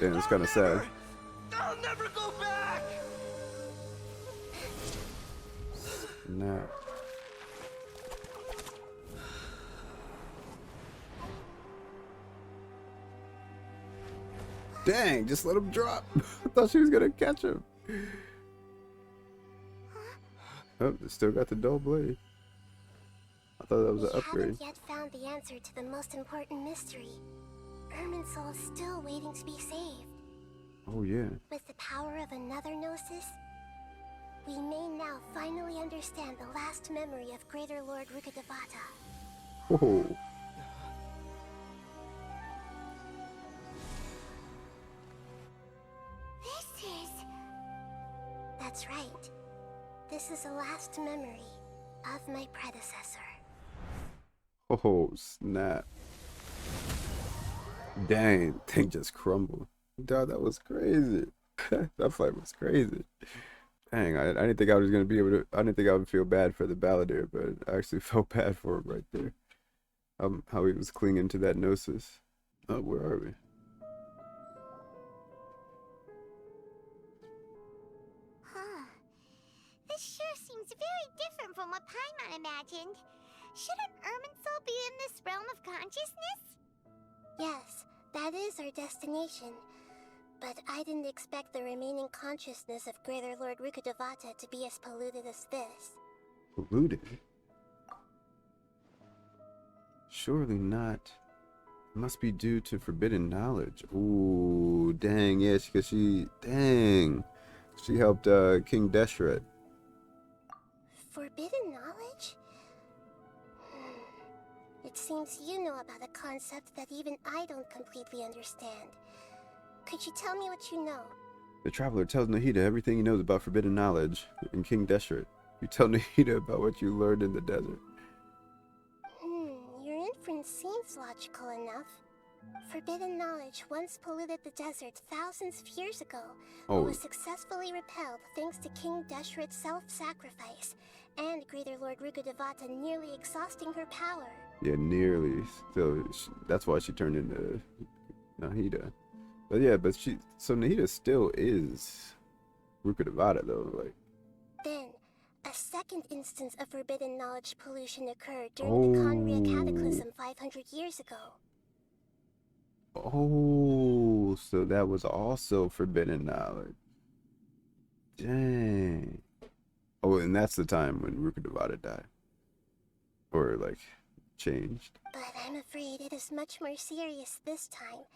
And it's kind of sad. I'll never go back. Nah. Dang, just let him drop. I thought she was gonna catch him. Oh, they still got the dull blade. I thought that was an upgrade. We haven't yet found the answer to the most important mystery. Irminsul is still waiting to be saved. Oh yeah. With the power of another Gnosis, we may now finally understand the last memory of Greater Lord Rukkhadevata. Whoa. That's right. This is the last memory of my predecessor. Oh snap. Dang, thing just crumbled. Dog, that was crazy. That fight was crazy. Dang, I didn't think I was gonna be able to. I didn't think I would feel bad for the Balladeer, but I actually felt bad for him right there. How he was clinging to that Gnosis. Oh, where are we? This sure seems very different from what Paimon imagined. Shouldn't Irminsul be in this realm of consciousness? Yes, that is our destination. But I didn't expect the remaining consciousness of Greater Lord Rukkhadevata to be as polluted as this. Polluted? Surely not. It must be due to forbidden knowledge. Ooh, dang, yeah, because she helped King Deshret. Forbidden knowledge? It seems you know about a concept that even I don't completely understand. Could you tell me what you know? The traveler tells Nahida everything he knows about forbidden knowledge in King Deshret. You tell Nahida about what you learned in the desert. Your inference seems logical enough. Forbidden knowledge once polluted the desert thousands of years ago, but was successfully repelled thanks to King Deshret's self-sacrifice, and Greater Lord Rukkhadevata nearly exhausting her power. Yeah, nearly. So that's why she turned into Nahida. But yeah, so Nahida still is Rukkhadevata though, like. Then, a second instance of forbidden knowledge pollution occurred during the Conria Cataclysm 500 years ago. Oh, so that was also forbidden knowledge. Dang. Oh, and that's the time when Rukkhadevata died. Or, like, changed. But I'm afraid it is much more serious this time,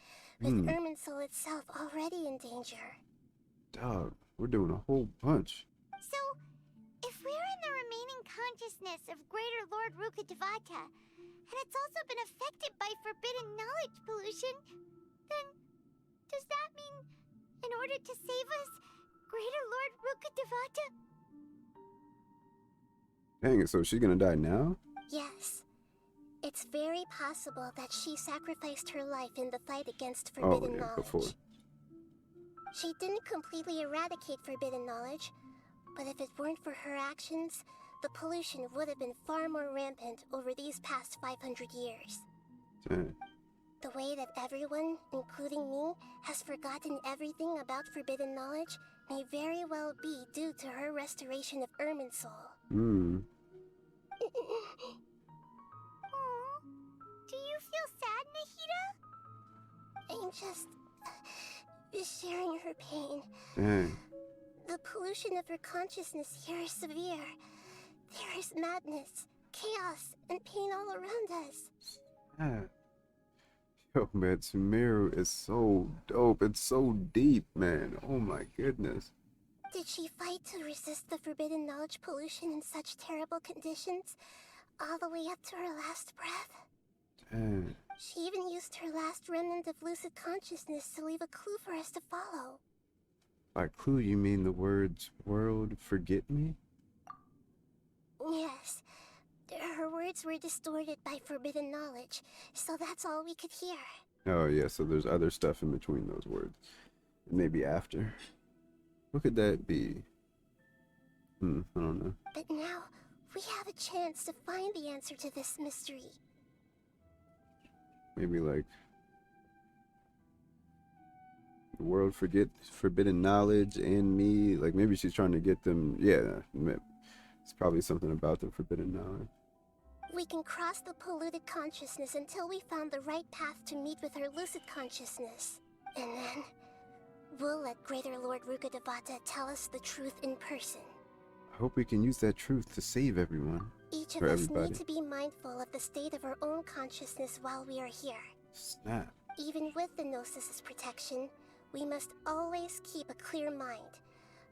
with Irminsul itself already in danger. Dog, we're doing a whole bunch. So, if we're in the remaining consciousness of Greater Lord Rukkhadevata, and it's also been affected by forbidden knowledge pollution, then does that mean, in order to save us, Greater Lord Rukkhadevata? Dang it, so she's gonna die now? Yes. It's very possible that she sacrificed her life in the fight against forbidden knowledge. Before. She didn't completely eradicate forbidden knowledge, but if it weren't for her actions, the pollution would have been far more rampant over these past 500 years. Dang. The way that everyone, including me, has forgotten everything about forbidden knowledge may very well be due to her restoration of Irminsul. Do you feel sad, Nahida? I'm just sharing her pain. Dang. The pollution of her consciousness here is severe. There is madness, chaos, and pain all around us. Yeah. Yo, man, Sumeru is so dope. It's so deep, man. Oh my goodness. Did she fight to resist the forbidden knowledge pollution in such terrible conditions, all the way up to her last breath? Dang. She even used her last remnant of lucid consciousness to leave a clue for us to follow. By clue, you mean the words, world, forget me? Yes. Her words were distorted by forbidden knowledge, so that's all we could hear. Oh, yeah, so there's other stuff in between those words. Maybe after. What could that be? I don't know. But now, we have a chance to find the answer to this mystery. Maybe like The world forget forbidden knowledge and me. Like maybe she's trying to get them. Yeah, it's probably something about the forbidden knowledge. We can cross the polluted consciousness until we found the right path to meet with our lucid consciousness. And then, we'll let Greater Lord Rukkhadevata tell us the truth in person. I hope we can use that truth to save everyone. Each of us need to be mindful of the state of our own consciousness while we are here. Snap. Even with the Gnosis' protection, we must always keep a clear mind.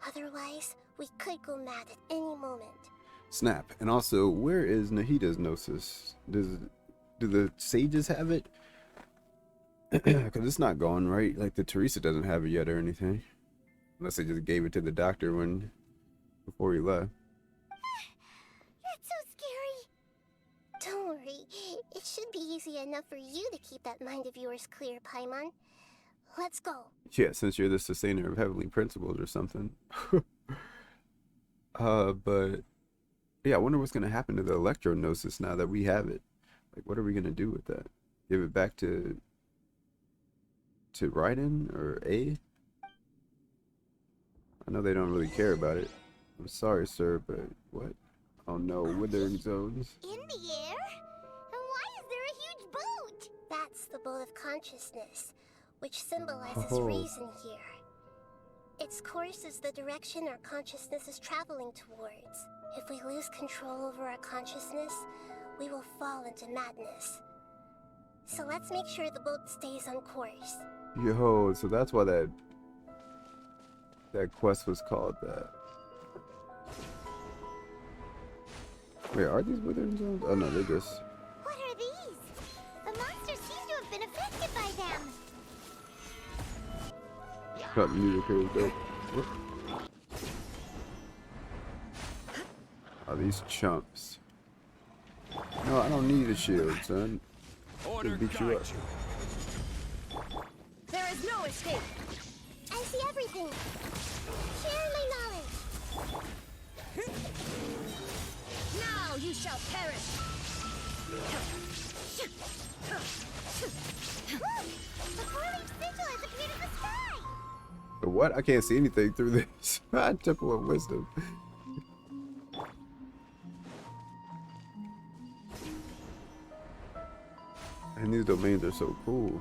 Otherwise, we could go mad at any moment. Snap. And also, where is Nahida's Gnosis? Do the sages have it? Because it's not gone, right? Like the Teresa doesn't have it yet or anything. Unless they just gave it to the doctor before he left. That's so scary. Don't worry. It should be easy enough for you to keep that mind of yours clear, Paimon. Let's go. Yeah, since you're the sustainer of heavenly principles or something. But yeah, I wonder what's gonna happen to the electro-gnosis now that we have it. Like, what are we gonna do with that? Give it back to Raiden or A? I know they don't really care about it. I'm sorry, sir, but what? Oh no, withering zones. In the air? And why is there a huge boat? That's the boat of consciousness, which symbolizes Oh. reason here. Its course is the direction our consciousness is traveling towards. If we lose control over our consciousness, we will fall into madness. So let's make sure the boat stays on course. Yo, so that's why that quest was called that. Wait, are these withering zones? Oh no, they're just... What are these? The monsters seem to have been affected by them. Got music here, dope. Oh, these chumps. No, I don't need a shield, son. Order Just beat you up. There is no escape. I see everything. Share my knowledge. Now you shall perish. The four-leaf sigil has appeared in the sky. The what? I can't see anything through this. Temple of Wisdom. And these domains are so cool.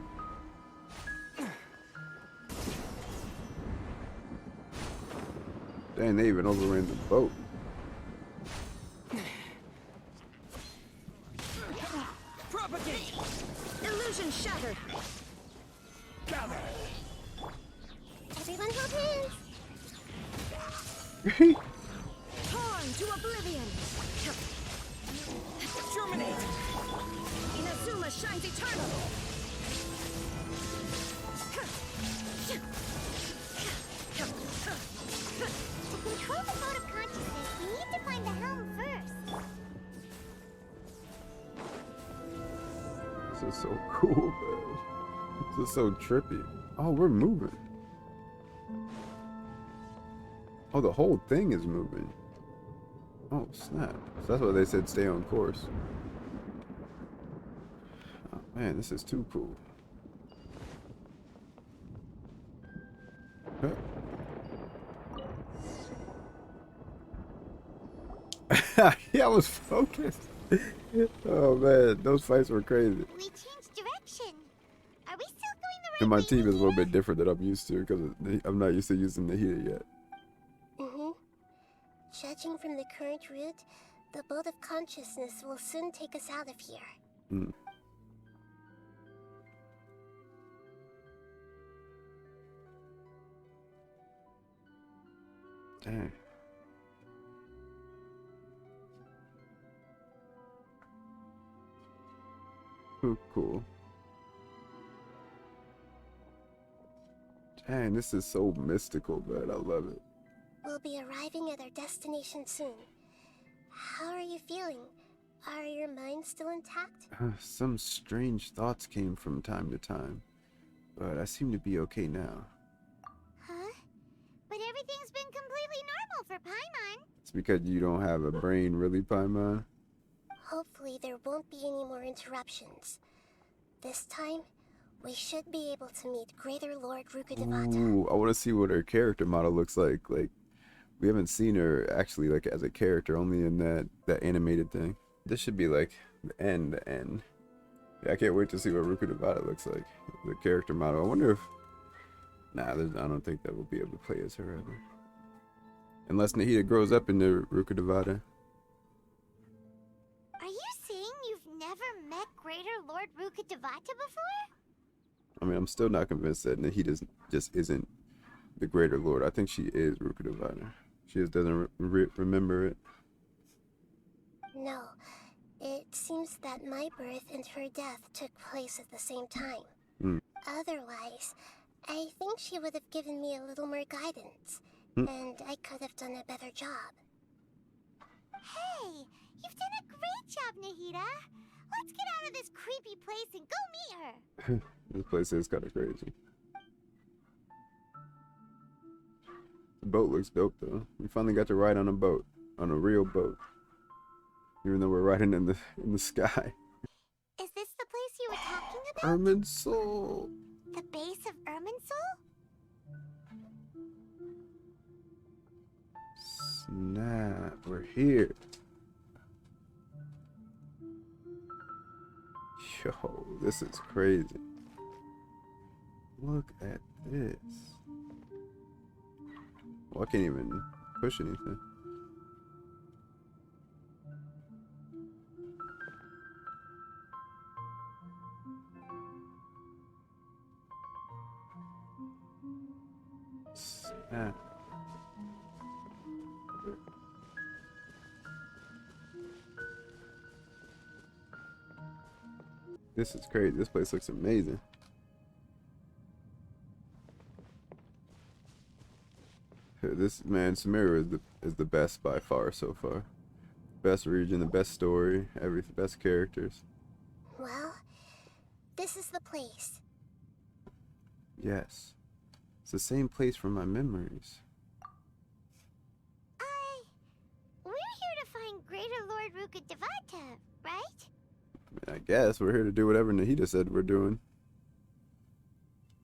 Dang, they even overran the boat. Propagate! Illusion shattered. Gather! Everyone hold hands. Torn to oblivion. Germinate! Inazuma shines eternal. To control the boat of consciousness, we need to find the helm first. This is so cool, man. This is so trippy. Oh, we're moving. Oh, the whole thing is moving. Oh, snap. So that's why they said stay on course. Oh, man, this is too cool. Huh. Yeah, I was focused. Oh man, those fights were crazy. We changed direction. Are we still going the right And my way team is a little here? bit different than I'm used to because I'm not used to using the heater yet. Judging from the current route, the boat of consciousness will soon take us out of here. Mm. Dang. Cool. Dang, this is so mystical, man. I love it. We'll be arriving at our destination soon. How are you feeling? Are your minds still intact? Some strange thoughts came from time to time, but I seem to be okay now. Huh? But everything's been completely normal for Paimon. It's because you don't have a brain, really, Paimon? Hopefully there won't be any more interruptions. This time, we should be able to meet Greater Lord Rukkhadevata. Ooh, I want to see what her character model looks like. Like, we haven't seen her actually like as a character, only in that animated thing. This should be like the end. Yeah, I can't wait to see what Rukkhadevata looks like. The character model. I wonder if... Nah, I don't think that we'll be able to play as her ever. Unless Nahida grows up into Rukkhadevata. Are you saying you've never met Greater Lord Rukkhadevata before? I mean, I'm still not convinced that Nahida just isn't the Greater Lord. I think she is Rukkhadevata. She just doesn't remember it. No, it seems that my birth and her death took place at the same time. Otherwise, I think she would have given me a little more guidance, and I could have done a better job. Hey, you've done a great job, Nahida. Let's get out of this creepy place and go meet her. This place is kind of crazy. The boat looks dope though. We finally got to ride on a boat, on a real boat. Even though we're riding in the sky. Is this the place you were talking about? Irminsul. The base of Irminsul? Snap, we're here. Yo, this is crazy. Look at this. Well, I can't even push anything. Snap. This is crazy. This place looks amazing. This man, Samira is the best by far so far. Best region, the best story, best characters. Well, this is the place. Yes, it's the same place from my memories. We're here to find Greater Lord Rukkhadevata, right? I mean, I guess we're here to do whatever Nahida said we're doing.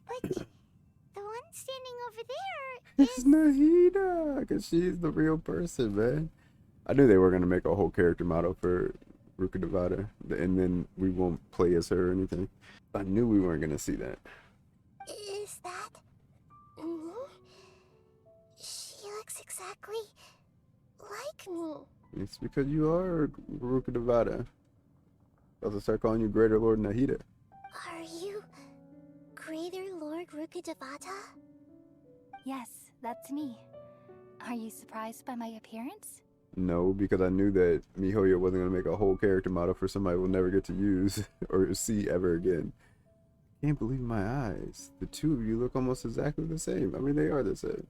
But the one standing over there It's is... Nahida, because she's the real person, man. I knew they were going to make a whole character model for Rukkhadevata, and then we won't play as her or anything. I knew we weren't going to see that. Is that me? She looks exactly like me. It's because you are Rukkhadevata. I'll have to start calling you Greater Lord Nahida. Are you Greater Lord Rukkhadevata? Yes, that's me. Are you surprised by my appearance? No, because I knew that MiHoYo wasn't going to make a whole character model for somebody we'll never get to use or see ever again. Can't believe my eyes. The two of you look almost exactly the same. I mean, they are the same.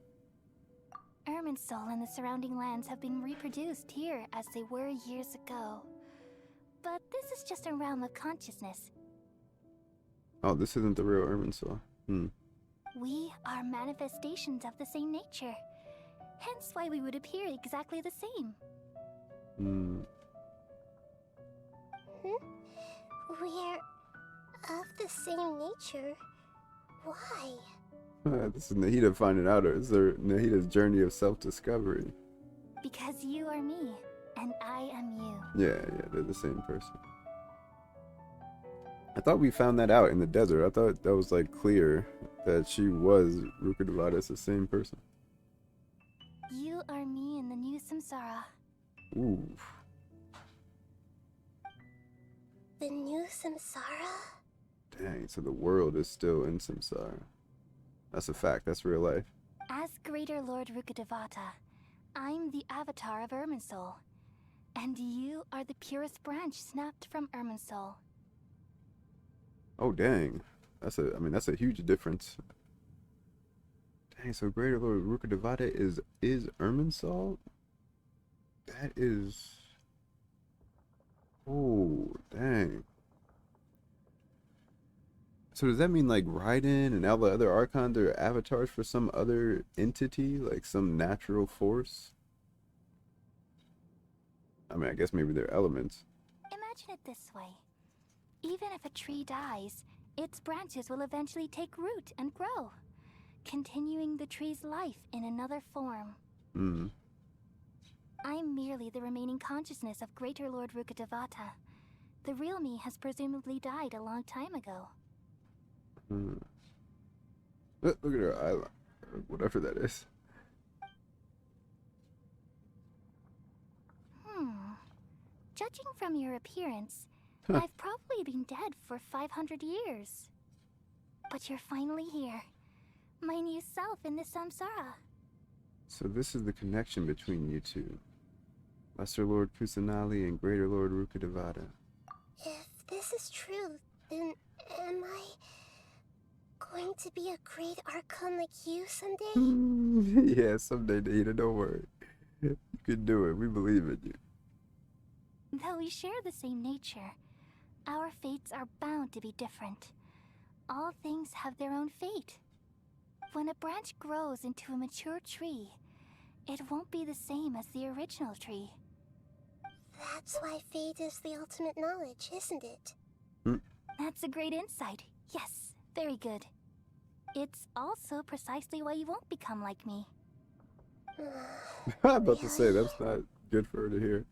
Irminsul and the surrounding lands have been reproduced here as they were years ago. But this is just a realm of consciousness. Oh, this isn't the real Irminsul. We are manifestations of the same nature. Hence why we would appear exactly the same. We're of the same nature. Why? This is Nahida finding out. It's Nahida's journey of self-discovery. Because you are me, and I am you. Yeah, they're the same person. I thought we found that out in the desert. I thought that was like clear that she was Rukkhadevata. It's the same person. You are me in the new samsara. Ooh. The new samsara? Dang, so the world is still in samsara. That's a fact. That's real life. As Greater Lord Rukkhadevata, I'm the avatar of Irminsul. And you are the purest branch snapped from Irminsul. Oh, dang. That's a huge difference. Dang, so Greater Lord Rukkhadevata is Irminsul? That is... Oh, dang. So does that mean like Raiden and all the other Archons are avatars for some other entity, like some natural force? I mean, I guess maybe they're elements. Imagine it this way. Even if a tree dies, its branches will eventually take root and grow, continuing the tree's life in another form. Hmm. I'm merely the remaining consciousness of Greater Lord Rukkhadevata. The real me has presumably died a long time ago. Hmm. Look at her eyeliner, or whatever that is. Judging from your appearance, Huh. I've probably been dead for 500 years. But you're finally here. My new self in the samsara. So this is the connection between you two. Lesser Lord Kusanali and Greater Lord Rukkhadevata. If this is true, then am I going to be a great Archon like you someday? Yeah, someday, Nahida, don't worry. You can do it. We believe in you. Though we share the same nature, our fates are bound to be different. All things have their own fate. When a branch grows into a mature tree, it won't be the same as the original tree. That's why fate is the ultimate knowledge, isn't it? That's a great insight. Yes, very good. It's also precisely why you won't become like me. I'm about to say, that's not good for her to hear.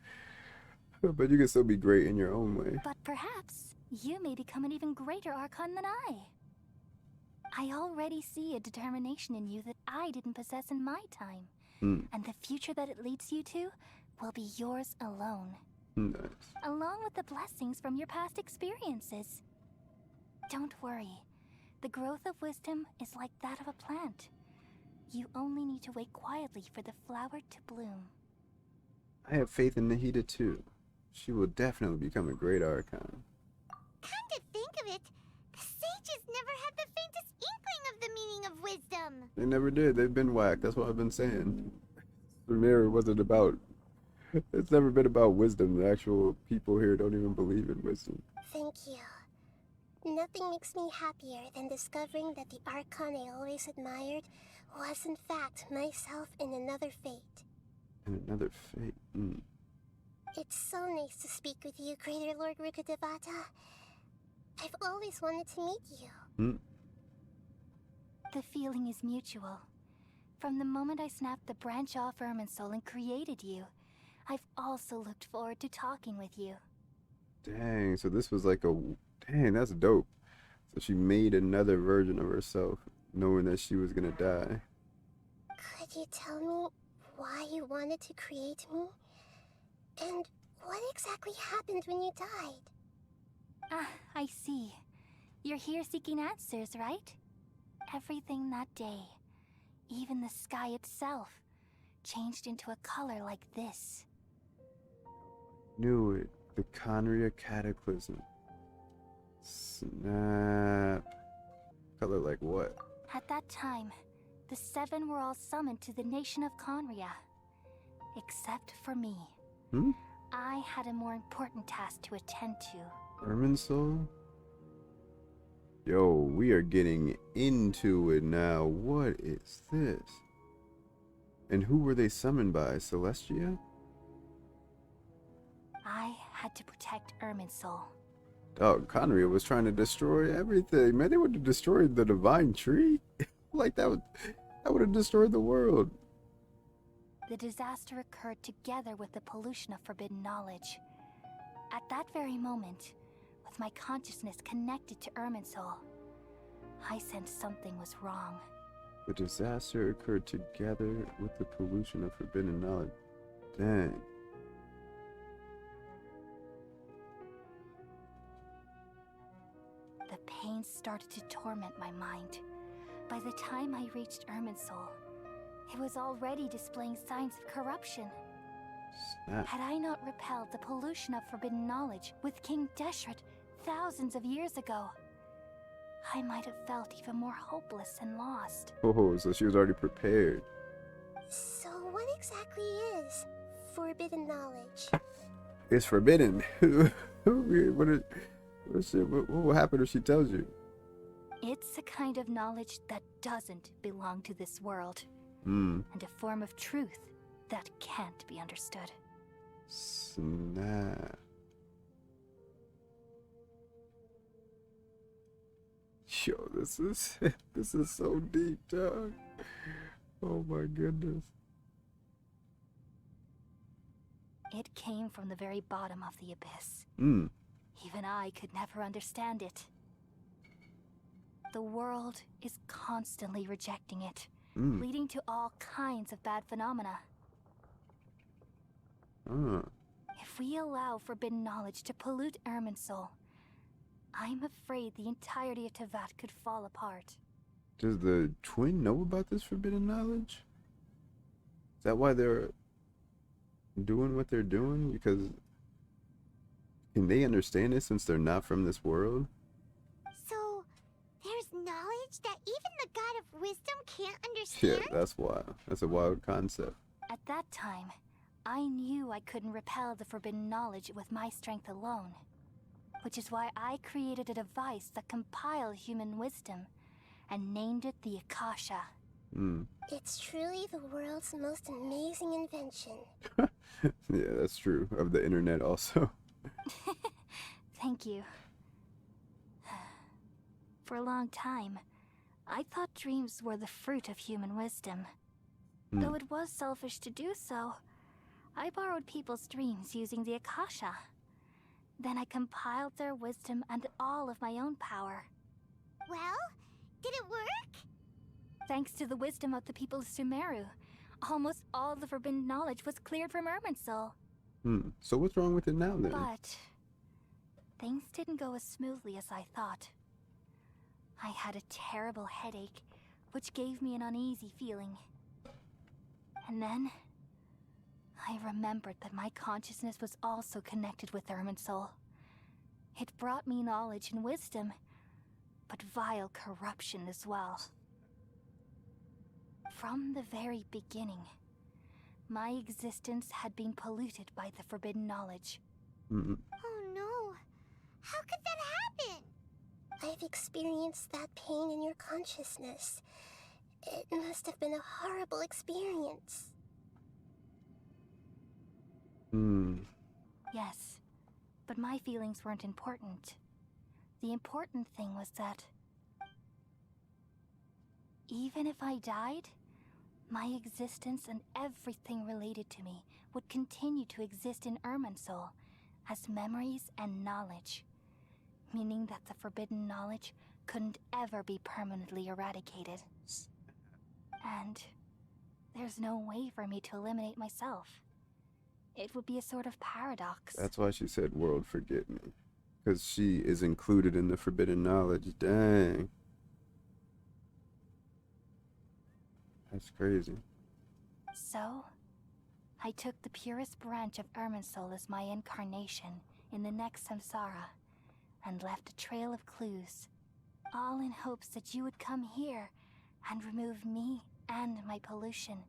But you can still be great in your own way. But perhaps you may become an even greater Archon than I. I already see a determination in you that I didn't possess in my time. And the future that it leads you to will be yours alone. Nice. Along with the blessings from your past experiences. Don't worry. The growth of wisdom is like that of a plant. You only need to wait quietly for the flower to bloom. I have faith in Nahida too. She will definitely become a great Archon. Come to think of it, the sages never had the faintest inkling of the meaning of wisdom. They never did. They've been whacked. That's what I've been saying. The mirror wasn't about... It's never been about wisdom. The actual people here don't even believe in wisdom. Thank you. Nothing makes me happier than discovering that the Archon I always admired was in fact myself in another fate. And another fate. It's so nice to speak with you, Greater Lord Rukkhadevata. I've always wanted to meet you. The feeling is mutual. From the moment I snapped the branch off Irminsul and created you, I've also looked forward to talking with you. Dang, so this was like a... Dang, that's dope. So she made another version of herself, knowing that she was gonna die. Could you tell me why you wanted to create me? And what exactly happened when you died? Ah, I see. You're here seeking answers, right? Everything that day, even the sky itself, changed into a color like this. Knew it. The Conria Cataclysm. Snap. Color like what? At that time, the seven were all summoned to the nation of Conria. Except for me. I had a more important task to attend to. Irminsul? Yo, we are getting into it now. What is this? And who were they summoned by? Celestia? I had to protect Irminsul. Dog, Conria was trying to destroy everything. Man, they would have destroyed the divine tree. Like that would have destroyed the world. The disaster occurred together with the pollution of forbidden knowledge. At that very moment, with my consciousness connected to Irminsul, I sensed something was wrong. The disaster occurred together with the pollution of forbidden knowledge. Dang. The pain started to torment my mind. By the time I reached Irminsul, it was already displaying signs of corruption. Snap. Had I not repelled the pollution of forbidden knowledge with King Deshret thousands of years ago, I might have felt even more hopeless and lost. Oh, so she was already prepared. So what exactly is forbidden knowledge? It's forbidden. What will happen if she tells you? It's a kind of knowledge that doesn't belong to this world. And a form of truth that can't be understood. Snap. This is this is so deep, dog. Oh my goodness. It came from the very bottom of the abyss. Mm. Even I could never understand it. The world is constantly rejecting it, leading to all kinds of bad phenomena. If we allow forbidden knowledge to pollute Irminsul, I'm afraid the entirety of Teyvat could fall apart. Does the twin know about this forbidden knowledge? Is that why they're doing what they're doing? Because can they understand it since they're not from this world? So, there's knowledge that even the god of wisdom can't understand? Yeah, that's wild. That's a wild concept. At that time, I knew I couldn't repel the forbidden knowledge with my strength alone. Which is why I created a device that compiled human wisdom and named it the Akasha. It's truly the world's most amazing invention. Yeah, that's true. Of the internet also. Thank you. For a long time, I thought dreams were the fruit of human wisdom. Though it was selfish to do so, I borrowed people's dreams using the Akasha. Then I compiled their wisdom and all of my own power. Well, did it work? Thanks to the wisdom of the people of Sumeru, almost all the forbidden knowledge was cleared from Irminsul. So what's wrong with it now then? But things didn't go as smoothly as I thought. I had a terrible headache, which gave me an uneasy feeling. And then I remembered that my consciousness was also connected with Irminsul. It brought me knowledge and wisdom, but vile corruption as well. From the very beginning, my existence had been polluted by the forbidden knowledge. Oh no. How could that happen? I've experienced that pain in your consciousness. It must have been a horrible experience. Yes, but my feelings weren't important. The important thing was that even if I died, my existence and everything related to me would continue to exist in Irminsul as memories and knowledge, meaning that the forbidden knowledge couldn't ever be permanently eradicated. And there's no way for me to eliminate myself. It would be a sort of paradox. That's why she said world forget me. Because she is included in the forbidden knowledge. Dang. That's crazy. So, I took the purest branch of Irminsul as my incarnation in the next samsara, and left a trail of clues, all in hopes that you would come here and remove me and my pollution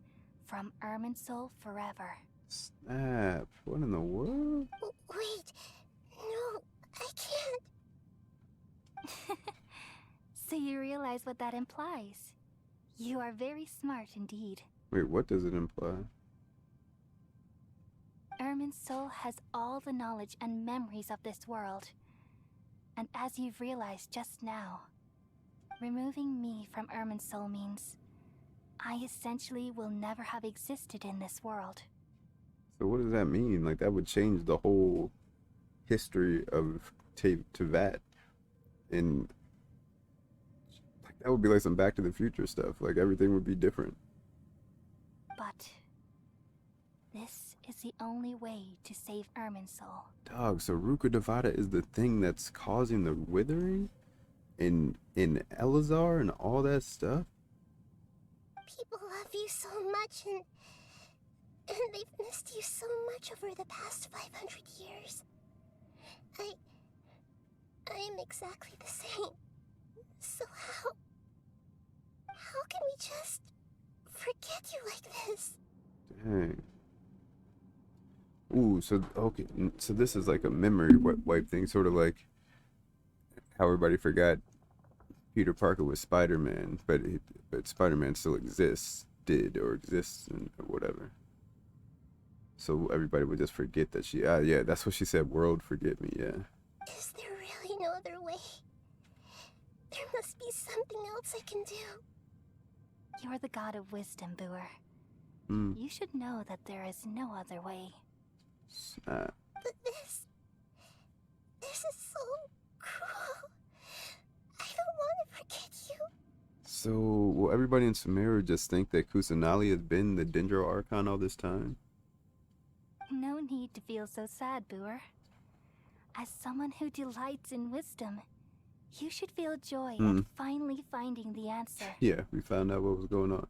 from Irminsul forever. Snap. What in the world? Wait. No, I can't. So you realize what that implies. You are very smart indeed. Wait, what does it imply? Irminsul has all the knowledge and memories of this world. And as you've realized just now, removing me from Irminsul means I essentially will never have existed in this world. So what does that mean? Like, that would change the whole history of Teyvat. And like, that would be like some Back to the Future stuff. Like, everything would be different. But this is the only way to save Irminsul. Dog, so Ruka Devata is the thing that's causing the withering in Elazar and all that stuff? People love you so much, and they've missed you so much over the past 500 years. I am exactly the same. So how can we just forget you like this? Dang. Ooh, so, okay, so this is like a memory wipe thing, sort of like how everybody forgot Peter Parker was Spider-Man, but Spider-Man still exists, and whatever. So everybody would just forget that she, yeah, that's what she said, world forget me, yeah. Is there really no other way? There must be something else I can do. You're the god of wisdom, Boer. You should know that there is no other way. Snap. But this is so cruel. I don't want to forget you. So, will everybody in Sumeru just think that Kusanali has been the Dendro Archon all this time? No need to feel so sad, Boer. As someone who delights in wisdom, you should feel joy at finally finding the answer. Yeah, we found out what was going on.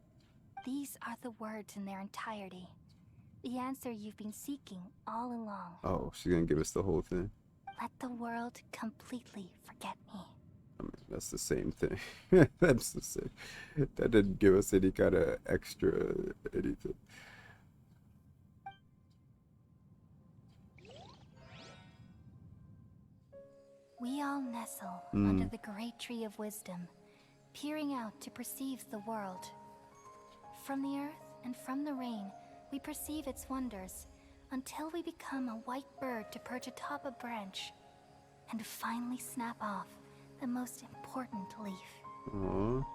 These are the words in their entirety. The answer you've been seeking all along. Oh, she's gonna give us the whole thing. Let the world completely forget me. I mean, that's the same thing. That's the same. That didn't give us any kind of extra anything. We all nestle under the great tree of wisdom, peering out to perceive the world. From the earth and from the rain, we perceive its wonders, until we become a white bird to perch atop a branch, and finally snap off the most important leaf. Aww.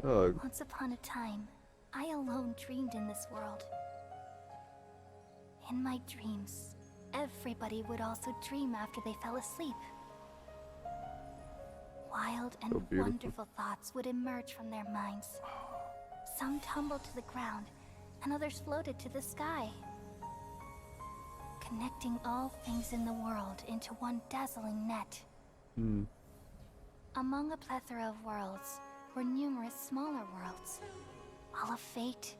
Dog. Once upon a time, I alone dreamed in this world. In my dreams, everybody would also dream after they fell asleep. Wild and wonderful thoughts would emerge from their minds. Some tumbled to the ground, and others floated to the sky, connecting all things in the world into one dazzling net. Among a plethora of worlds were numerous smaller worlds, all of fate,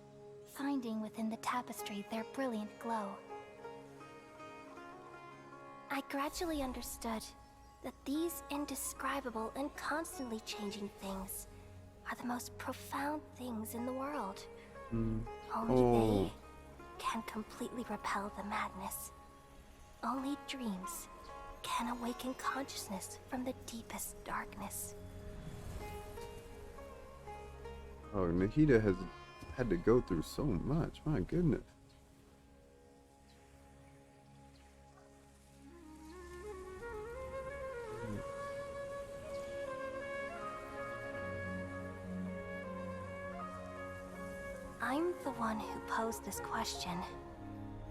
finding within the tapestry their brilliant glow. I gradually understood that these indescribable and constantly changing things are the most profound things in the world. Only they can completely repel the madness. Only dreams can awaken consciousness from the deepest darkness. Oh, Nahida has had to go through so much. My goodness. I'm the one who posed this question,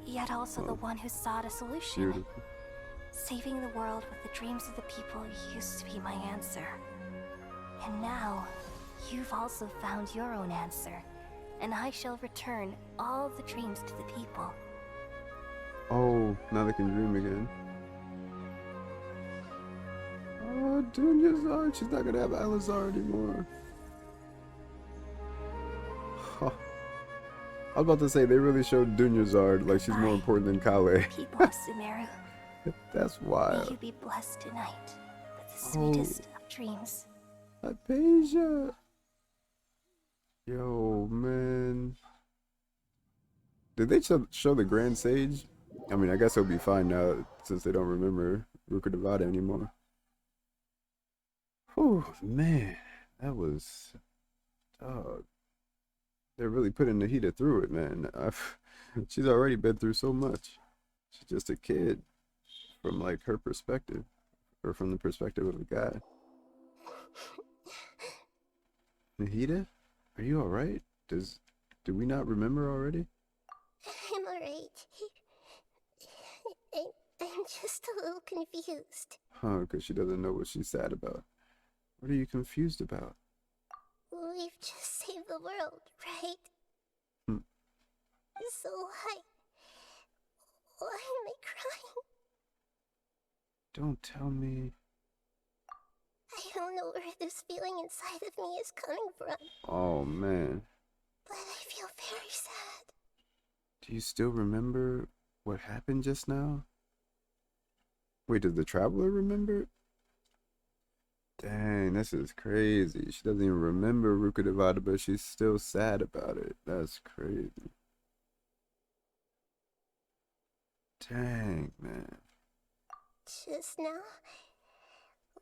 yet also the one who sought a solution. Beautiful. Saving the world with the dreams of the people used to be my answer. And now, you've also found your own answer, and I shall return all the dreams to the people. Oh, now they can dream again. Oh, Dunyazard. She's not gonna have Alizar anymore. Huh. I was about to say, they really showed Dunyazard like she's more important than Kale. People of Sumeru, That's may wild. you be blessed tonight with the sweetest of dreams. Hypatia. Yo, man. Did they show the Grand Sage? I mean, I guess it'll be fine now since they don't remember Ruka Devada anymore. Whew, man. That was... Dog. They're really putting Nahida through it, man. She's already been through so much. She's just a kid from, like, her perspective. Or from the perspective of a guy. Nahida? Are you alright? Do we not remember already? I'm alright. I'm just a little confused. Huh, because she doesn't know what she's sad about. What are you confused about? We've just saved the world, right? So why am I crying? Don't tell me. I don't know where this feeling inside of me is coming from, Oh, man. but I feel very sad. Do you still remember what happened just now? Wait, does the Traveler remember? Dang, this is crazy. She doesn't even remember Ruka Devada, but she's still sad about it. That's crazy. Dang, man. Just now,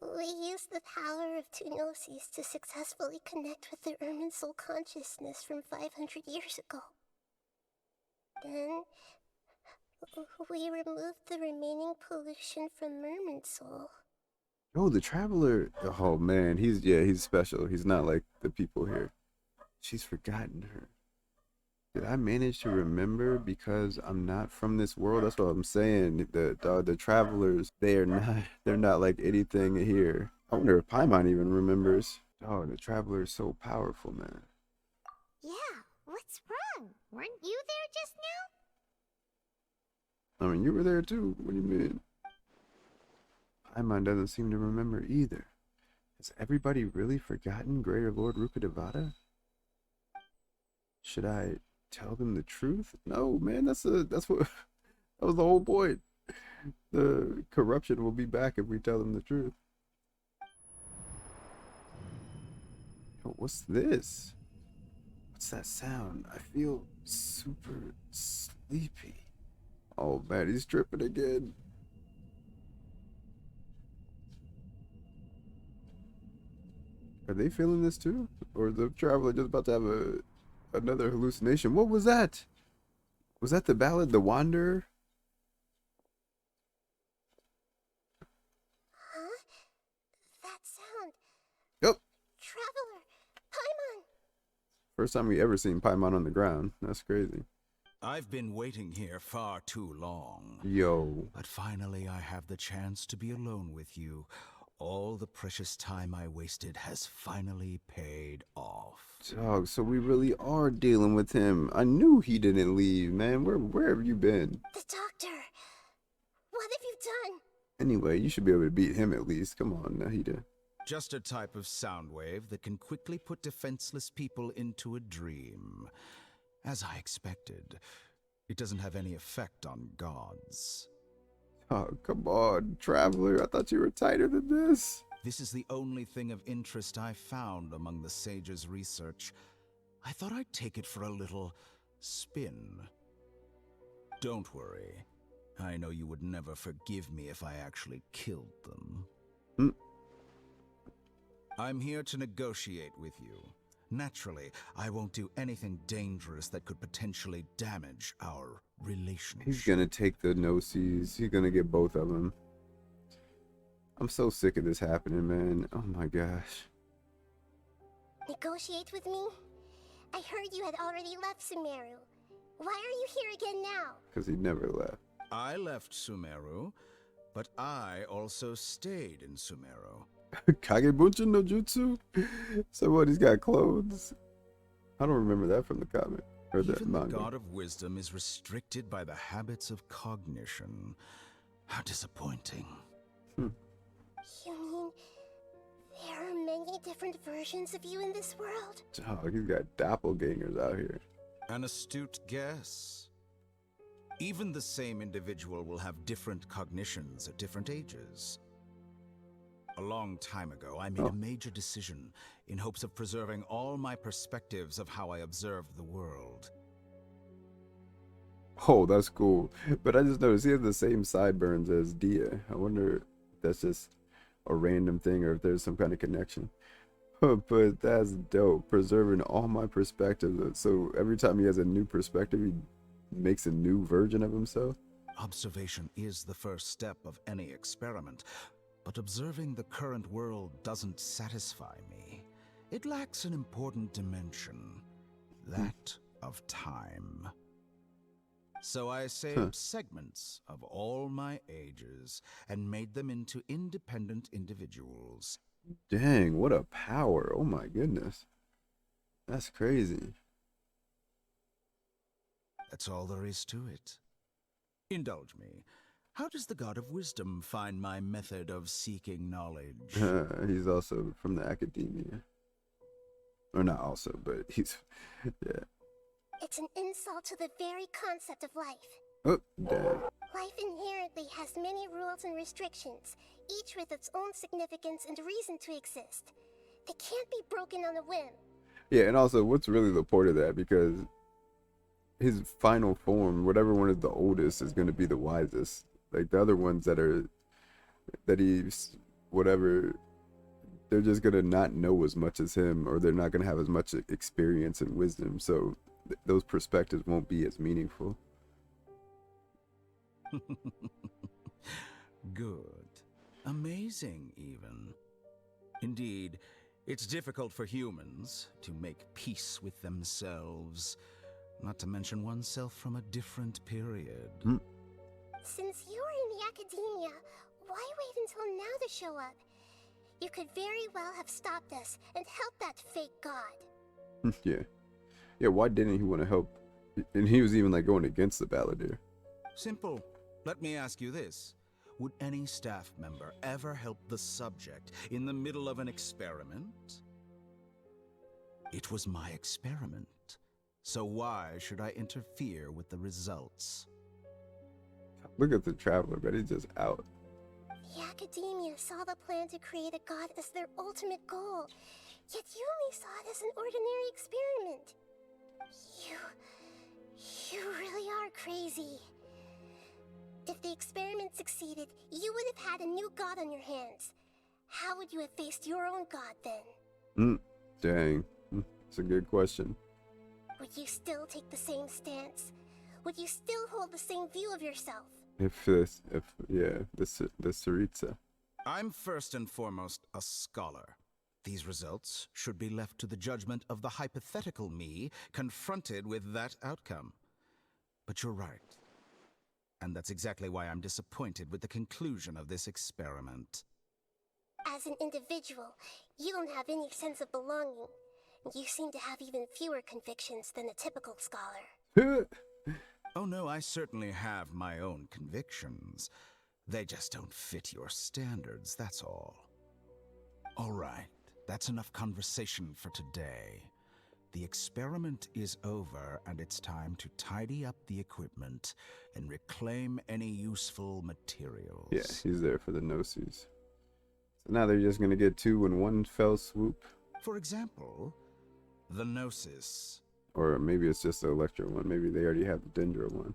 we used the power of two gnosis to successfully connect with the Ermin Soul consciousness from 500 years ago. Then, we removed the remaining pollution from Merman Soul. Oh, the traveler. Oh man, he's special. He's not like the people here. She's forgotten her. Did I manage to remember because I'm not from this world? That's what I'm saying. The travelers, they're not like anything here. I wonder if Paimon even remembers. Oh, the traveler is so powerful, man. Yeah, what's wrong? Weren't you there just now? I mean, you were there too. What do you mean? Paimon doesn't seem to remember either. Has everybody really forgotten Greater Lord Rukkhadevata? Should I tell them the truth? No, man, that's what that was the whole point. The corruption will be back if we tell them the truth. Yo, what's this? What's that sound? I feel super sleepy. Oh man, he's tripping again. Are they feeling this too? Or is the traveler just about to have another hallucination? What was that? Was that the ballad, The Wanderer? Huh? That sound. Yep. Traveler. Paimon. First time we ever seen Paimon on the ground. That's crazy. I've been waiting here far too long. Yo. But finally I have the chance to be alone with you. All the precious time I wasted has finally paid off. Dog, so we really are dealing with him. I knew he didn't leave, man. Where have you been? The doctor. What have you done? Anyway, you should be able to beat him at least. Come on, Nahida. Just a type of sound wave that can quickly put defenseless people into a dream. As I expected, it doesn't have any effect on gods. Oh, come on, traveler. I thought you were tighter than this. This is the only thing of interest I found among the sage's research. I thought I'd take it for a little spin. Don't worry. I know you would never forgive me if I actually killed them. I'm here to negotiate with you. Naturally, I won't do anything dangerous that could potentially damage our relationship. He's gonna take the no-sees. He's gonna get both of them. I'm so sick of this happening, man. Oh my gosh. Negotiate with me? I heard you had already left Sumeru. Why are you here again now? Because he never left. I left Sumeru, but I also stayed in Sumeru. Kagebunshin no Jutsu? Somebody's got clothes. I don't remember that from the comic. Or the Even manga. the God of Wisdom is restricted by the habits of cognition. How disappointing. You mean there are many different versions of you in this world? Oh, he's got doppelgangers out here. An astute guess. Even the same individual will have different cognitions at different ages. A long time ago, I made a major decision in hopes of preserving all my perspectives of how I observed the world. Oh, that's cool. But I just noticed he has the same sideburns as Dehya. I wonder if that's just a random thing or if there's some kind of connection. But that's dope. Preserving all my perspectives. So every time he has a new perspective, he makes a new version of himself. Observation is the first step of any experiment, but observing the current world doesn't satisfy me. It lacks an important dimension, that of time. So I saved segments of all my ages and made them into independent individuals. Dang, what a power. Oh my goodness. That's crazy. That's all there is to it. Indulge me. How does the God of Wisdom find my method of seeking knowledge? He's also from the academia. Or not also, but he's... yeah. It's an insult to the very concept of life. Oh, dang. Life inherently has many rules and restrictions, each with its own significance and reason to exist. They can't be broken on a whim. Yeah, and also, what's really the point of that? Because his final form, whatever one is the oldest, is going to be the wisest. Like, the other ones that he's, whatever, they're just going to not know as much as him, or they're not going to have as much experience and wisdom, so those perspectives won't be as meaningful. Good. Amazing, even. Indeed, it's difficult for humans to make peace with themselves, not to mention oneself from a different period. Since you were in the academia, why wait until now to show up? You could very well have stopped us and helped that fake god. Yeah. Yeah, why didn't he want to help? And he was even like going against the Balladeer. Simple. Let me ask you this. Would any staff member ever help the subject in the middle of an experiment? It was my experiment. So why should I interfere with the results? Look at the Traveler, but he's just out. The Academia saw the plan to create a god as their ultimate goal, yet you only saw it as an ordinary experiment. You really are crazy. If the experiment succeeded, you would have had a new god on your hands. How would you have faced your own god then? Dang. That's a good question. Would you still take the same stance? Would you still hold the same view of yourself? The Tsaritsa. I'm first and foremost a scholar. These results should be left to the judgment of the hypothetical me confronted with that outcome. But you're right. And that's exactly why I'm disappointed with the conclusion of this experiment. As an individual, you don't have any sense of belonging. You seem to have even fewer convictions than a typical scholar. Oh no, I certainly have my own convictions. They just don't fit your standards, that's all. All right, that's enough conversation for today. The experiment is over, and it's time to tidy up the equipment and reclaim any useful materials. Yeah, he's there for the Gnosis. So now they're just gonna get two in one fell swoop. For example, the Gnosis. Or maybe it's just the Electro one. Maybe they already have the Dendro one.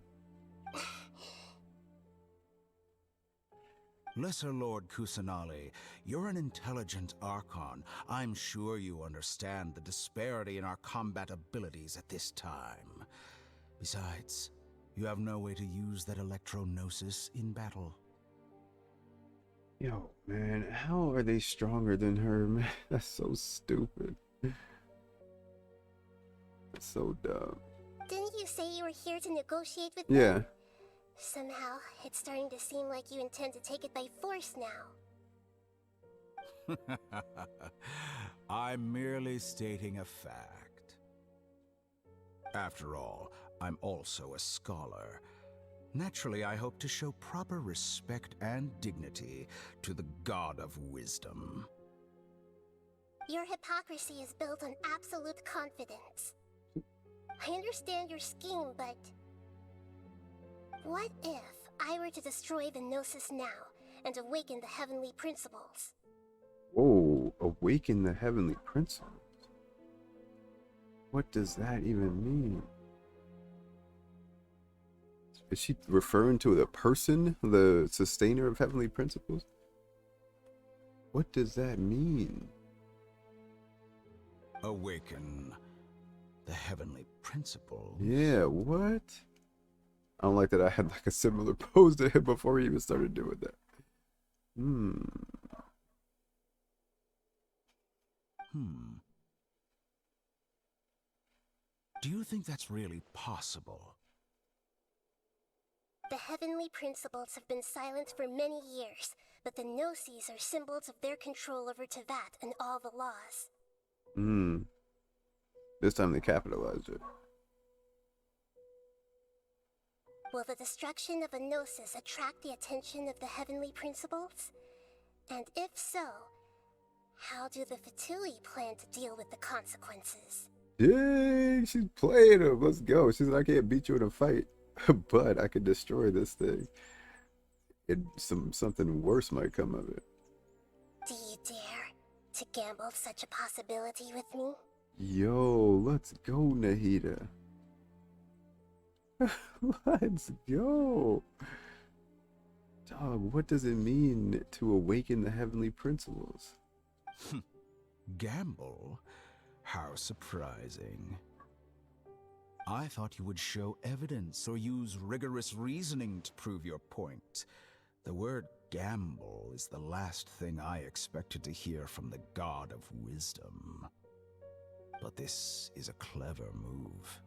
Lesser Lord Kusanali, you're an intelligent Archon. I'm sure you understand the disparity in our combat abilities at this time. Besides, you have no way to use that Electro-Gnosis in battle. Yo, man, how are they stronger than her, man? That's so stupid. That's so dumb. Didn't you say you were here to negotiate with me? Yeah. Somehow, it's starting to seem like you intend to take it by force now. I'm merely stating a fact. After all, I'm also a scholar. Naturally, I hope to show proper respect and dignity to the God of Wisdom. Your hypocrisy is built on absolute confidence. I understand your scheme, but... what if I were to destroy the Gnosis now and awaken the heavenly principles? Whoa, awaken the heavenly principles? What does that even mean? Is she referring to the person, the sustainer of heavenly principles? What does that mean? Awaken the heavenly principles. Yeah, what? I don't like that I had like a similar pose to him before he even started doing that. Do you think that's really possible? The heavenly principles have been silent for many years, but the Gnosis are symbols of their control over Teyvat and all the laws. This time they capitalized it. Will the destruction of a Gnosis attract the attention of the heavenly principles? And if so, how do the Fatui plan to deal with the consequences? Yay, she's playing him. Let's go. She said, I can't beat you in a fight, but I can destroy this thing. Something worse might come of it. Do you dare to gamble such a possibility with me? Yo, let's go, Nahida. Let's go. Dog, what does it mean to awaken the heavenly principles? Gamble? How surprising. I thought you would show evidence or use rigorous reasoning to prove your point. The word gamble is the last thing I expected to hear from the god of wisdom. But this is a clever move.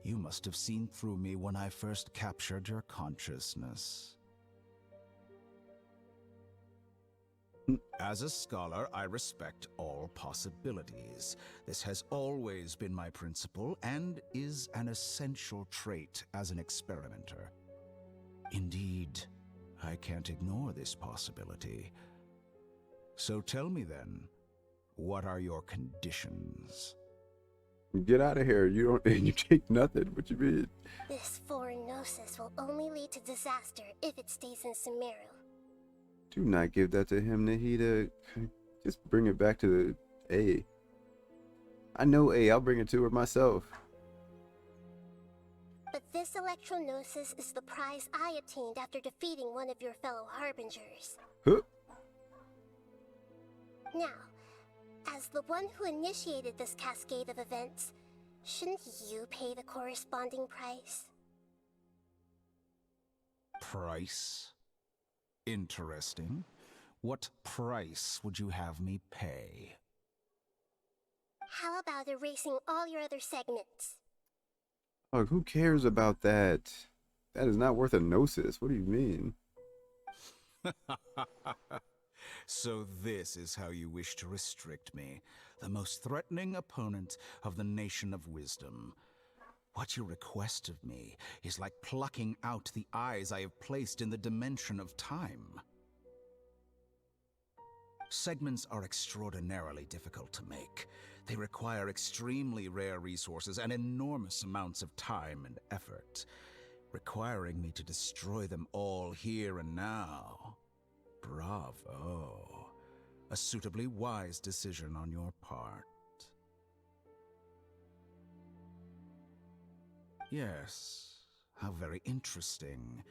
You must have seen through me when I first captured your consciousness. As a scholar, I respect all possibilities. This has always been my principle and is an essential trait as an experimenter. Indeed, I can't ignore this possibility. So tell me then, what are your conditions? Get out of here. You don't. You take nothing. What you mean? This foreign gnosis will only lead to disaster if it stays in Sumeru. Do not give that to him, Nahida. Just bring it back to the A. I know A. I'll bring it to her myself. But this electro-gnosis is the prize I obtained after defeating one of your fellow harbingers. Huh? Now, as the one who initiated this cascade of events, shouldn't you pay the corresponding price? Price? Interesting. What price would you have me pay? How about erasing all your other segments? Look, who cares about that? That is not worth a gnosis. What do you mean? So this is how you wish to restrict me, the most threatening opponent of the Nation of Wisdom. What you request of me is like plucking out the eyes I have placed in the dimension of time. Segments are extraordinarily difficult to make. They require extremely rare resources and enormous amounts of time and effort, requiring me to destroy them all here and now. Bravo. A suitably wise decision on your part. Yes, how very interesting.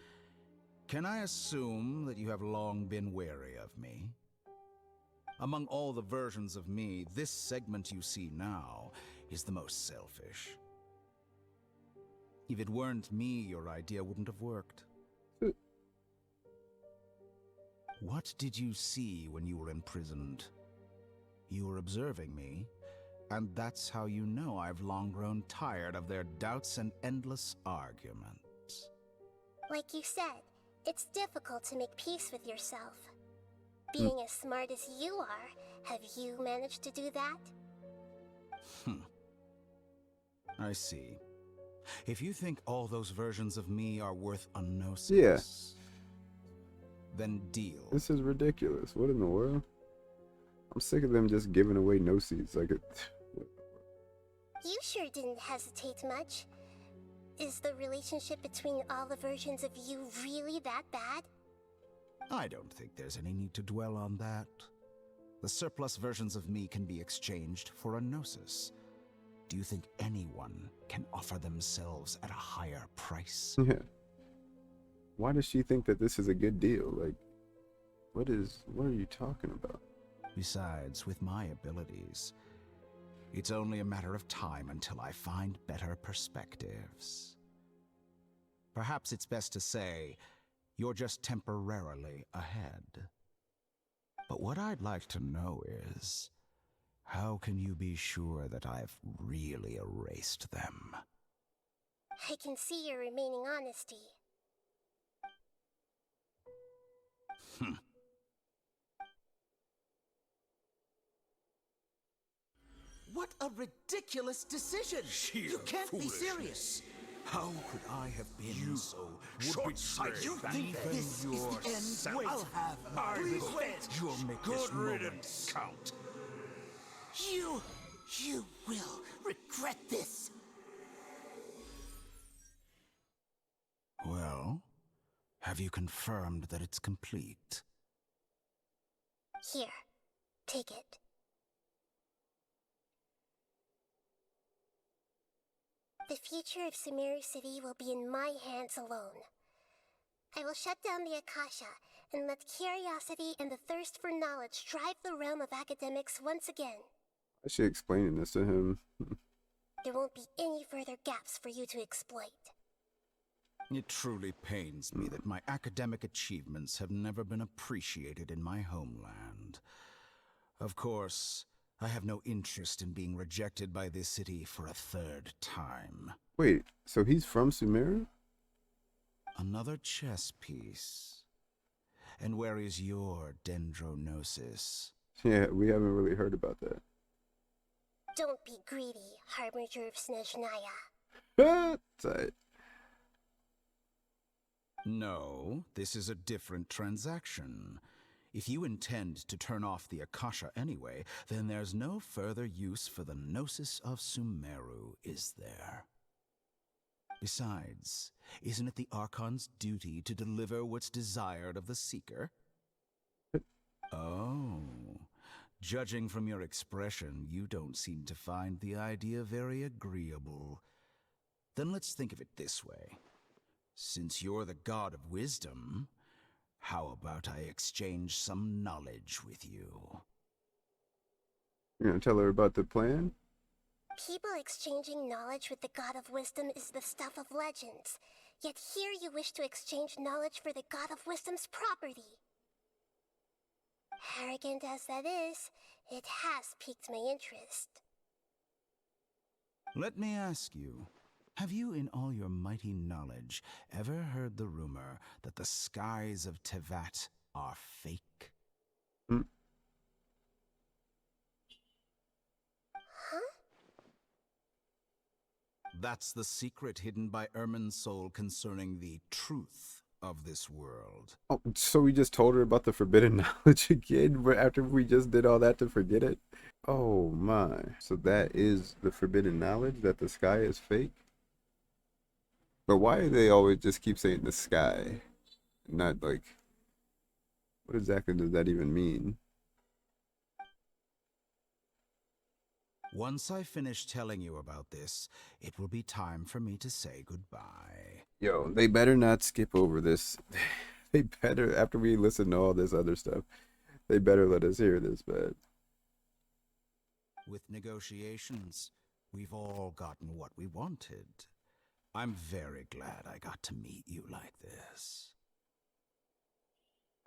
Can I assume that you have long been wary of me? Among all the versions of me, this segment you see now is the most selfish. If it weren't me, your idea wouldn't have worked. What did you see when you were imprisoned? You were observing me, and that's how you know I've long grown tired of their doubts and endless arguments. Like you said, it's difficult to make peace with yourself. Being as smart as you are, have you managed to do that? I see. If you think all those versions of me are worth a gnosis, Yeah. then deal. This is ridiculous. What in the world? I'm sick of them just giving away gnosis like it. You sure didn't hesitate much. Is the relationship between all the versions of you really that bad? I don't think there's any need to dwell on that. The surplus versions of me can be exchanged for a gnosis. Do you think anyone can offer themselves at a higher price? Yeah. Why does she think that this is a good deal? Like, what are you talking about? Besides, with my abilities, it's only a matter of time until I find better perspectives. Perhaps it's best to say, you're just temporarily ahead. But what I'd like to know is, how can you be sure that I've really erased them? I can see your remaining honesty. What a ridiculous decision! You can't be serious! How could I have been so short-sighted? You think this is the end? Wait, I'll have You'll make this moment count. You will regret this! Well, have you confirmed that it's complete? Here, take it. The future of Sumeru City will be in my hands alone. I will shut down the Akasha and let curiosity and the thirst for knowledge drive the realm of academics once again. I should explain this to him. There won't be any further gaps for you to exploit. It truly pains me that my academic achievements have never been appreciated in my homeland. Of course, I have no interest in being rejected by this city for a third time. Wait, so he's from Sumeru? Another chess piece. And where is your dendronosis? Yeah, we haven't really heard about that. Don't be greedy, Harbinger of Snezhnaya. Tight. No, this is a different transaction. If you intend to turn off the Akasha anyway, then there's no further use for the Gnosis of Sumeru, is there? Besides, isn't it the Archon's duty to deliver what's desired of the Seeker? Oh, judging from your expression, you don't seem to find the idea very agreeable. Then let's think of it this way. Since you're the god of wisdom, how about I exchange some knowledge with you? You're gonna tell her about the plan? People exchanging knowledge with the God of Wisdom is the stuff of legends. Yet here you wish to exchange knowledge for the God of Wisdom's property. Arrogant as that is, it has piqued my interest. Let me ask you, have you in all your mighty knowledge ever heard the rumor that the skies of Tevat are fake? Huh? That's the secret hidden by Ermin's soul concerning the truth of this world. Oh, so we just told her about the forbidden knowledge again after we just did all that to forget it? Oh my. So that is the forbidden knowledge, that the sky is fake? But why do they always just keep saying the sky? Not like, what exactly does that even mean? Once I finish telling you about this, it will be time for me to say goodbye. Yo, they better not skip over this. They better, after we listen to all this other stuff, they better let us hear this, man. With negotiations, we've all gotten what we wanted. I'm very glad I got to meet you like this.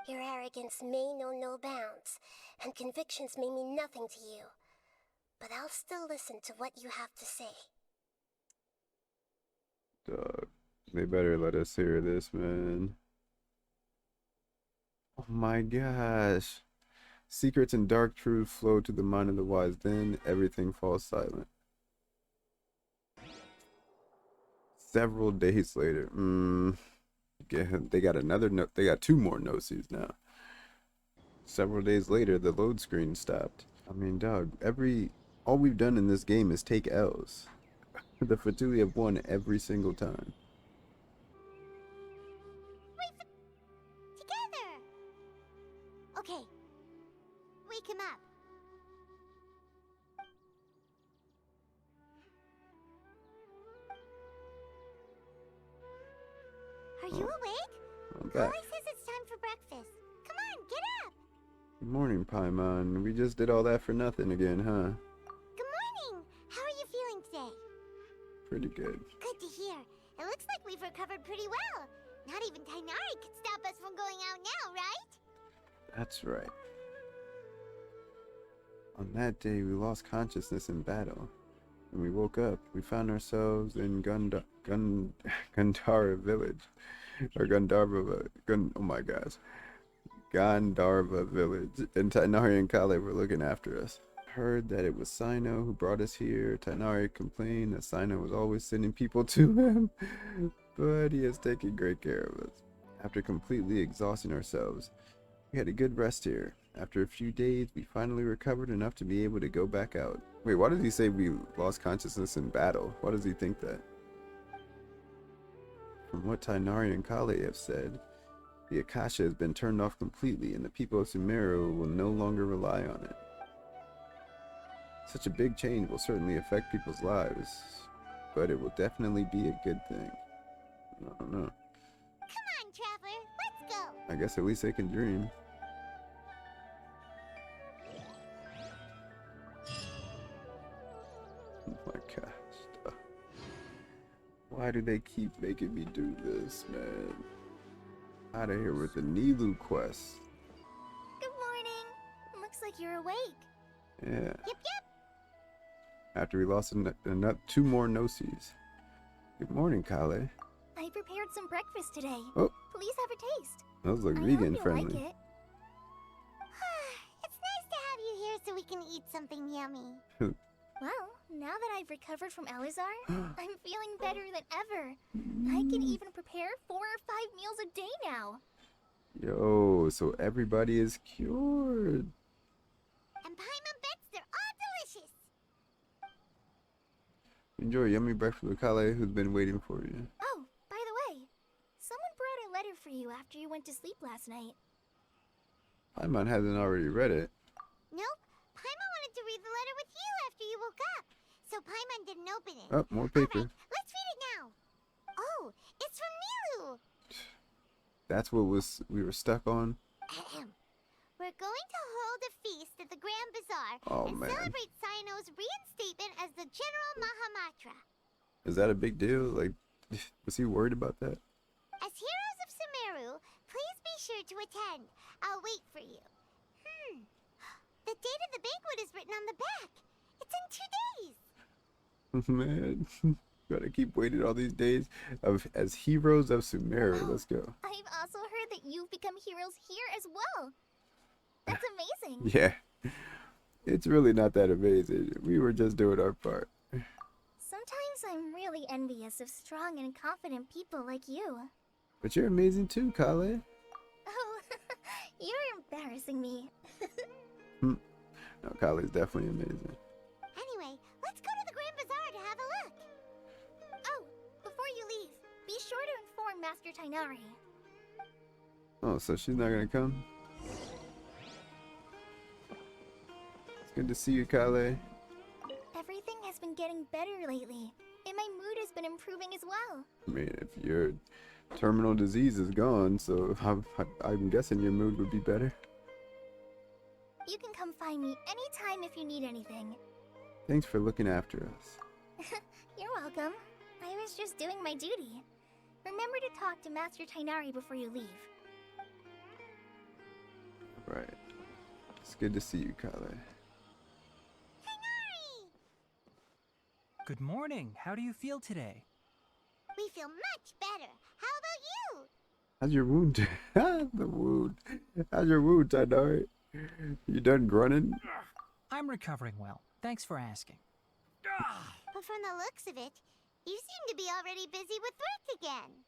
Your arrogance may know no bounds, and convictions may mean nothing to you. But I'll still listen to what you have to say. Dog, they better let us hear this, man. Oh my gosh. Secrets and dark truths flow to the mind of the wise, then everything falls silent. Several days later. They got another note. They got 2 more Gnosis now. Several days later, the load screen stopped. I mean, dog, all we've done in this game is take L's. The Fatui have won every single time. Together! Okay. Wake him up. Are you awake? I'm Kali back. says it's time for breakfast. Come on, get up! Good morning, Paimon. We just did all that for nothing again, huh? Good morning! How are you feeling today? Pretty good. Good to hear. It looks like we've recovered pretty well. Not even Tainari could stop us from going out now, right? That's right. On that day, we lost consciousness in battle. When we woke up, we found ourselves in Gandhara village. Or Gandharva, oh my gosh. Gandharva village. And Tainari and Kale were looking after us. Heard that it was Cyno who brought us here. Tainari complained that Cyno was always sending people to him. But he has taken great care of us. After completely exhausting ourselves, we had a good rest here. After a few days, we finally recovered enough to be able to go back out. Wait, why does he say we lost consciousness in battle? Why does he think that? From what Tainari and Kale have said, the Akasha has been turned off completely and the people of Sumeru will no longer rely on it. Such a big change will certainly affect people's lives, but it will definitely be a good thing. I don't know. Come on, Traveler, let's go! I guess at least they can dream. Oh my gosh. Why do they keep making me do this, man? Out of here with the Nilou quest. Good morning. Looks like you're awake. Yeah. Yep, yep. After we lost 2 more Gnosis. Good morning, Kale. I prepared some breakfast today. Oh. Please have a taste. Those look I vegan hope you friendly. like it. It's nice to have you here so we can eat something yummy. Well, now that I've recovered from Elazar, I'm feeling better than ever. I can even prepare 4 or 5 meals a day now. Yo, so everybody is cured. And Paimon bets they're all delicious. Enjoy a yummy breakfast with Kale, who's been waiting for you. Oh, by the way, someone brought a letter for you after you went to sleep last night. Paimon hasn't already read it. Nope. Paimon wanted to read the letter with you after you woke up. So Paimon didn't open it. Oh, more paper. Alright, let's read it now. Oh, it's from Nilou. That's what we were stuck on. We're going to hold a feast at the Grand Bazaar and man. celebrate Cyno's reinstatement as the General Mahamatra. Is that a big deal? Like, was he worried about that? As heroes of Sumeru, please be sure to attend. I'll wait for you. The date of the banquet is written on the back. It's in 2 days. Man, gotta keep waiting all these days as heroes of Sumeru. Let's go. I've also heard that you've become heroes here as well. That's amazing. Yeah, it's really not that amazing. We were just doing our part. Sometimes I'm really envious of strong and confident people like you. But you're amazing too, Kale. Oh, you're embarrassing me. No, Kale's definitely amazing. Anyway, let's go to the Grand Bazaar to have a look. Oh, before you leave, be sure to inform Master Tighnari. Oh, so she's not gonna come? It's good to see you, Kale. Everything has been getting better lately, and my mood has been improving as well. I mean, if your terminal disease is gone, so I'm guessing your mood would be better. You can come find me anytime if you need anything. Thanks for looking after us. You're welcome. I was just doing my duty. Remember to talk to Master Tighnari before you leave. Right. It's good to see you, Kale. Tighnari! Good morning. How do you feel today? We feel much better. How about you? How's your wound? The wound. How's your wound, Tighnari? You done grunting? I'm recovering well. Thanks for asking. But from the looks of it, you seem to be already busy with work again.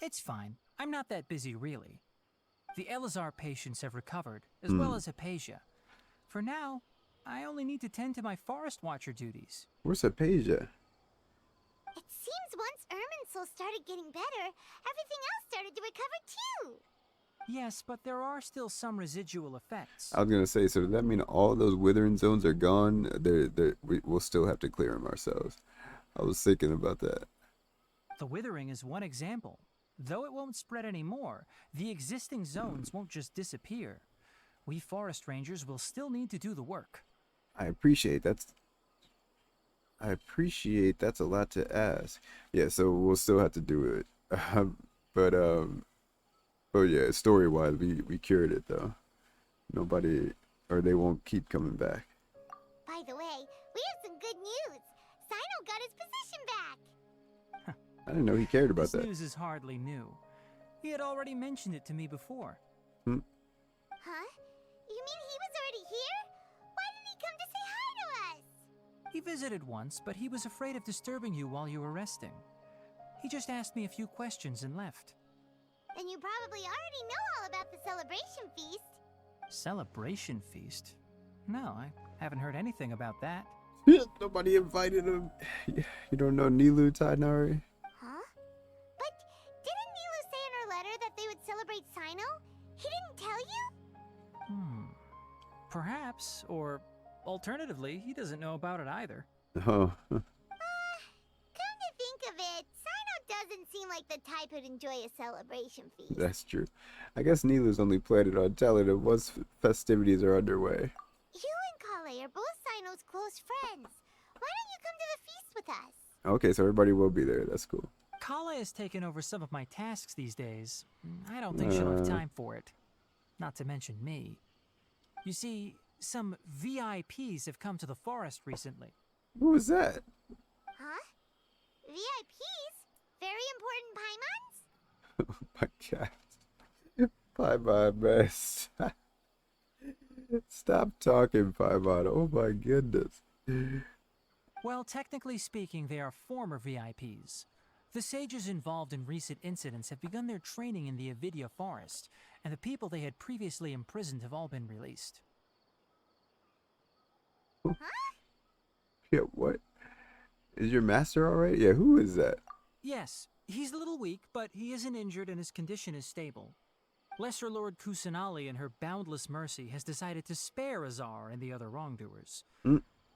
It's fine. I'm not that busy, really. The Elazar patients have recovered, as well as Hypatia. For now, I only need to tend to my Forest Watcher duties. Where's Hypatia? It seems once Irminsul started getting better, everything else started to recover too. Yes, but there are still some residual effects. I was gonna say, so does that mean all those withering zones are gone? We'll still have to clear them ourselves. I was thinking about that. The withering is one example. Though it won't spread anymore, the existing zones won't just disappear. We forest rangers will still need to do the work. I appreciate that's a lot to ask. Yeah, so we'll still have to do it. But yeah, story-wise, we cured it though. They won't keep coming back. By the way, we have some good news. Cyno got his position back. I didn't know he cared about This that. news is hardly new. He had already mentioned it to me before. Huh? You mean he was already here? Why didn't he come to say hi to us? He visited once, but he was afraid of disturbing you while you were resting. He just asked me a few questions and left. Then you probably already know all about the celebration feast. Celebration feast? No, I haven't heard anything about that. Nobody invited him. You don't know Nilou, Tighnari? Huh? But didn't Nilou say in her letter that they would celebrate Cyno? He didn't tell you? Perhaps, or alternatively, he doesn't know about it either. Oh. Come to think of it, Cyno doesn't seem like the type who'd enjoy a celebration feast. That's true. I guess Nilou's only planning on telling him once festivities are underway. You and Kale are both Cyno's close friends. Why don't you come to the feast with us? Okay, so everybody will be there. That's cool. Kale has taken over some of my tasks these days. I don't think she'll have time for it. Not to mention me. You see, some VIPs have come to the forest recently. Who was that? Huh? VIPs? Very important Paimons? Oh my god. Paimon, man. Stop talking, Paimon. Oh my goodness. Well, technically speaking, they are former VIPs. The sages involved in recent incidents have begun their training in the Avidia forest, and the people they had previously imprisoned have all been released. Huh? Yeah, what? Is your master alright? Yeah, who is that? Yes, he's a little weak, but he isn't injured and his condition is stable. Lesser Lord Kusanali, in her boundless mercy, has decided to spare Azar and the other wrongdoers.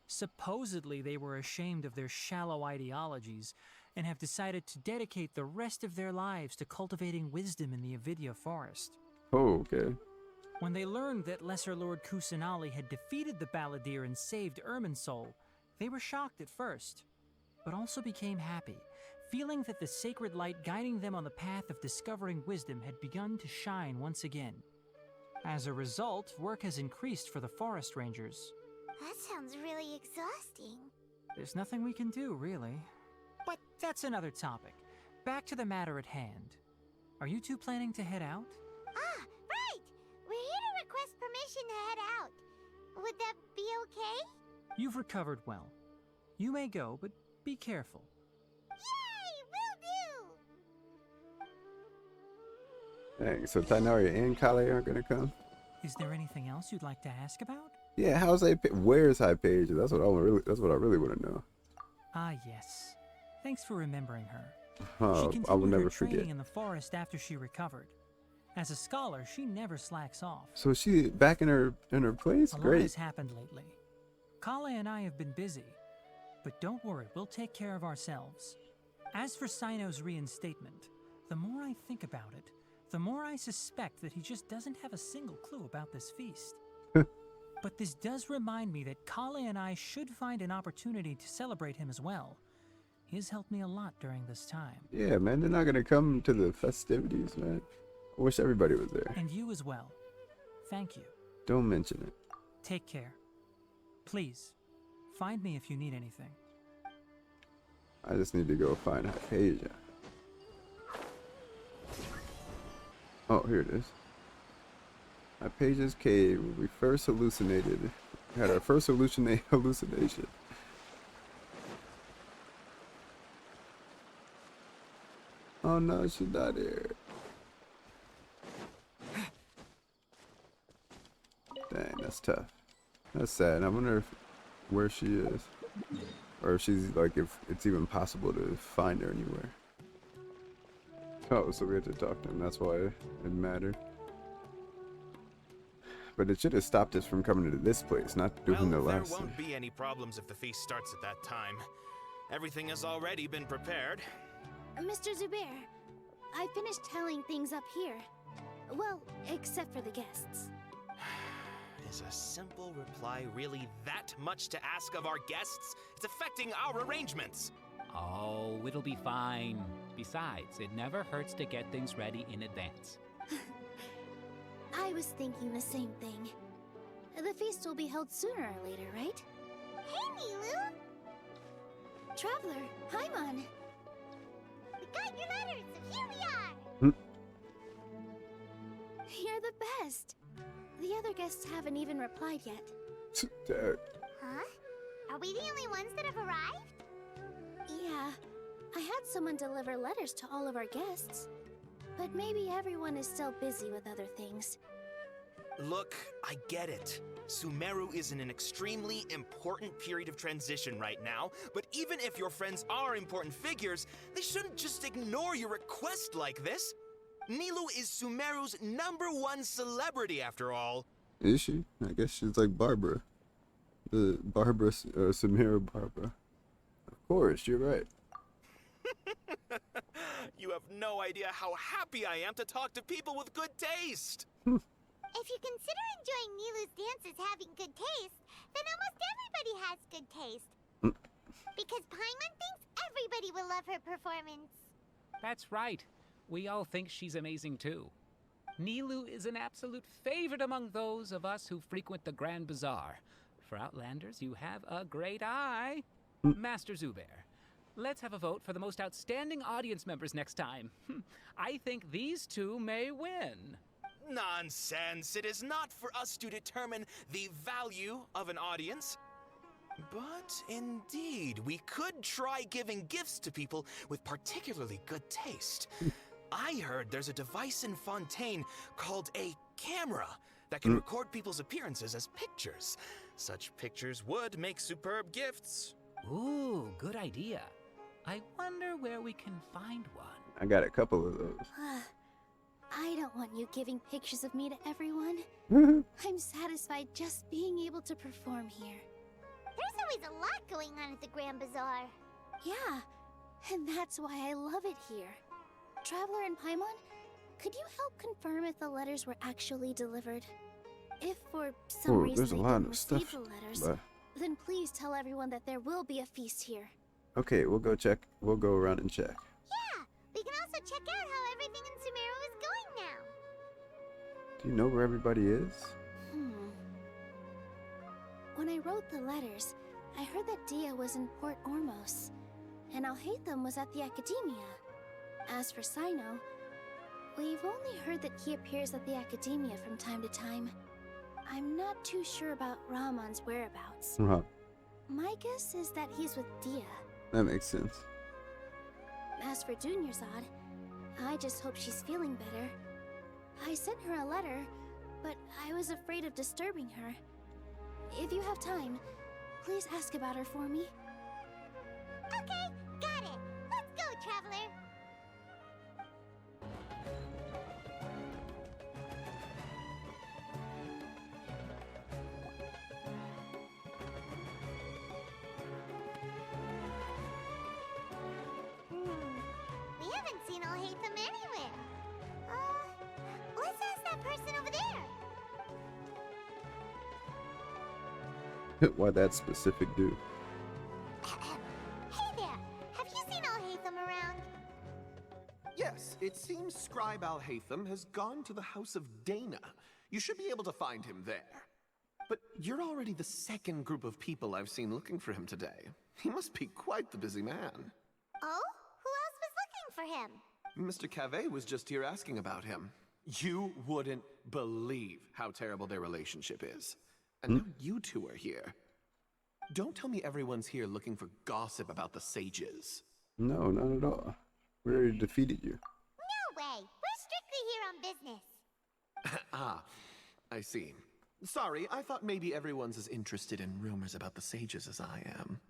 Supposedly, they were ashamed of their shallow ideologies and have decided to dedicate the rest of their lives to cultivating wisdom in the Avidia forest. Oh, okay. When they learned that Lesser Lord Kusanali had defeated the Balladeer and saved Irminsul, they were shocked at first, but also became happy, feeling that the sacred light guiding them on the path of discovering wisdom had begun to shine once again. As a result, work has increased for the forest rangers. That sounds really exhausting. There's nothing we can do, really. But that's another topic. Back to the matter at hand. Are you two planning to head out? Ah, right! We're here to request permission to head out. Would that be okay? You've recovered well. You may go, but be careful. Yay! Will do! Dang, so Tighnari and Kale aren't gonna come? Is there anything else you'd like to ask about? Yeah, where's Hypatia? That's what I really want to know. Ah, yes. Thanks for remembering her. Oh, She I will continued never her training forget. in the forest after she recovered. As a scholar, she never slacks off. So is she back in her place? A lot Great. has happened lately. Kale and I have been busy, but don't worry, we'll take care of ourselves. As for Cyno's reinstatement, the more I think about it, the more I suspect that he just doesn't have a single clue about this feast. But this does remind me that Kale and I should find an opportunity to celebrate him as well. He has helped me a lot during this time. Yeah, man, they're not gonna come to the festivities, man. I wish everybody was there. And you as well. Thank you. Don't mention it. Take care. Please, find me if you need anything. I just need to go find Hypatia. Oh, here it is. Hypatia's cave, where we first hallucinated. We had our first hallucination. Oh no, she's not here. Dang, that's tough. That's sad. I wonder where she is. Or if she's like, if it's even possible to find her anywhere. Oh, so we had to talk to him. That's why it mattered. But it should have stopped us from coming to this place, not doing the last There thing. won't be any problems if the feast starts at that time. Everything has already been prepared. Mr. Zubair, I finished telling things up here. Well, except for the guests. Is a simple reply really that much to ask of our guests? It's affecting our arrangements. Oh, it'll be fine. Besides, it never hurts to get things ready in advance. I was thinking the same thing. The feast will be held sooner or later, right? Hey, Nilou! Traveler, Paimon. We got your letters, so here we are! You're the best. The other guests haven't even replied yet. Huh? Are we the only ones that have arrived? Yeah, I had someone deliver letters to all of our guests. But maybe everyone is still busy with other things. Look, I get it. Sumeru is in an extremely important period of transition right now, but even if your friends are important figures, they shouldn't just ignore your request like this. Nilou is Sumeru's #1 celebrity after all. Is she? I guess she's like Barbara. The Barbara, Sumeru Barbara. Of course, you're right. You have no idea how happy I am to talk to people with good taste. If you consider enjoying Nilou's dances having good taste, then almost everybody has good taste. Because Paimon thinks everybody will love her performance. That's right. We all think she's amazing too. Nilou is an absolute favorite among those of us who frequent the Grand Bazaar. For Outlanders, you have a great eye. Master Zubair, let's have a vote for the most outstanding audience members next time. I think these two may win. Nonsense. It is not for us to determine the value of an audience. But indeed, we could try giving gifts to people with particularly good taste. I heard there's a device in Fontaine called a camera that can record people's appearances as pictures. Such pictures would make superb gifts. Ooh, good idea. I wonder where we can find one. I got a couple of those. I don't want you giving pictures of me to everyone. I'm satisfied just being able to perform here. There's always a lot going on at the Grand Bazaar. Yeah, and that's why I love it here. Traveler and Paimon, could you help confirm if the letters were actually delivered? If for some reason there's a they lot didn't of receive stuff, the letters, but... then please tell everyone that there will be a feast here. Okay, we'll go check. We'll go around and check. Yeah, we can also check out how everything in Sumeru is going now. Do you know where everybody is? When I wrote the letters, I heard that Dehya was in Port Ormos, and Alhaithem was at the Academia. As for Cyno, we've only heard that he appears at the Academia from time to time. I'm not too sure about Rahman's whereabouts. My guess is that he's with Dehya. That makes sense. As for Dunyarzad, I just hope she's feeling better. I sent her a letter, but I was afraid of disturbing her. If you have time, please ask about her for me. Okay, got it. Let's go, Traveler. We haven't seen Alhaithem anywhere. Let's ask that person over there. Why that specific dude? Hey there, have you seen Alhaithem around? Yes, it seems Scribe Alhaithem has gone to the House of Dehya. You should be able to find him there. But you're already the second group of people I've seen looking for him today. He must be quite the busy man. Oh? Who else was looking for him? Mr. Cavey was just here asking about him. You wouldn't believe how terrible their relationship is. And now you two are here. Don't tell me everyone's here looking for gossip about the sages. No, not at all. We already defeated you. No way! We're strictly here on business. Ah, I see. Sorry, I thought maybe everyone's as interested in rumors about the sages as I am.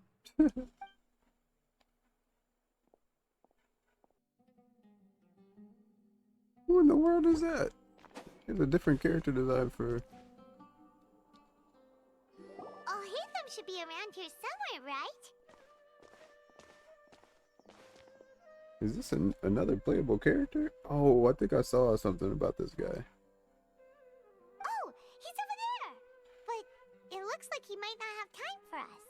Who in the world is that? It's a different character design for... Alhaithem should be around here somewhere, right? Is this another playable character? Oh, I think I saw something about this guy. Oh, he's over there! But it looks like he might not have time for us.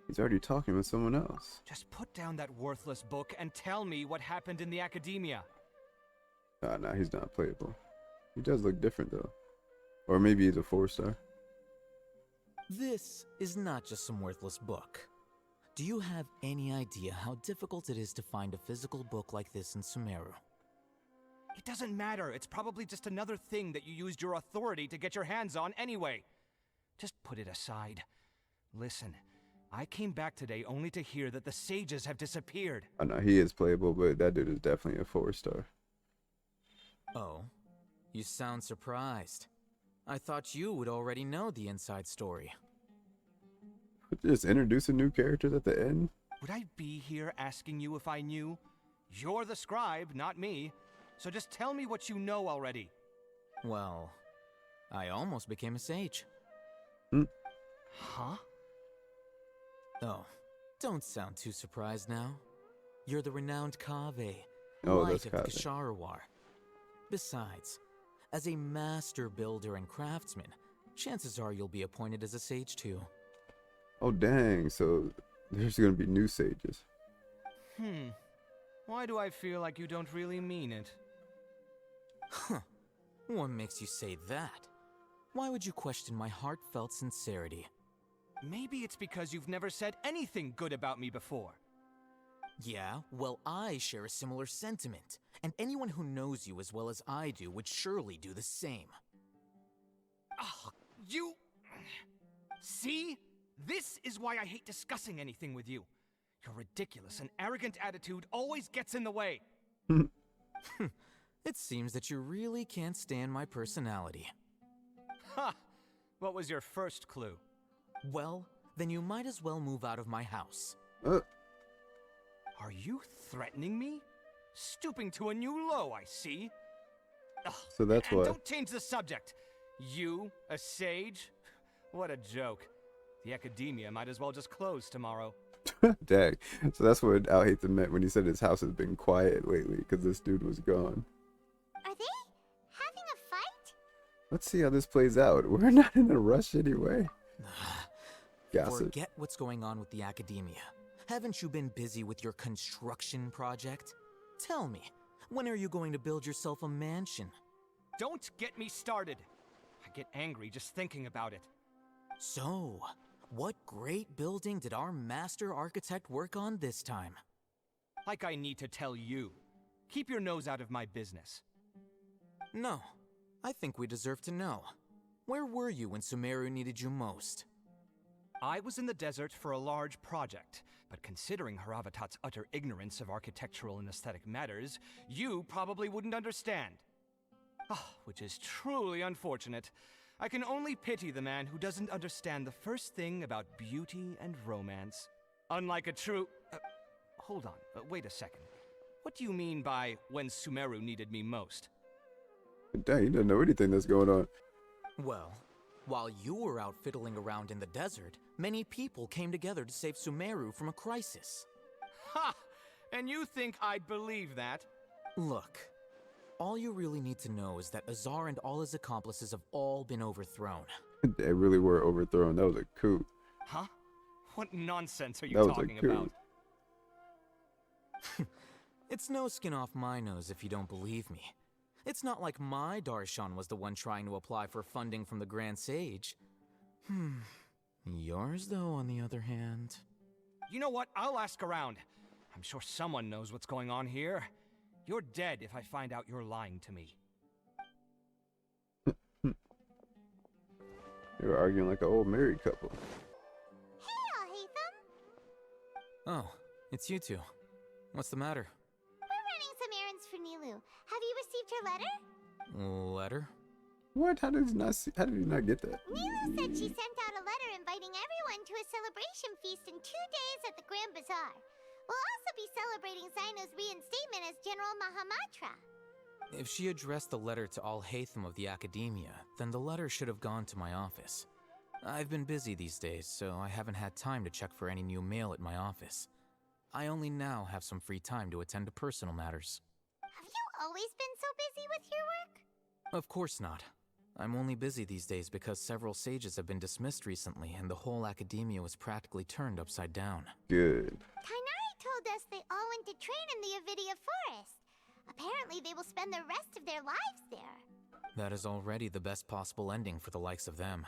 He's already talking with someone else. Just put down that worthless book and tell me what happened in the Academia. Ah, nah, he's not playable. He does look different though. Or maybe he's a 4-star. This is not just some worthless book. Do you have any idea how difficult it is to find a physical book like this in Sumeru? It doesn't matter. It's probably just another thing that you used your authority to get your hands on anyway. Just put it aside. Listen, I came back today only to hear that the sages have disappeared. I know he is playable, but that dude is definitely a 4-star. Oh, you sound surprised. I thought you would already know the inside story. Just introducing new characters at the end? Would I be here asking you if I knew? You're the scribe, not me. So just tell me what you know already. Well, I almost became a sage. Huh? Oh, don't sound too surprised now. You're the renowned Kaveh, Oh, light that's of the Kaveh. Ksharawar. Besides, as a master builder and craftsman, chances are you'll be appointed as a sage too. Oh dang, so there's gonna be new sages. Why do I feel like you don't really mean it? Huh. What makes you say that? Why would you question my heartfelt sincerity? Maybe it's because you've never said anything good about me before. Yeah, well, I share a similar sentiment, and anyone who knows you as well as I do would surely do the same. Oh, you... See? This is why I hate discussing anything with you. Your ridiculous and arrogant attitude always gets in the way. It seems that you really can't stand my personality. Ha! What was your first clue? Well, then you might as well move out of my house. Are you threatening me? Stooping to a new low, I see. Ugh, So that's and why. don't change the subject. You, a sage? What a joke. The academia might as well just close tomorrow. Dang. So that's what Alhaithem meant when he said his house has been quiet lately because this dude was gone. Are they having a fight? Let's see how this plays out. We're not in a rush anyway. Gossip. Forget what's going on with the academia. Haven't you been busy with your construction project? Tell me, when are you going to build yourself a mansion? Don't get me started. I get angry just thinking about it. So, what great building did our master architect work on this time? Like I need to tell you. Keep your nose out of my business. No, I think we deserve to know. Where were you when Sumeru needed you most? I was in the desert for a large project, but considering Haravatat's utter ignorance of architectural and aesthetic matters, you probably wouldn't understand. Which is truly unfortunate. I can only pity the man who doesn't understand the first thing about beauty and romance. Unlike a true... hold on, wait a second. What do you mean by when Sumeru needed me most? Dang, he doesn't know anything that's going on. Well, while you were out fiddling around in the desert, many people came together to save Sumeru from a crisis. Ha! And you think I'd believe that? Look, all you really need to know is that Azar and all his accomplices have all been overthrown. They really were overthrown. That was a coup. Huh? What nonsense are you That was talking a coup. about? It's no skin off my nose if you don't believe me. It's not like my Darshan was the one trying to apply for funding from the Grand Sage. Yours, though, on the other hand... You know what? I'll ask around. I'm sure someone knows what's going on here. You're dead if I find out you're lying to me. They were arguing like an old married couple. Hey, Alhaithem! Oh, it's you two. What's the matter? We're running some errands for Nilou. Have you received her letter? Letter? What? How did he not get that? Nilou said she sent out a letter inviting everyone to a celebration feast in 2 days at the Grand Bazaar. We'll also be celebrating Cyno's reinstatement as General Mahamatra. If she addressed the letter to Alhaithem of the Academia, then the letter should have gone to my office. I've been busy these days, so I haven't had time to check for any new mail at my office. I only now have some free time to attend to personal matters. Have you always been so busy with your work? Of course not. I'm only busy these days because several sages have been dismissed recently and the whole academia was practically turned upside down. Good. Kainari told us they all went to train in the Avidia Forest. Apparently they will spend the rest of their lives there. That is already the best possible ending for the likes of them.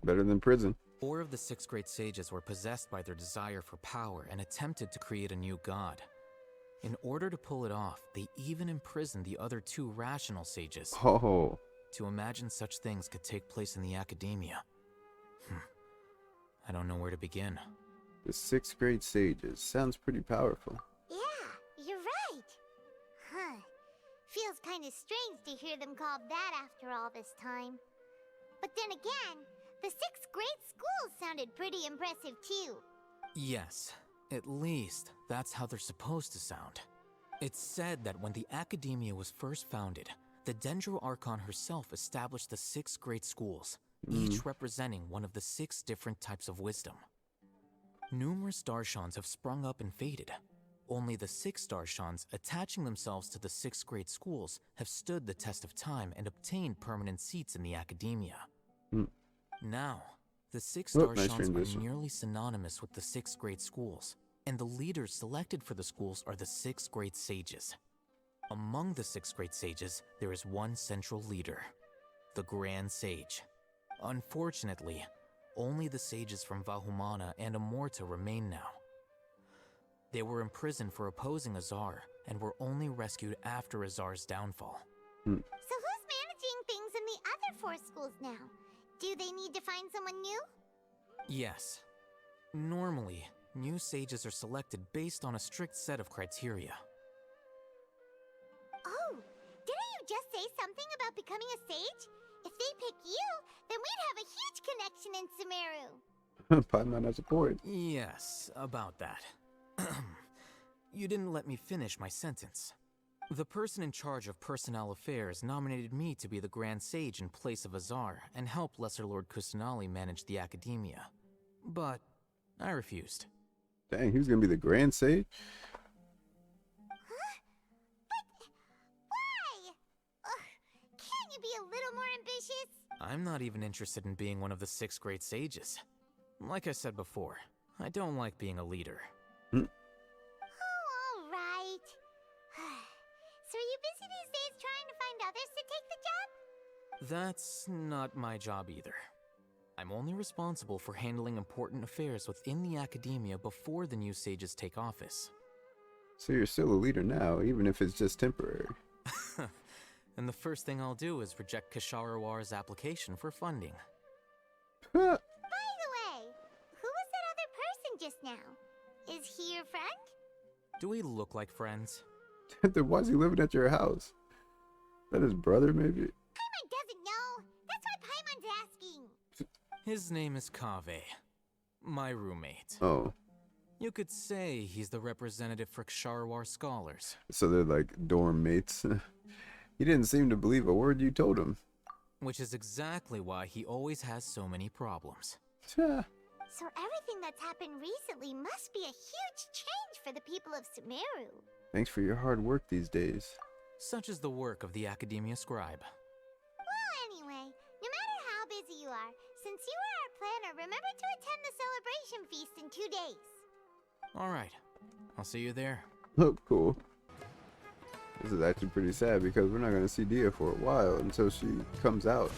Better than prison. 4 of the 6 great sages were possessed by their desire for power and attempted to create a new god. In order to pull it off, they even imprisoned the other 2 rational sages. Oh. To imagine such things could take place in the academia. I don't know where to begin. The 6 great sages. Sounds pretty powerful. Yeah, you're right. Huh. Feels kind of strange to hear them called that after all this time. But then again, the 6 great schools sounded pretty impressive too. Yes, at least that's how they're supposed to sound. It's said that when the academia was first founded, the Dendro Archon herself established the 6 great schools, each representing one of the 6 different types of wisdom. Numerous Darshans have sprung up and faded. Only the 6 Darshans attaching themselves to the 6 great schools have stood the test of time and obtained permanent seats in the academia. Now, the 6 nice Darshans transition. are nearly synonymous with the 6 great schools, And the leaders selected for the schools are the 6 great sages. Among the 6 great sages, there is one central leader, the Grand Sage. Unfortunately, only the sages from Vahumana and Amorta remain now. They were imprisoned for opposing Azar and were only rescued after Azar's downfall. So who's managing things in the other 4 schools now? Do they need to find someone new? Yes. Normally, new sages are selected based on a strict set of criteria. Oh, didn't you just say something about becoming a sage? If they pick you, then we'd have a huge connection in Sumeru. Paimon has a point. Yes, about that. You didn't let me finish my sentence. The person in charge of personnel affairs nominated me to be the Grand Sage in place of Azar and help Lesser Lord Kusanali manage the academia. But I refused. Dang, he's gonna be the Grand Sage? Huh? But why? Can't you be a little more ambitious? I'm not even interested in being one of the 6 great sages. Like I said before, I don't like being a leader. Oh, all right. So are you busy these days trying to find others to take the job? That's not my job either. I'm only responsible for handling important affairs within the academia before the new sages take office. So you're still a leader now, even if it's just temporary. And the first thing I'll do is reject Kasharawar's application for funding. By the way, who was that other person just now? Is he your friend? Do we look like friends? Then why is he living at your house? That his brother, maybe? Paimon doesn't know. That's why Paimon's asking. His name is Kaveh, my roommate. Oh. You could say he's the representative for Ksharawar scholars. So they're like dorm mates. He didn't seem to believe a word you told him. Which is exactly why he always has so many problems. So everything that's happened recently must be a huge change for the people of Sumeru. Thanks for your hard work these days. Such is the work of the Academia Scribe. Well, anyway, no matter how busy you are, since you are our planner, remember to attend the celebration feast in 2 days. Alright, I'll see you there. Oh, cool. This is actually pretty sad because we're not going to see Dehya for a while until she comes out.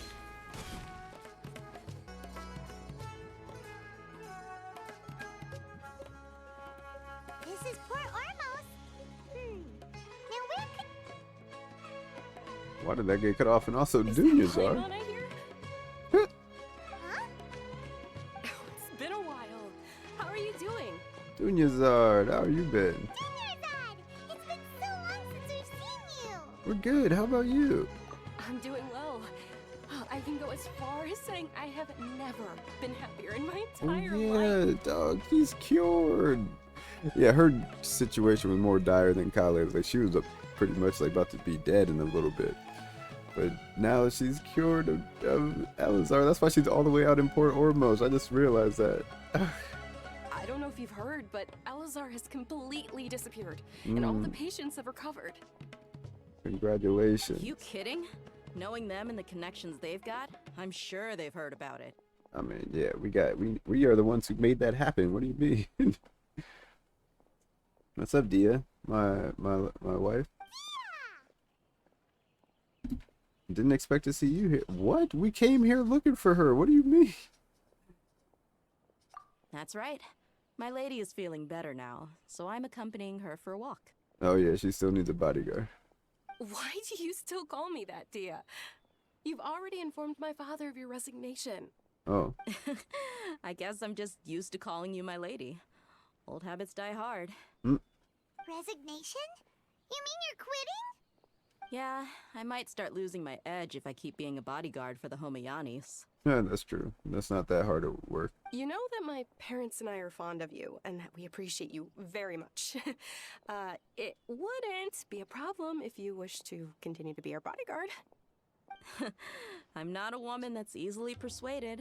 This is Port Ormos. Now where could... Why did that get cut off? And also, Dunya's are. Huh? It's been a while. How are you doing? Dunya's are. How you been? Dunyazad! It's been so long since we've seen you! We're good. How about you? I'm doing well. I can go as far as saying I have never been happier in my entire life. Yeah, dog. He's cured. Yeah, her situation was more dire than Kale's. Like, she was pretty much like about to be dead in a little bit. But now she's cured of Elazar. That's why she's all the way out in Port Ormos. I just realized that. I don't know if you've heard, but Elazar has completely disappeared, and all the patients have recovered. Congratulations. You kidding? Knowing them and the connections they've got, I'm sure they've heard about it. I mean, yeah, we are the ones who made that happen. What do you mean? What's up, Dehya? My wife. Didn't expect to see you here. What? We came here looking for her. What do you mean? That's right. My lady is feeling better now, so I'm accompanying her for a walk. Oh yeah, she still needs a bodyguard. Why do you still call me that, Dehya? You've already informed my father of your resignation. Oh. I guess I'm just used to calling you my lady. Old habits die hard. Resignation? You mean you're quitting? Yeah, I might start losing my edge if I keep being a bodyguard for the Homayanis. Yeah, that's true. That's not that hard of work. You know that my parents and I are fond of you, and that we appreciate you very much. It wouldn't be a problem if you wish to continue to be our bodyguard. I'm not a woman that's easily persuaded.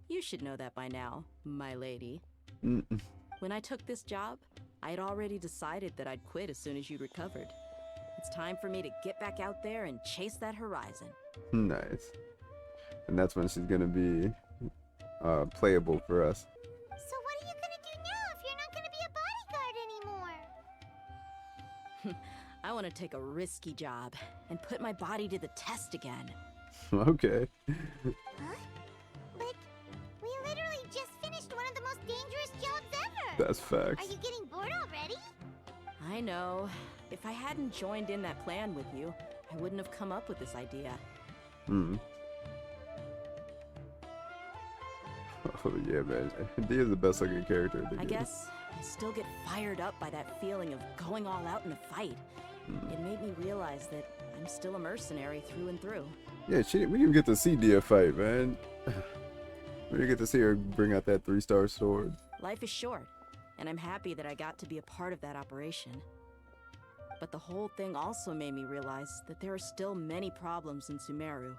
You should know that by now, my lady. When I took this job, I had already decided that I'd quit as soon as you'd recovered. It's time for me to get back out there and chase that horizon. Nice. And that's when she's gonna be playable for us. So what are you gonna do now if you're not gonna be a bodyguard I want to take a risky job and put my body to the test again. Okay. Huh? But we literally just finished one of the most dangerous jobs ever. That's facts. Are you getting bored already? I know. If I hadn't joined in that plan with you, I wouldn't have come up with this idea. Hmm. Oh yeah, man. Dehya's the best looking character in the game. I guess I still get fired up by that feeling of going all out in a fight. It made me realize that I'm still a mercenary through and through. Yeah, we didn't even get to see Dehya fight, man. We didn't get to see her bring out that 3-star sword. Life is short, and I'm happy that I got to be a part of that operation. But the whole thing also made me realize that there are still many problems in Sumeru.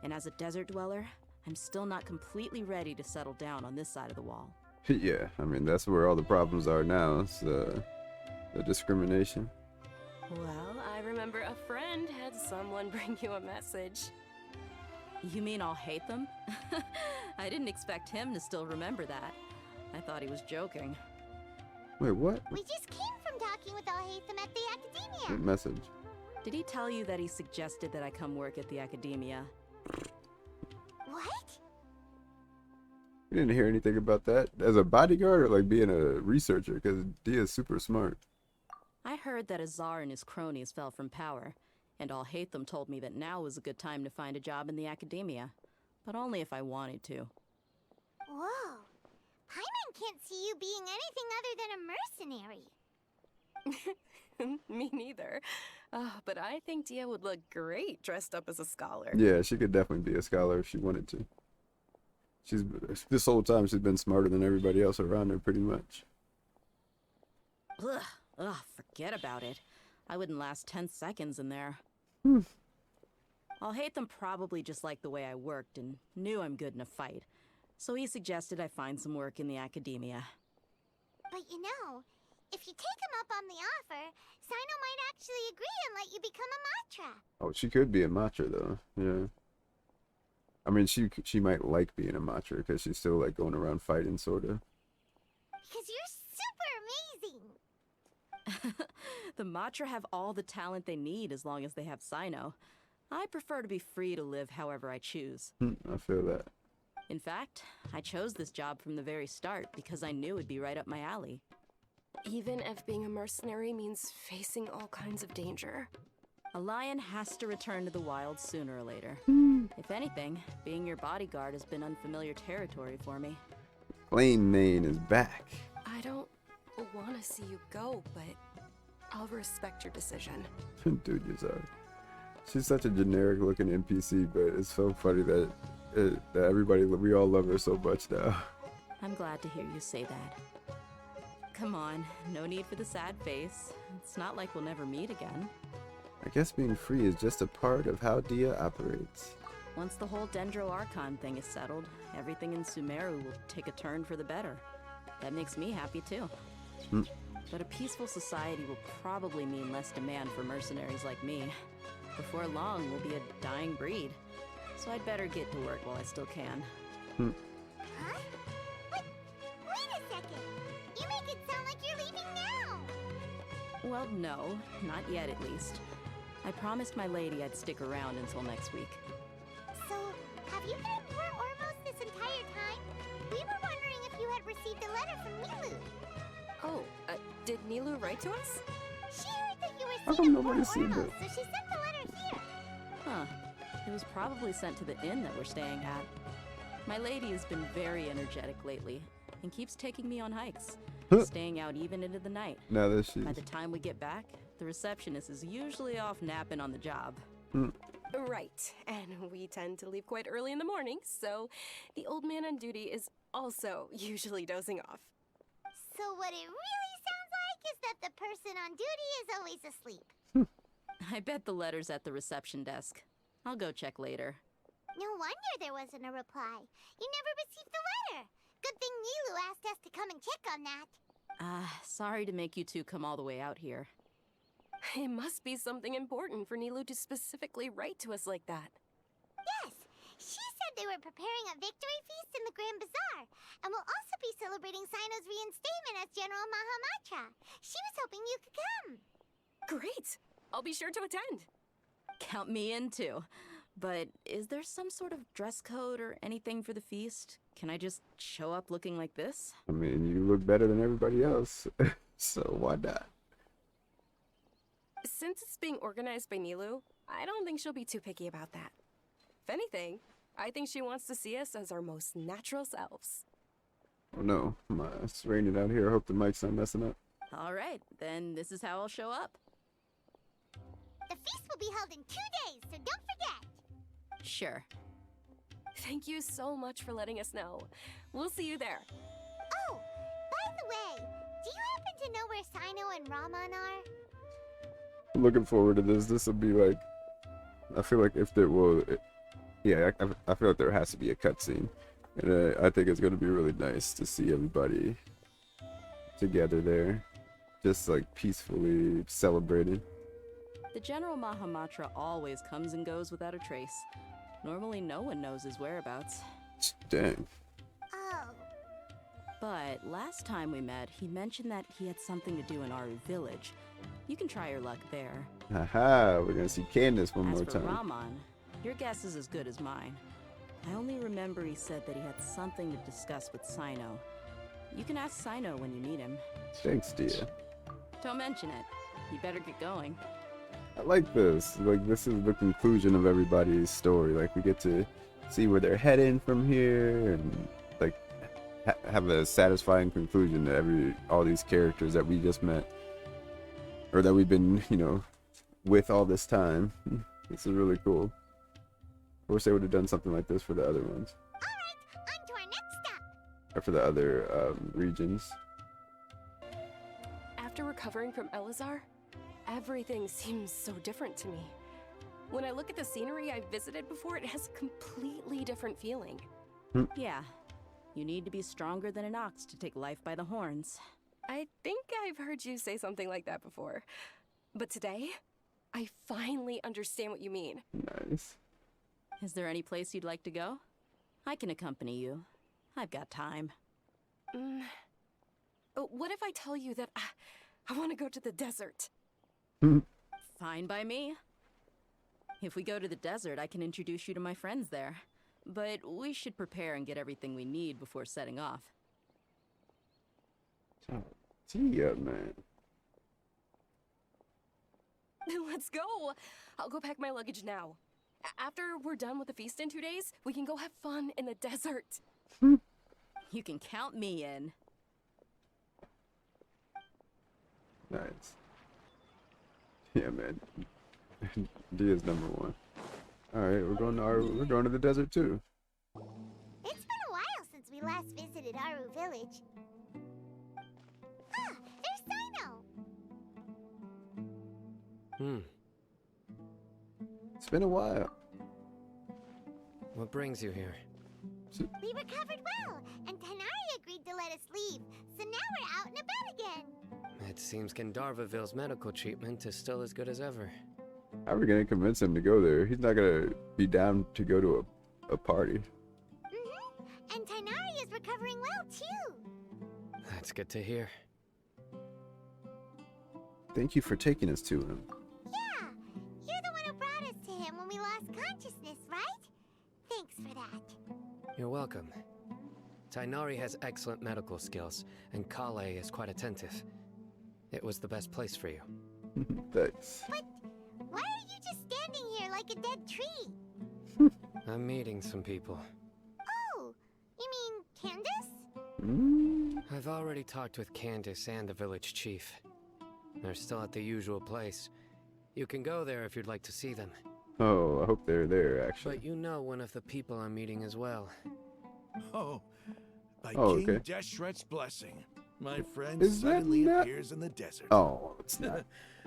And as a desert dweller, I'm still not completely ready to settle down on this side of the wall. Yeah, I mean, that's where all the problems are now. It's the discrimination. Well, I remember a friend had someone bring you a message. You mean Alhaithem? I didn't expect him to still remember that. I thought he was joking. Wait, what? We just came from talking with Alhaithem at the Academia. What message? Did he tell you that he suggested that I come work at the Academia? What? We didn't hear anything about that. As a bodyguard or like being a researcher? Because Dehya's super smart. I heard that Azar and his cronies fell from power, and Alhaithem told me that now was a good time to find a job in the Academia, but only if I wanted to. Whoa. Paimon can't see you being anything other than a mercenary. Me neither. But I think Dehya would look great dressed up as a scholar. Yeah, she could definitely be a scholar if she wanted to. This whole time she's been smarter than everybody else around her, pretty much. Ugh, forget about it. I wouldn't last 10 seconds in there. Alhaithem probably just liked the way I worked and knew I'm good in a fight. So he suggested I find some work in the Academia. But you know, if you take him up on the offer, Cyno might actually agree and let you become a Matra. Oh, she could be a Matra though. Yeah. I mean, she might like being a Matra because she's still like going around fighting, sorta. Because you're super amazing. The Matra have all the talent they need as long as they have Cyno. I prefer to be free to live however I choose. I feel that. In fact, I chose this job from the very start because I knew it'd be right up my alley. Even if being a mercenary means facing all kinds of danger. A lion has to return to the wild sooner or later. If anything, being your bodyguard has been unfamiliar territory for me. Flame Mane is back. I don't want to see you go, but I'll respect your decision. Dude, you're sorry. She's such a generic looking NPC, but it's so funny that we all love her so much now. I'm glad to hear you say that. Come on, no need for the sad face. It's not like we'll never meet again. I guess being free is just a part of how Dehya operates. Once the whole Dendro Archon thing is settled, everything in Sumeru will take a turn for the better. That makes me happy too. But a peaceful society will probably mean less demand for mercenaries like me. Before long, we'll be a dying breed. So I'd better get to work while I still can. Huh? But wait a second. You make it sound like you're leaving now. Well, no, not yet at least. I promised my lady I'd stick around until next week. So, have you been in Port Ormos this entire time? We were wondering if you had received a letter from Nilou. Oh, did Nilou write to us? She heard that you were How seen come in Port nobody's seen Ormos, it? so she sent the letter here. Huh. It was probably sent to the inn that we're staying at. My lady has been very energetic lately and keeps taking me on hikes, staying out even into the night. Now that she's... By the time we get back, the receptionist is usually off napping on the job. Right, and we tend to leave quite early in the morning, so the old man on duty is also usually dozing off. So what it really sounds like is that the person on duty is always asleep. I bet the letter's at the reception desk. I'll go check later. No wonder there wasn't a reply. You never received the letter. Good thing Nilou asked us to come and check on that. Sorry to make you two come all the way out here. It must be something important for Nilou to specifically write to us like that. Yes, she said they were preparing a victory feast in the Grand Bazaar, and will also be celebrating Cyno's reinstatement as General Mahamatra. She was hoping you could come. Great! I'll be sure to attend. Count me in too. But is there some sort of dress code or anything for the feast? Can I just show up looking like this? I mean, you look better than everybody else, so why not? Since it's being organized by Nilou, I don't think she'll be too picky about that. If anything, I think she wants to see us as our most natural selves. Oh no, it's raining out here. I hope the mic's not messing up. Alright, then this is how I'll show up. The feast will be held in 2 days, so don't forget. Sure. Thank you so much for letting us know. We'll see you there. Oh, by the way, do you happen to know where Cyno and Raman are? I'm looking forward to this. This will be like, I feel like if there will, yeah, I feel like there has to be a cutscene, and I think it's going to be really nice to see everybody together there, just like peacefully celebrating. The General Mahamatra always comes and goes without a trace. Normally no one knows his whereabouts. Dang. Oh. But last time we met, he mentioned that he had something to do in Aru village. You can try your luck there. Haha, we're gonna see Candace one As more for time. Raman, your guess is as good as mine. I only remember he said that he had something to discuss with Cyno. You can ask Cyno when you meet him. Thanks, Dehya. Don't mention it. You better get going. I like this. Like, this is the conclusion of everybody's story. Like, we get to see where they're heading from here, and like have a satisfying conclusion to all these characters that we just met, or that we've been, you know, with all this time. This is really cool. Of course, they would have done something like this for the other ones. Alright, on to our next stop. Or for the other regions. After recovering from Elazar, everything seems so different to me. When I look at the scenery I've visited before, it has a completely different feeling. Yeah. You need to be stronger than an ox to take life by the horns. I think I've heard you say something like that before. But today, I finally understand what you mean. Nice. Is there any place you'd like to go? I can accompany you. I've got time. What if I tell you that I want to go to the desert? Fine by me. If we go to the desert, I can introduce you to my friends there. But we should prepare and get everything we need before setting off. Dehya, man. Let's go! I'll go pack my luggage now. After we're done with the feast in 2 days, we can go have fun in the desert. You can count me in. Nice. Yeah, man. Dehya's number one. All right, we're going to the desert too. It's been a while since we last visited Aru village. Ah, there's Cyno. It's been a while. What brings you here? We recovered well, and Tanari agreed to let us leave, so now we're out and about again. It seems Gandharvaville's medical treatment is still as good as ever. How are we gonna convince him to go there? He's not gonna be down to go to a party. And Tanari is recovering well too. That's good to hear. Thank you for taking us to him. Yeah, you're the one who brought us to him when we lost consciousness, right? Thanks for that. You're welcome. Tainari has excellent medical skills, and Kale is quite attentive. It was the best place for you. Thanks. But why are you just standing here like a dead tree? I'm meeting some people. Oh, you mean Candace? I've already talked with Candace and the village chief. They're still at the usual place. You can go there if you'd like to see them. Oh, I hope they're there, actually. But you know one of the people I'm meeting as well. Oh, by Oh, King okay. Deshret's blessing, my friend Is that suddenly not- appears in the desert. Oh, it's not.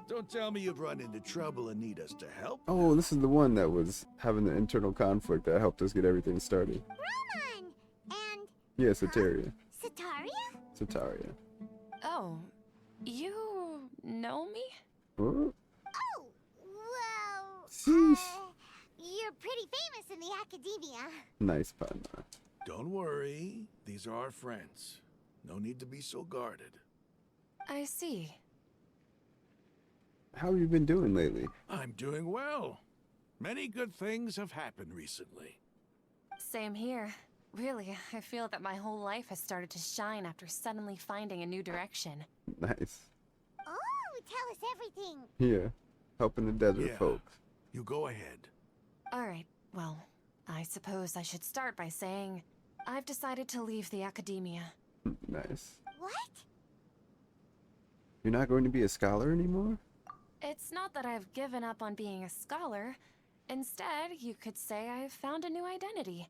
Don't tell me you've run into trouble and need us to help. Oh, this is the one that was having the internal conflict that helped us get everything started. Raman! And Yeah, Soteria. Sataria? Sotaria. Oh, you know me? What? Oh, well, Sheesh. you're pretty famous in the academia. Nice pun. Don't worry, these are our friends. No need to be so guarded. I see. How have you been doing lately? I'm doing well. Many good things have happened recently. Same here. Really, I feel that my whole life has started to shine after suddenly finding a new direction. Nice. Oh, tell us everything. Yeah. Helping the desert folks. You go ahead. Alright, well, I suppose I should start by saying I've decided to leave the academia. Nice. What? You're not going to be a scholar anymore? It's not that I've given up on being a scholar. Instead, you could say I've found a new identity.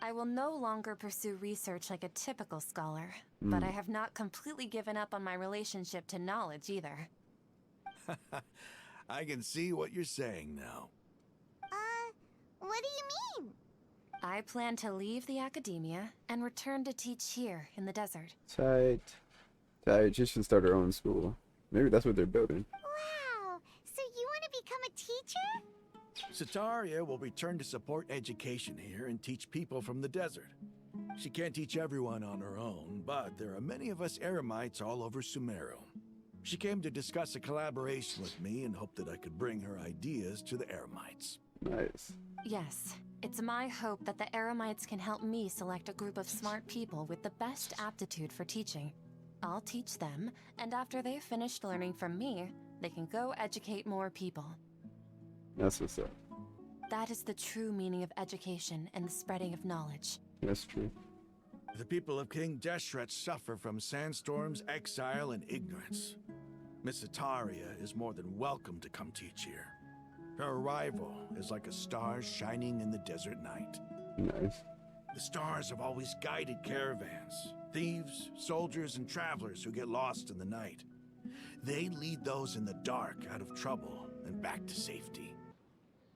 I will no longer pursue research like a typical scholar, but I have not completely given up on my relationship to knowledge either. I can see what you're saying now. What do you mean? I plan to leave the academia and return to teach here in the desert. Tight. Tight. She should start her own school. Maybe that's what they're building. Wow, so you want to become a teacher? Sataria will return to support education here and teach people from the desert. She can't teach everyone on her own, but there are many of us Eremites all over Sumeru. She came to discuss a collaboration with me and hoped that I could bring her ideas to the Eremites. Nice. Yes, it's my hope that the Eremites can help me select a group of smart people with the best aptitude for teaching. I'll teach them, and after they've finished learning from me, they can go educate more people. That's what's up. That is the true meaning of education and the spreading of knowledge. That's true. The people of King Deshret suffer from sandstorms, exile, and ignorance. Miss Sataria is more than welcome to come teach here. Her arrival is like a star shining in the desert night. Nice. The stars have always guided caravans, thieves, soldiers, and travelers who get lost in the night. They lead those in the dark out of trouble and back to safety.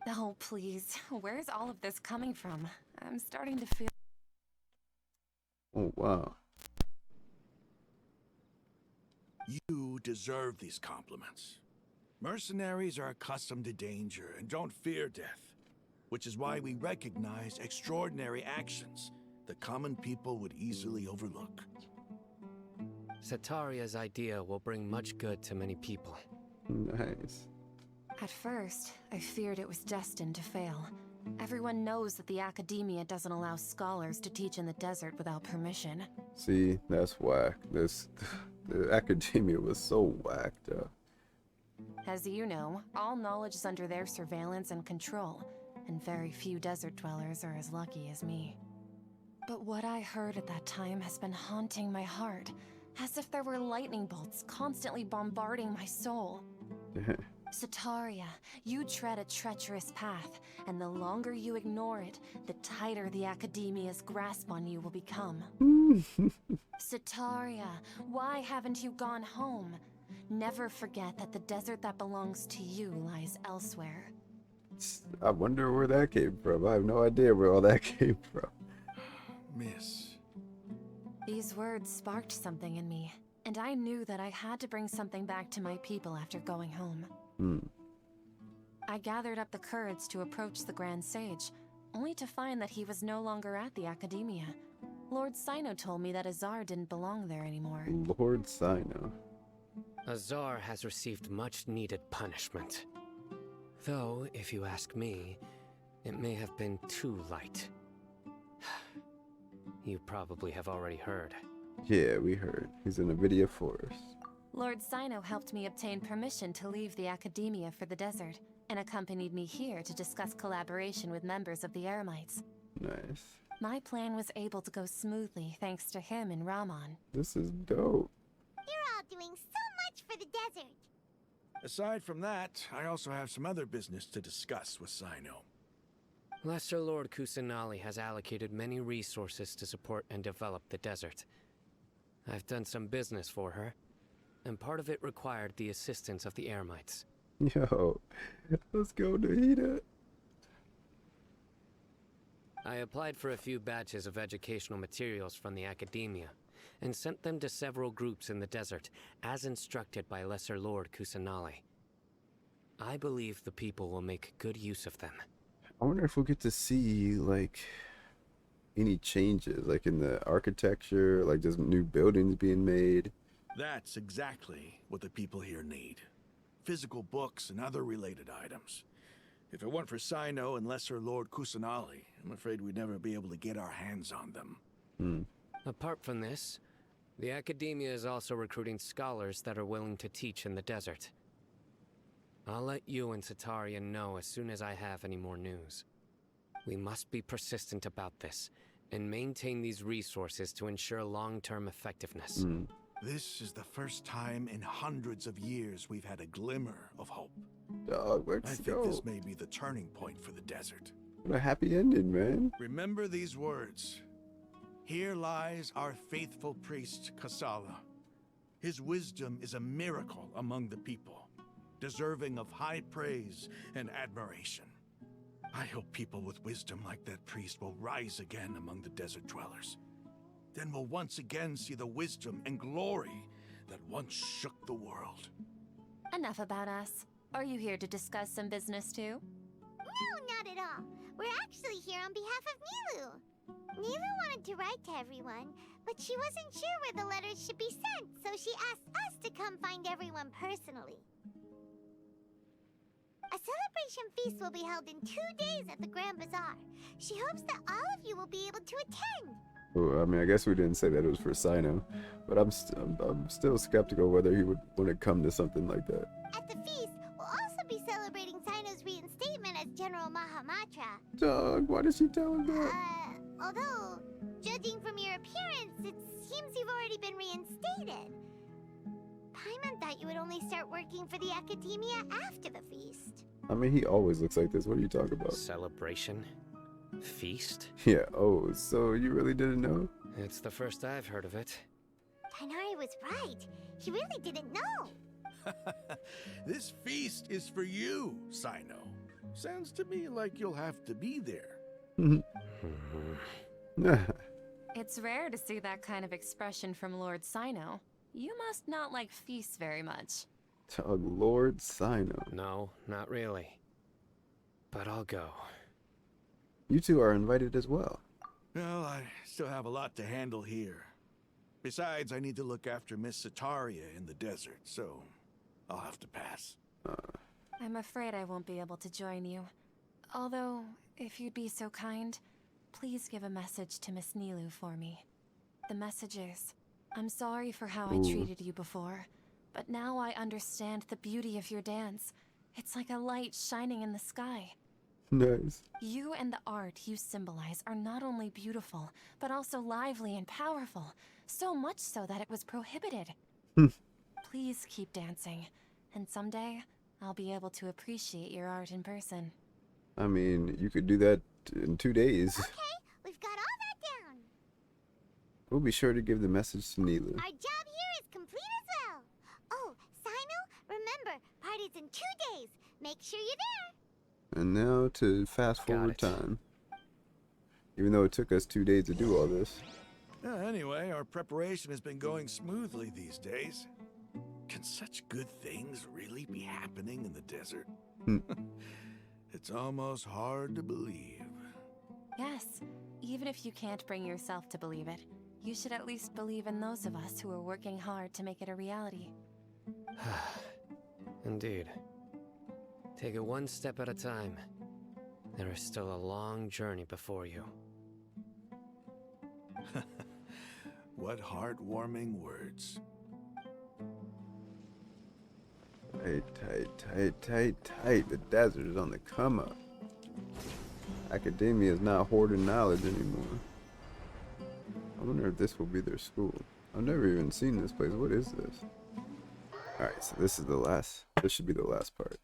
Oh, please. Where's all of this coming from? I'm starting to feel... Oh, wow. You deserve these compliments. Mercenaries are accustomed to danger and don't fear death, which is why we recognize extraordinary actions that common people would easily overlook. Sataria's idea will bring much good to many people. Nice. At first, I feared it was destined to fail. Everyone knows that the academia doesn't allow scholars to teach in the desert without permission. See, that's whack. The academia was so whacked up. As you know, all knowledge is under their surveillance and control, and very few desert dwellers are as lucky as me. But what I heard at that time has been haunting my heart, as if there were lightning bolts constantly bombarding my soul. Sataria, you tread a treacherous path, and the longer you ignore it, the tighter the academia's grasp on you will become. Sataria, why haven't you gone home? Never forget that the desert that belongs to you lies elsewhere. I wonder where that came from. I have no idea where all that came from. Miss. These words sparked something in me, and I knew that I had to bring something back to my people after going home. I gathered up the courage to approach the Grand Sage, only to find that he was no longer at the academia. Lord Cyno told me that Azar didn't belong there anymore. Lord Cyno. Azar has received much-needed punishment. Though, if you ask me, it may have been too light. You probably have already heard. Yeah, we heard. He's in a Vidia forest. Lord Cyno helped me obtain permission to leave the academia for the desert, and accompanied me here to discuss collaboration with members of the Eremites. Nice. My plan was able to go smoothly thanks to him and Rahman. This is dope. You're all doing so much for the desert. Aside from that, I also have some other business to discuss with Cyno. Lesser Lord Kusanali has allocated many resources to support and develop the desert. I've done some business for her, and part of it required the assistance of the Eremites. Yo, let's go, Nahida. I applied for a few batches of educational materials from the academia, and sent them to several groups in the desert, as instructed by Lesser Lord Kusanali. I believe the people will make good use of them. I wonder if we'll get to see, like, any changes, like in the architecture, like just new buildings being made. That's exactly what the people here need. physical books, and other related items. If it weren't for Cyno and Lesser Lord Kusanali, I'm afraid we'd never be able to get our hands on them. Apart from this, the Academia is also recruiting scholars that are willing to teach in the desert. I'll let you and Satarian know as soon as I have any more news. We must be persistent about this, and maintain these resources to ensure long-term effectiveness. This is the first time in hundreds of years we've had a glimmer of hope. Dog, I let's think go. this may be the turning point for the desert. What a happy ending, man. Remember these words. Here lies our faithful priest, Kasala. His wisdom is a miracle among the people, deserving of high praise and admiration. I hope people with wisdom like that priest will rise again among the desert dwellers. Then we'll once again see the wisdom and glory that once shook the world. Enough about us. Are you here to discuss some business too? No, not at all. We're actually here on behalf of Nilou. Nilou wanted to write to everyone, but she wasn't sure where the letters should be sent, so she asked us to come find everyone personally. A celebration feast will be held in 2 days at the Grand Bazaar. She hopes that all of you will be able to attend. Well, I mean, I guess we didn't say that it was for Cyno, but I'm still skeptical whether he would want to come to something like that. At the feast, we'll also be celebrating Cyno's reinstatement as General Mahamatra. Dog, why did she tell him that? Although, judging from your appearance, it seems you've already been reinstated. Paimon thought you would only start working for the Academia after the feast. I mean, he always looks like this. What are you talking about? Celebration? Feast? Yeah, oh, so you really didn't know? It's the first I've heard of it. Tainari was right. He really didn't know. This feast is for you, Cyno. Sounds to me like you'll have to be there. It's rare to see that kind of expression from Lord Cyno. You must not like feasts very much. Tug Lord Cyno. No, not really. But I'll go. You two are invited as well. Well, I still have a lot to handle here. Besides, I need to look after Miss Sataria in the desert, so I'll have to pass. I'm afraid I won't be able to join you. Although, if you'd be so kind, please give a message to Miss Nilou for me. The message is, I'm sorry for how I treated you before, but now I understand the beauty of your dance. It's like a light shining in the sky. Nice. You and the art you symbolize are not only beautiful, but also lively and powerful. So much so that it was prohibited. Please keep dancing, and someday I'll be able to appreciate your art in person. I mean, you could do that in 2 days. Okay, we've got all that down. We'll be sure to give the message to Nilou. Our job here is complete as well. Oh, Cyno, remember, party's in 2 days. Make sure you're there. And now to fast forward time. Even though it took us 2 days to do all this. Anyway, our preparation has been going smoothly these days. Can such good things really be happening in the desert? It's almost hard to believe. Yes, even if you can't bring yourself to believe it, you should at least believe in those of us who are working hard to make it a reality. Indeed. Take it one step at a time. There is still a long journey before you. What heartwarming words. Tight. The desert is on the come up. Academia is not hoarding knowledge anymore. I wonder if this will be their school. I've never even seen this place. What is this? Alright, so this is the last. This should be the last part.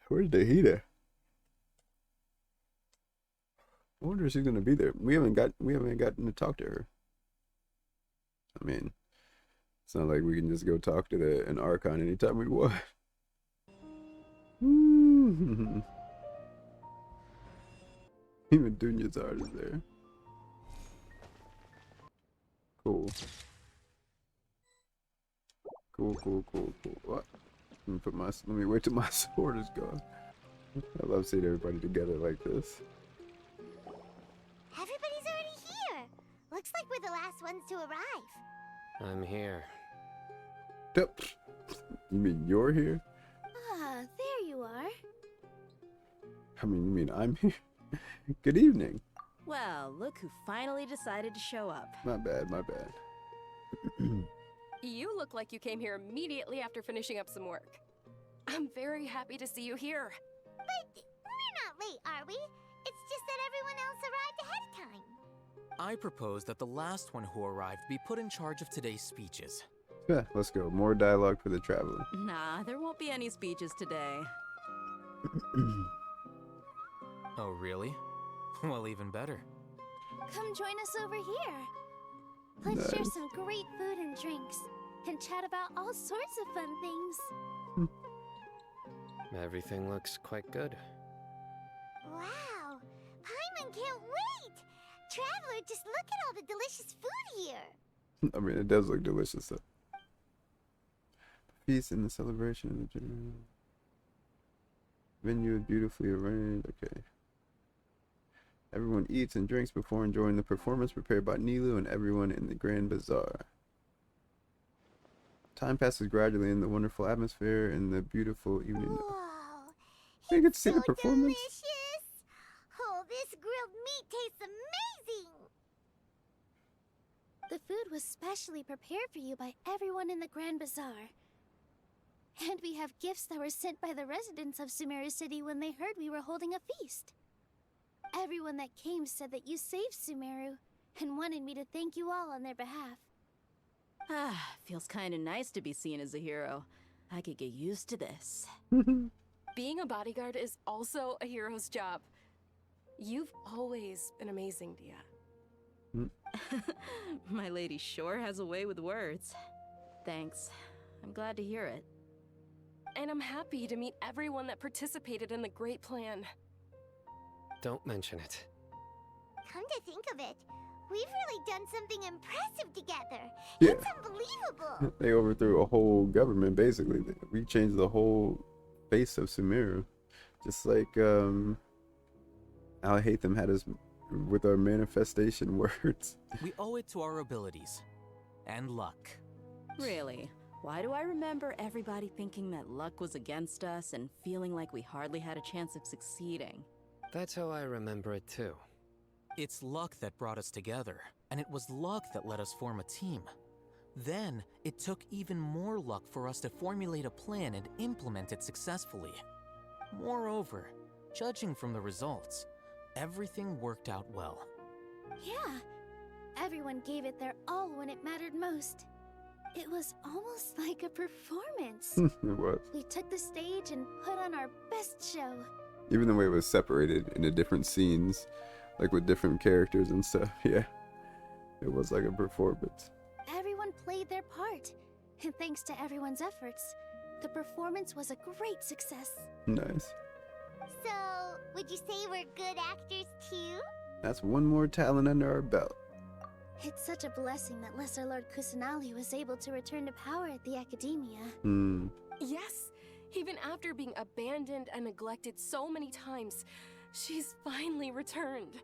Where's Nahida? I wonder if she's gonna be there. We haven't gotten to talk to her. I mean, it's not like we can just go talk to an Archon anytime we want. Even Dunya's art is there. Cool. Cool. What? Let me wait till my sword is gone. I love seeing everybody together like this. Everybody's already here. Looks like we're the last ones to arrive. I'm here. You mean you're here? Ah, there you are. I mean, you mean I'm here? Good evening. Well, look who finally decided to show up. My bad, my bad. You look like you came here immediately after finishing up some work. I'm very happy to see you here. But we're not late, are we? It's just that everyone else arrived ahead of time. I propose that the last one who arrived be put in charge of today's speeches. Yeah, let's go. More dialogue for the traveler. Nah, there won't be any speeches today. Oh, really? Well, even better. Come join us over here. Let's share some great food and drinks, and chat about all sorts of fun things. Everything looks quite good. Wow! Paimon can't wait! Traveler, just look at all the delicious food here! I mean, it does look delicious, though. Feast and the celebration of the general venue is beautifully arranged. Okay. Everyone eats and drinks before enjoying the performance prepared by Nilou and everyone in the Grand Bazaar. Time passes gradually in the wonderful atmosphere and the beautiful evening. Whoa! You get to see the performance. Delicious! Oh, this grilled meat tastes amazing! The food was specially prepared for you by everyone in the Grand Bazaar. And we have gifts that were sent by the residents of Sumeru City when they heard we were holding a feast. Everyone that came said that you saved Sumeru and wanted me to thank you all on their behalf. Ah, feels kinda nice to be seen as a hero. I could get used to this. Being a bodyguard is also a hero's job. You've always been amazing, Dehya. My lady sure has a way with words. Thanks. I'm glad to hear it. And I'm happy to meet everyone that participated in the great plan. Don't mention it. Come to think of it, we've really done something impressive together. Yeah. It's unbelievable. They overthrew a whole government, basically. We changed the whole face of Sumeru. Just like Alhaithem had us with our manifestation words. We owe it to our abilities. And luck. Really? Why do I remember everybody thinking that luck was against us and feeling like we hardly had a chance of succeeding? That's how I remember it too. It's luck that brought us together, and it was luck that let us form a team. Then, it took even more luck for us to formulate a plan and implement it successfully. Moreover, judging from the results, everything worked out well. Yeah, everyone gave it their all when it mattered most. It was almost like a performance. It was. We took the stage and put on our best show. Even the way it was separated into different scenes, like with different characters and stuff. Yeah, it was like a performance. Everyone played their part, and thanks to everyone's efforts, the performance was a great success. Nice. So, would you say we're good actors too? That's one more talent under our belt. It's such a blessing that Lesser Lord Kusanali was able to return to power at the Academia. Yes, even after being abandoned and neglected so many times, she's finally returned.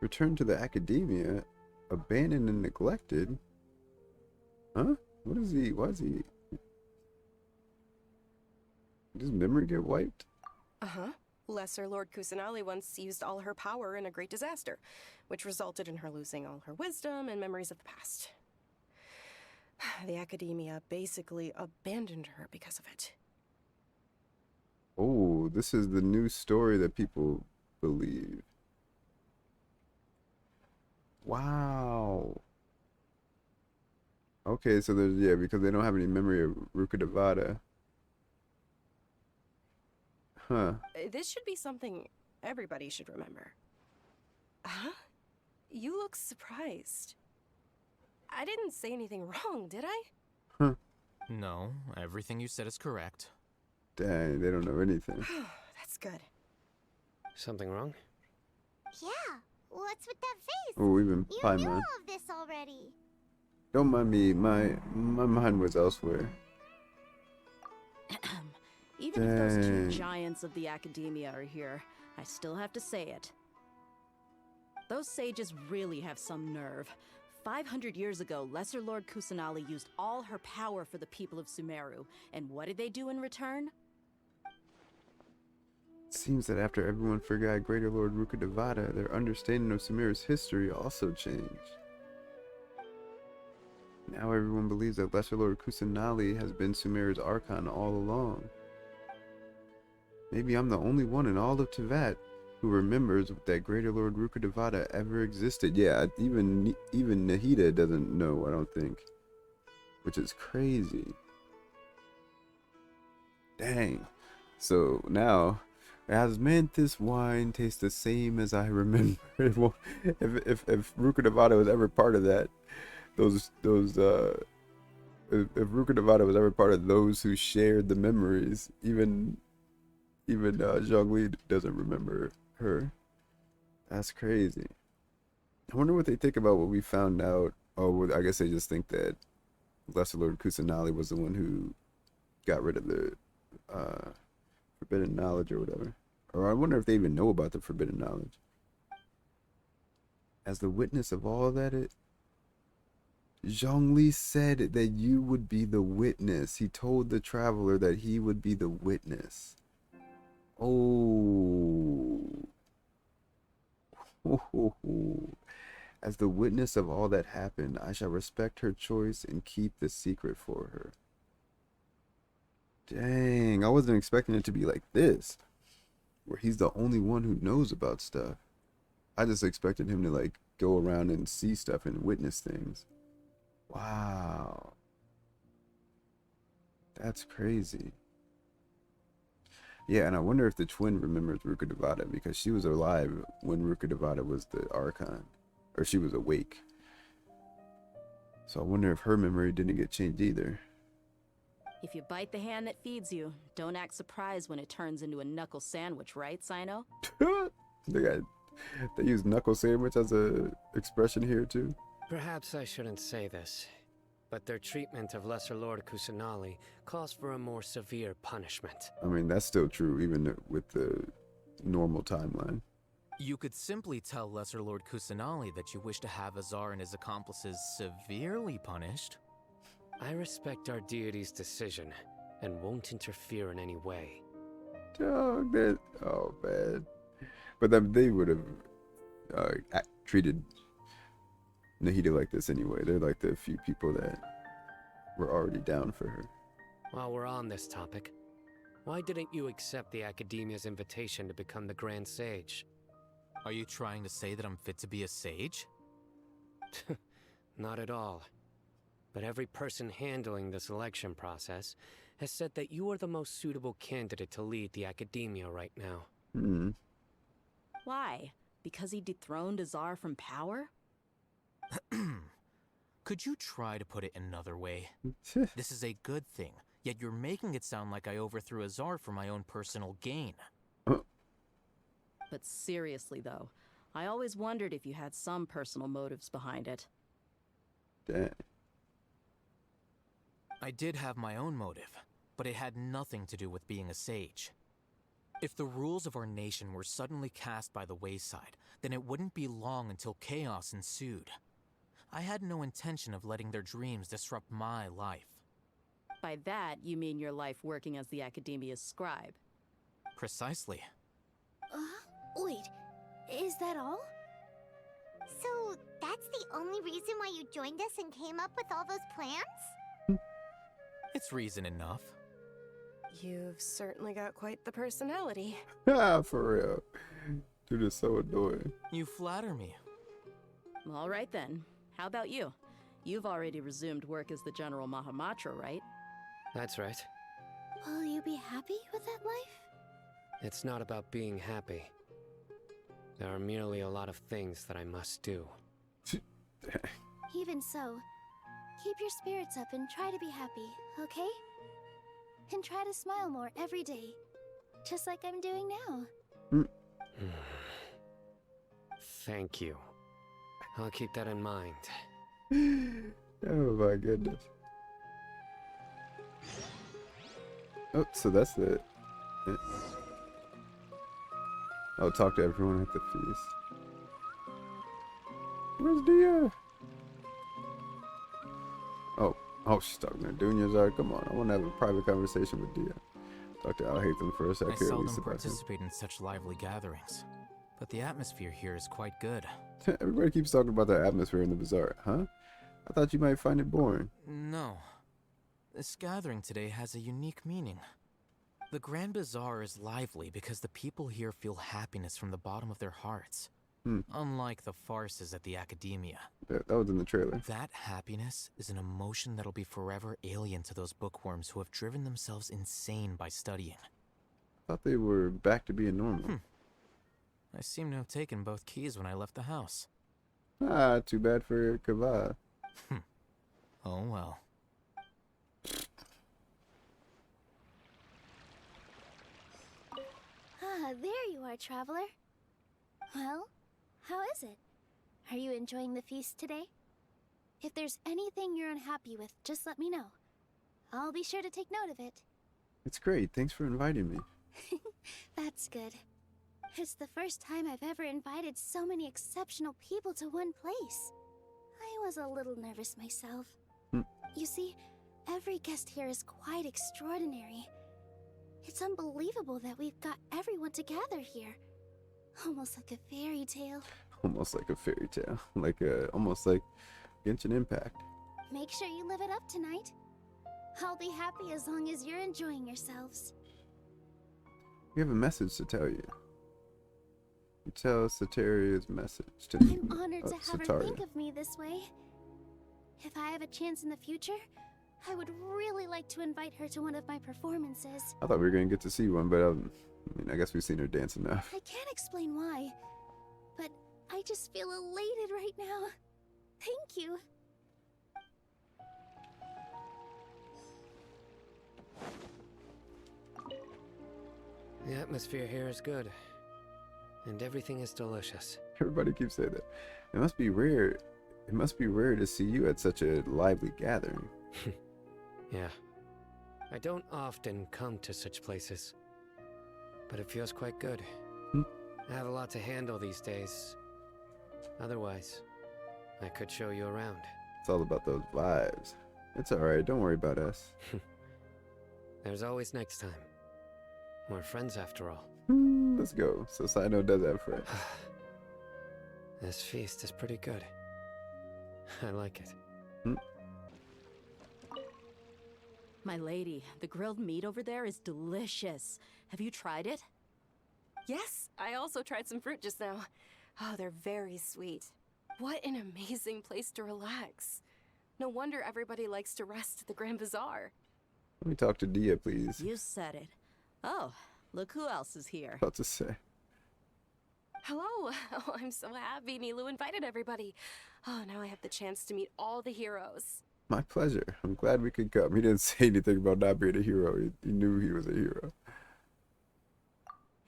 Returned to the Academia? Abandoned and neglected? Huh? What is he? Why is he? Did his memory get wiped? Uh-huh. Lesser Lord Kusanali once used all her power in a great disaster, which resulted in her losing all her wisdom and memories of the past. The Academia basically abandoned her because of it. Oh, this is the new story that people believe. Wow. Okay, so there's, yeah, because they don't have any memory of Rukkhadevata. Huh. This should be something everybody should remember. Huh? You look surprised. I didn't say anything wrong, did I? Huh. No, everything you said is correct. Dang, they don't know anything. That's good. Something wrong? Yeah, what's with that face? Oh, we've been You pie knew man. all of this already. Don't mind me, my mind was elsewhere. Even if those two Dang. giants of the Academia are here, I still have to say it. Those sages really have some nerve. 500 years ago, Lesser Lord Kusanali used all her power for the people of Sumeru. And what did they do in return? It seems that after everyone forgot Greater Lord Rukkhadevata, their understanding of Sumeru's history also changed. Now everyone believes that Lesser Lord Kusanali has been Sumeru's Archon all along. Maybe I'm the only one in all of Teyvat who remembers that Greater Lord Rukkhadevata ever existed. Yeah, even Nahida doesn't know, I don't think. Which is crazy. Dang. So now, as Manthis wine tastes the same as I remember. If Rukkhadevata was ever part of that, if Rukkhadevata was ever part of those who shared the memories, even Zhongli doesn't remember her. That's crazy. I wonder what they think about what we found out. Oh, I guess they just think that Lesser Lord Kusanali was the one who got rid of the forbidden knowledge or whatever. Or I wonder if they even know about the forbidden knowledge. As the witness of all that, Zhongli said that you would be the witness. He told the traveler that he would be the witness. Oh. As the witness of all that happened, I shall respect her choice and keep the secret for her. Dang, I wasn't expecting it to be like this, where he's the only one who knows about stuff. I just expected him to like go around and see stuff and witness things. Wow. That's crazy. Yeah, and I wonder if the twin remembers Rukkhadevata, because she was alive when Rukkhadevata was the Archon. Or she was awake. So I wonder if her memory didn't get changed either. If you bite the hand that feeds you, don't act surprised when it turns into a knuckle sandwich, right, Cyno? They use knuckle sandwich as a expression here too. Perhaps I shouldn't say this, but their treatment of Lesser Lord Kusanali calls for a more severe punishment. I mean, that's still true even with the normal timeline. You could simply tell Lesser Lord Kusanali that you wish to have Azar and his accomplices severely punished. I respect our deity's decision and won't interfere in any way. Dog, that, oh man. But then they would have treated Nahida like this anyway. They're like the few people that were already down for her. While we're on this topic, why didn't you accept the Academia's invitation to become the Grand Sage? Are you trying to say that I'm fit to be a sage? Not at all. But every person handling the selection process has said that you are the most suitable candidate to lead the Academia right now. Hmm. Why? Because he dethroned Azar from power? Could you try to put it another way? This is a good thing, yet you're making it sound like I overthrew Azar for my own personal gain. But seriously though, I always wondered if you had some personal motives behind it. Dang. I did have my own motive, but it had nothing to do with being a sage. If the rules of our nation were suddenly cast by the wayside, then it wouldn't be long until chaos ensued. I had no intention of letting their dreams disrupt my life. By that, you mean your life working as the Academia's scribe? Precisely. Wait, is that all? So, that's the only reason why you joined us and came up with all those plans? It's reason enough. You've certainly got quite the personality. Ah, for real. Dude is so annoying. You flatter me. All right then. How about you? You've already resumed work as the General Mahamatra, right? That's right. Will you be happy with that life? It's not about being happy. There are merely a lot of things that I must do. Even so, keep your spirits up and try to be happy, okay? And try to smile more every day, just like I'm doing now. Thank you. I'll keep that in mind. Oh my goodness. Oh, so that's it. I'll talk to everyone at the feast. Where's Dehya? Oh, she's talking to Dunya. Come on, I want to have a private conversation with Dehya. Talk to Alhaithem for a sec. I seldom participate in such lively gatherings, but the atmosphere here is quite good. Everybody keeps talking about the atmosphere in the bazaar, huh? I thought you might find it boring. No. This gathering today has a unique meaning. The Grand Bazaar is lively because the people here feel happiness from the bottom of their hearts. Unlike the farces at the Academia. That was in the trailer. That happiness is an emotion that'll be forever alien to those bookworms who have driven themselves insane by studying. I thought they were back to being normal. I seem to have taken both keys when I left the house. Ah, too bad for Kava. Oh well. Ah, there you are, traveler. Well, how is it? Are you enjoying the feast today? If there's anything you're unhappy with, just let me know. I'll be sure to take note of it. It's great. Thanks for inviting me. That's good. It's the first time I've ever invited so many exceptional people to one place. I was a little nervous myself. You see, every guest here is quite extraordinary. It's unbelievable that we've got everyone together here. Almost like a fairy tale. Almost like a fairy tale. Almost like Genshin Impact. Make sure you live it up tonight. I'll be happy as long as you're enjoying yourselves. We have a message to tell you. You tell Sataria's message to I'm honored to have her Sataria. think of me this way. If I have a chance in the future, I would really like to invite her to one of my performances. I thought we were going to get to see one, but I guess we've seen her dance enough. I can't explain why, but I just feel elated right now. Thank you. The atmosphere here is good. And everything is delicious. Everybody keeps saying that. It must be rare. It must be rare to see you at such a lively gathering. Yeah. I don't often come to such places. But it feels quite good. I have a lot to handle these days. Otherwise, I could show you around. It's all about those vibes. It's alright, don't worry about us. There's always next time. We're friends after all. Let's go. So Cyno does have friends. This feast is pretty good. I like it. My lady, the grilled meat over there is delicious. Have you tried it? Yes, I also tried some fruit just now. Oh, they're very sweet. What an amazing place to relax. No wonder everybody likes to rest at the Grand Bazaar. Let me talk to Dehya, please. You said it. Oh, look who else is here. About to say. Hello. Oh, I'm so happy Nilou invited everybody. Oh, now I have the chance to meet all the heroes. My pleasure. I'm glad we could come. He didn't say anything about not being a hero. He knew he was a hero.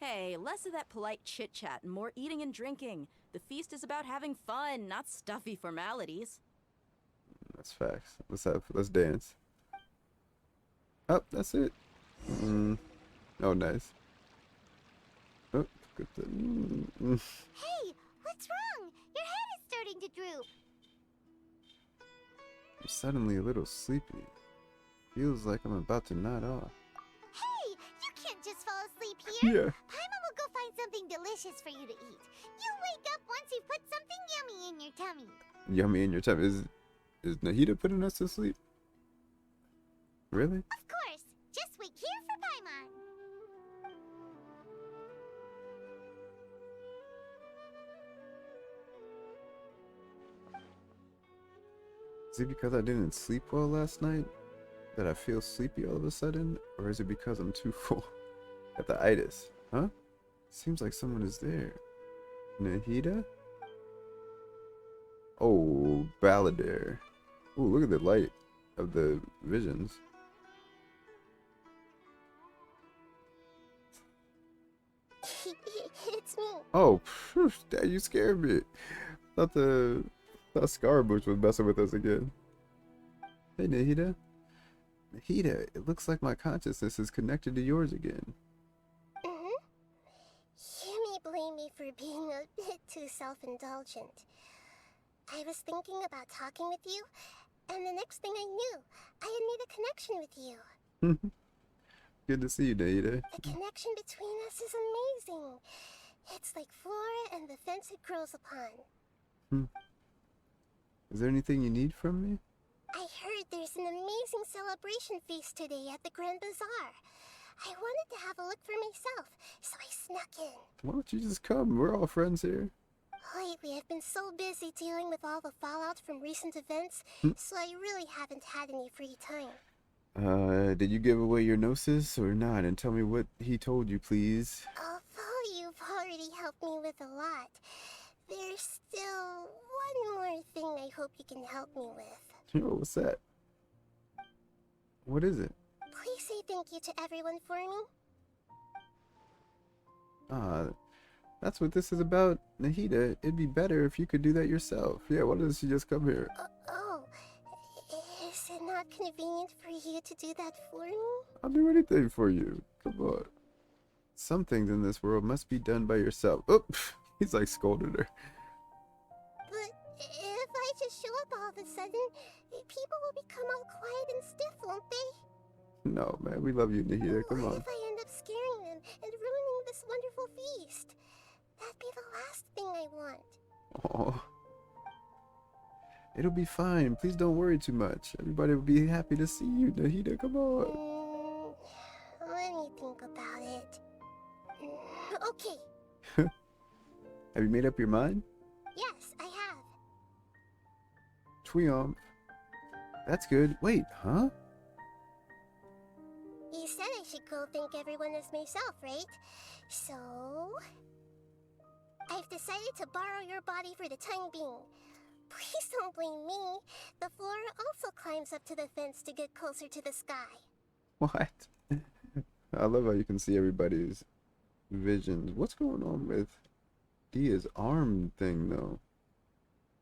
Hey, less of that polite chit-chat and more eating and drinking. The feast is about having fun, not stuffy formalities. That's facts. Let's dance. Oh, that's it. Oh, nice. Oh, good. Hey, what's wrong? Your head is starting to droop. I'm suddenly a little sleepy. Feels like I'm about to nod off. Hey, you can't just fall asleep here. Yeah. Paimon will go find something delicious for you to eat. You wake up once you've put something yummy in your tummy. Yummy in your tummy. Is Nahida putting us to sleep? Really? Of course. Just wait here for Paimon. Is it because I didn't sleep well last night that I feel sleepy all of a sudden? Or is it because I'm too full? Got the itis, huh? Seems like someone is there. Nahida? Oh, Balladeer. Oh, look at the light of the visions. It's me. Oh, phew, Dad, you scared me. Thought Scarbush was messing with us again. Hey, Nahida. Nahida, it looks like my consciousness is connected to yours again. You may blame me for being a bit too self-indulgent. I was thinking about talking with you, And the next thing I knew, I had made a connection with you. Good to see you, Nahida. The connection between us is amazing. It's like flora and the fence it grows upon. Is there anything you need from me? I heard there's an amazing celebration feast today at the Grand Bazaar. I wanted to have a look for myself, so I snuck in. Why don't you just come? We're all friends here. Lately, I've been so busy dealing with all the fallout from recent events, so I really haven't had any free time. Did you give away your gnosis or not? And tell me what he told you, please. Although you've already helped me with a lot, there's still one more thing I hope you can help me with. Oh, what's that? What is it? Please say thank you to everyone for me. That's what this is about, Nahida. It'd be better if you could do that yourself. Yeah, why doesn't she just come here? Is it not convenient for you to do that for me? I'll do anything for you. Come on. Some things in this world must be done by yourself. Oh, he's like scolded her. But if I just show up all of a sudden, people will become all quiet and stiff, won't they? No, man, we love you, Nahida. Come on. What if I end up scaring them and ruining this wonderful feast? That'd be the last thing I want. Oh. It'll be fine. Please don't worry too much. Everybody will be happy to see you, Nahida. Come on. Let me think about it. Okay. Have you made up your mind? Yes, I have. Tweomp. That's good. Wait, huh? You said I should go thank everyone as myself, right? So... I've decided to borrow your body for the time being. Please don't blame me. The flora also climbs up to the fence to get closer to the sky. What? I love how you can see everybody's visions. What's going on with Dehya's arm thing, though?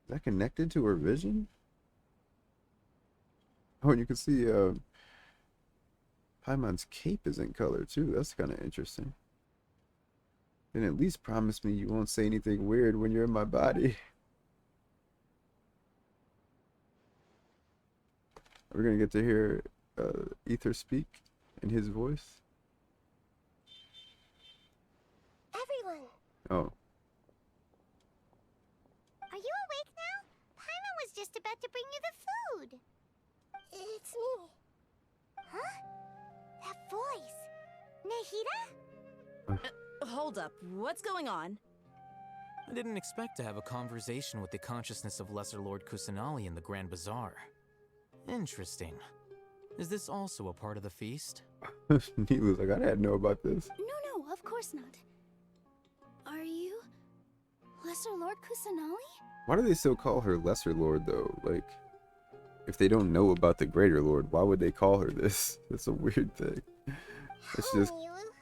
Is that connected to her vision? Oh, and you can see Paimon's cape is in color, too. That's kind of interesting. Then at least promise me you won't say anything weird when you're in my body. We're gonna get to hear Ether speak in his voice. Everyone! Oh. Are you awake now? Paimon was just about to bring you the food. It's me. Huh? That voice. Nahida? Hold up. What's going on? I didn't expect to have a conversation with the consciousness of Lesser Lord Kusanali in the Grand Bazaar. Interesting. Is this also a part of the feast? Nilou's like, I didn't know about this. No, of course not. Are you Lesser Lord Kusanali? Why do they still call her Lesser Lord, though? Like, if they don't know about the Greater Lord, why would they call her this? That's a weird thing.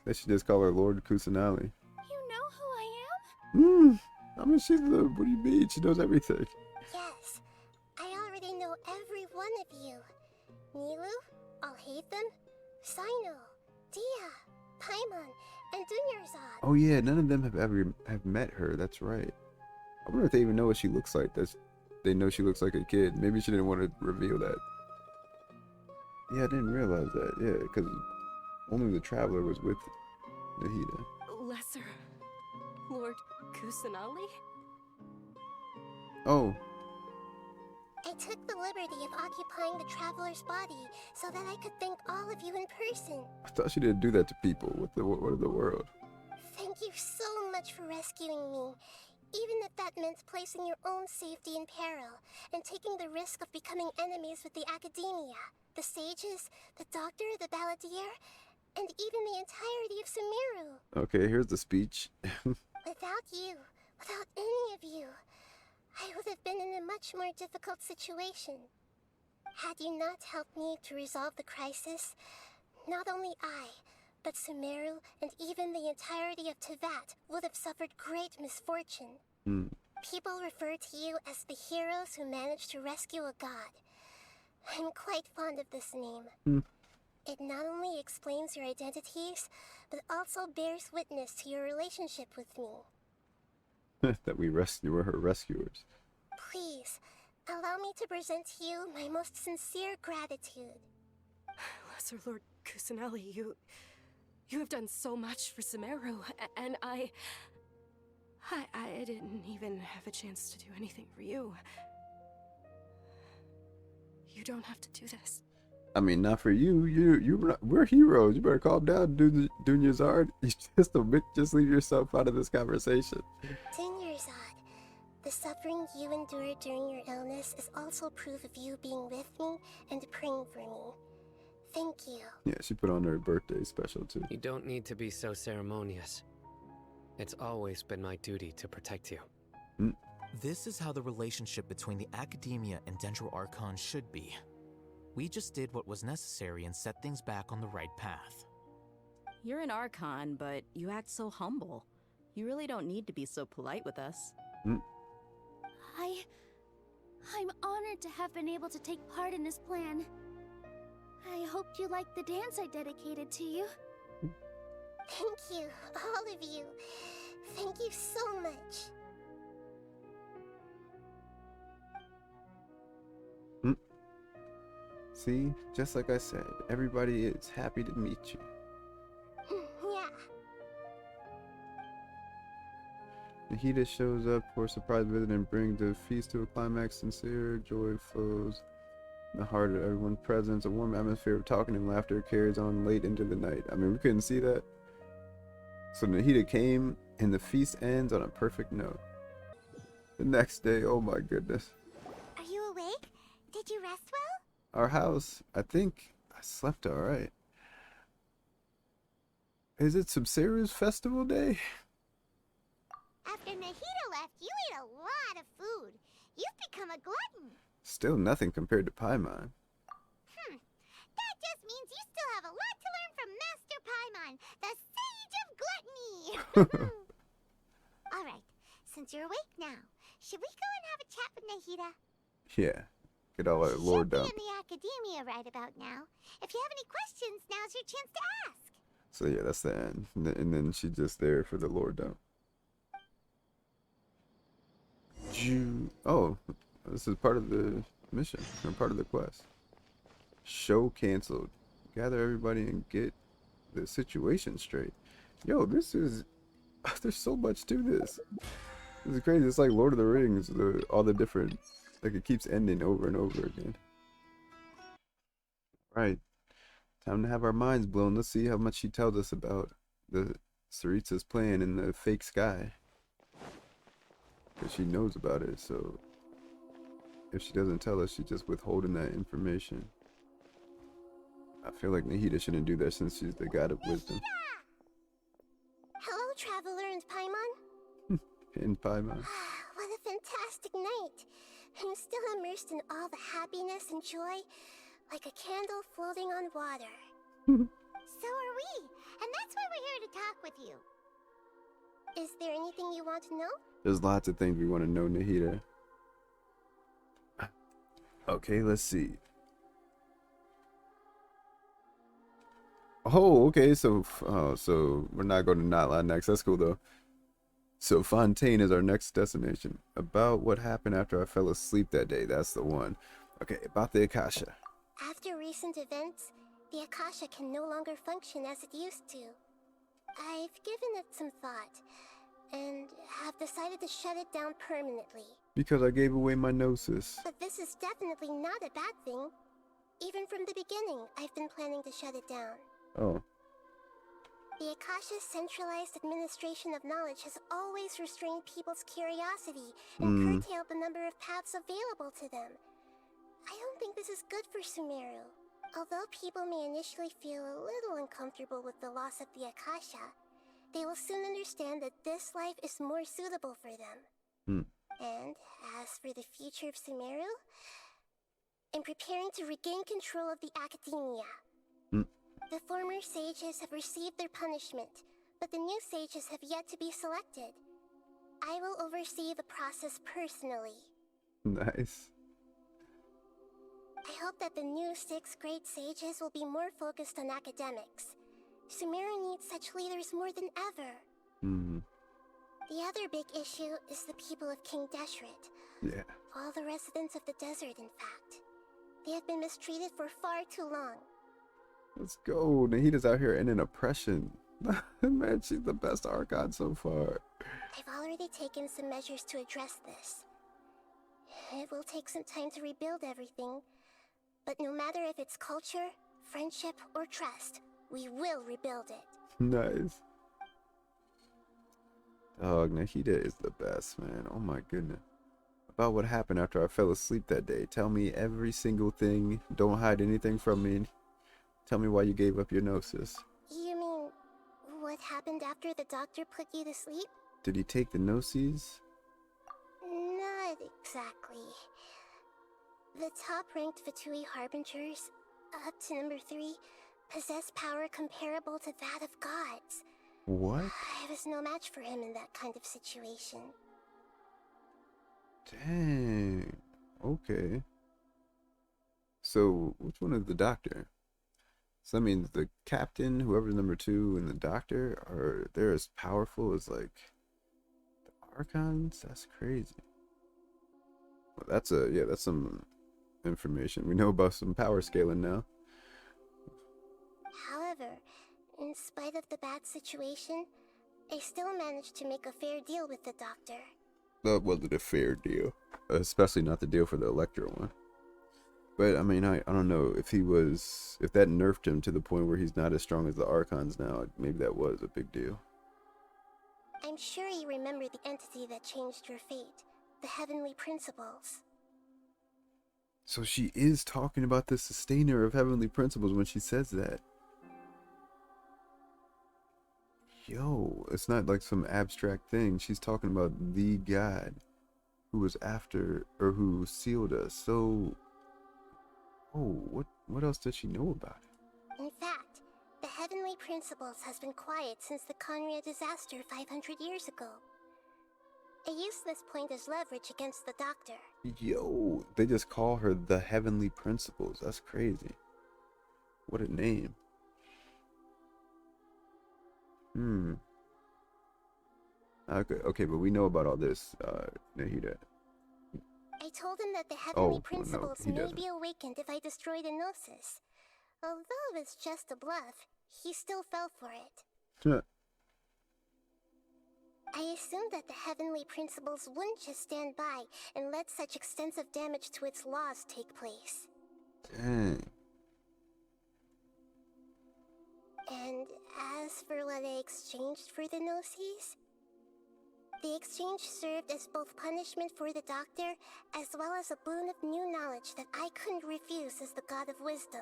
They should just call her Lord Kusanali. You know who I am? I mean, she's the, what do you mean? She knows everything. Yes, I already know every one of you. Nilou, Alhaithem, Cyno, Dehya, Paimon, and Dunyarzad. Oh yeah, none of them have met her. That's right. I wonder if they even know what she looks like. They know she looks like a kid. Maybe she didn't want to reveal that. Yeah, I didn't realize that. Yeah, because only the Traveler was with Nahida. Lesser Lord Kusanali? Oh. I took the liberty of occupying the Traveler's body so that I could thank all of you in person. I thought she didn't do that to people. What in the world? Thank you so much for rescuing me, even if that meant placing your own safety in peril and taking the risk of becoming enemies with the Academia, the sages, the doctor, the balladeer, and even the entirety of Sumeru. Okay, here's the speech. Without you, without any of you, I would have been in a much more difficult situation. Had you not helped me to resolve the crisis, not only I, but Sumeru and even the entirety of Teyvat would have suffered great misfortune. People refer to you as the heroes who managed to rescue a god. I'm quite fond of this name. It not only explains your identities, but also bears witness to your relationship with me. That we were her rescuers. Please, Allow me to present to you my most sincere gratitude. Lesser Lord Kusanali, you have done so much for Sumeru, and I didn't even have a chance to do anything for you. You don't have to do this. I mean, not for you. We're heroes. You better calm down, Dunyazard. You just leave yourself out of this conversation. Dunyazard, the suffering you endured during your illness is also proof of you being with me and praying for me. Thank you. Yeah, she put on her birthday special too. You don't need to be so ceremonious. It's always been my duty to protect you. This is how the relationship between the Academia and Dendro Archon should be. We just did what was necessary and set things back on the right path. You're an Archon, but you act so humble. You really don't need to be so polite with us. I'm honored to have been able to take part in this plan. I hoped you liked the dance I dedicated to you. Thank you, all of you. Thank you so much. See, just like I said, everybody is happy to meet you. Yeah. Nahida shows up for a surprise visit and brings the feast to a climax. Sincere joy flows in the heart of everyone present. A warm atmosphere of talking and laughter carries on late into the night. I mean, we couldn't see that. So Nahida came, and the feast ends on a perfect note. The next day, oh my goodness. Are you awake? Did you rest well? Our house, I think I slept alright. Is it Subseru's festival day? After Nahida left, you ate a lot of food. You've become a glutton. Still nothing compared to Paimon. That just means you still have a lot to learn from Master Paimon, the Sage of Gluttony. Alright, since you're awake now, should we go and have a chat with Nahida? Yeah, get all that lore down. She'll be in the Academia right about now. If you have any questions, now's your chance to ask. So yeah, that's the end. And then she's just there for the lore dump. Oh, this is part of the mission, or part of the quest. Show canceled. Gather everybody and get the situation straight. Yo, this is... There's so much to this. This is crazy. It's like Lord of the Rings. All the different... Like, it keeps ending over and over again. Right. Time to have our minds blown. Let's see how much she tells us about the Saritsa's plan in the fake sky. Because she knows about it, so... If she doesn't tell us, she's just withholding that information. I feel like Nahida shouldn't do that since she's the god of wisdom. Hello, Traveler and Paimon. And Paimon. What a fantastic night. I'm still immersed in all the happiness and joy, like a candle floating on water. So are we, and that's why we're here to talk with you. Is there anything you want to know? There's lots of things we want to know, Nahida. Okay, let's see. Oh, okay, so we're not going to Notla next. That's cool, though. So Fontaine is our next destination. About what happened after I fell asleep that day. That's the one. Okay, about the Akasha. After recent events, the Akasha can no longer function as it used to. I've given it some thought, and have decided to shut it down permanently. Because I gave away my gnosis. But this is definitely not a bad thing. Even from the beginning, I've been planning to shut it down. Oh. The Akasha's centralized administration of knowledge has always restrained people's curiosity and curtailed the number of paths available to them. I don't think this is good for Sumeru. Although people may initially feel a little uncomfortable with the loss of the Akasha, they will soon understand that this life is more suitable for them. And as for the future of Sumeru, I'm preparing to regain control of the Academia. The former sages have received their punishment, but the new sages have yet to be selected. I will oversee the process personally. Nice. I hope that the new 6 great sages will be more focused on academics. Sumeru needs such leaders more than ever. The other big issue is the people of King Deshret. Yeah. All the residents of the desert, in fact. They have been mistreated for far too long. Let's go. Nahida's out here ending oppression. Man, she's the best Archon so far. I've already taken some measures to address this. It will take some time to rebuild everything, but no matter if it's culture, friendship, or trust, we will rebuild it. Nice. Dog, Nahida is the best, man. Oh my goodness. About what happened after I fell asleep that day. Tell me every single thing. Don't hide anything from me. Tell me why you gave up your gnosis. You mean, what happened after the doctor put you to sleep? Did he take the gnosis? Not exactly. The top-ranked Fatui Harbingers, up to number 3, possess power comparable to that of gods. What? I was no match for him in that kind of situation. Dang. Okay. So, which one is the doctor? So that means the captain, whoever's number 2, and the doctor they're as powerful as like the Archons? That's crazy. Well, that's some information. We know about some power scaling now. However, in spite of the bad situation, I still managed to make a fair deal with the doctor. That wasn't a fair deal. Especially not the deal for the Electro one. But I mean, I don't know if that nerfed him to the point where he's not as strong as the Archons now. Maybe that was a big deal. I'm sure you remember the entity that changed your fate, the Heavenly Principles. So she is talking about the sustainer of Heavenly Principles when she says that. Yo, it's not like some abstract thing. She's talking about the God who was after, or who sealed us. So, what else does she know about it? In fact, the Heavenly Principles has been quiet since the Conria disaster 500 years ago. I used this point as leverage against the doctor. Yo, they just call her the Heavenly Principles. That's crazy. What a name. Okay, but we know about all this, Nahida. I told him that the Heavenly no, Principles he may doesn't. be awakened if I destroy the Gnosis. Although it's just a bluff, he still fell for it. I assumed that the Heavenly Principles wouldn't just stand by and let such extensive damage to its laws take place. Dang. And as for what I exchanged for the Gnosis, the exchange served as both punishment for the doctor as well as a boon of new knowledge that I couldn't refuse as the God of Wisdom.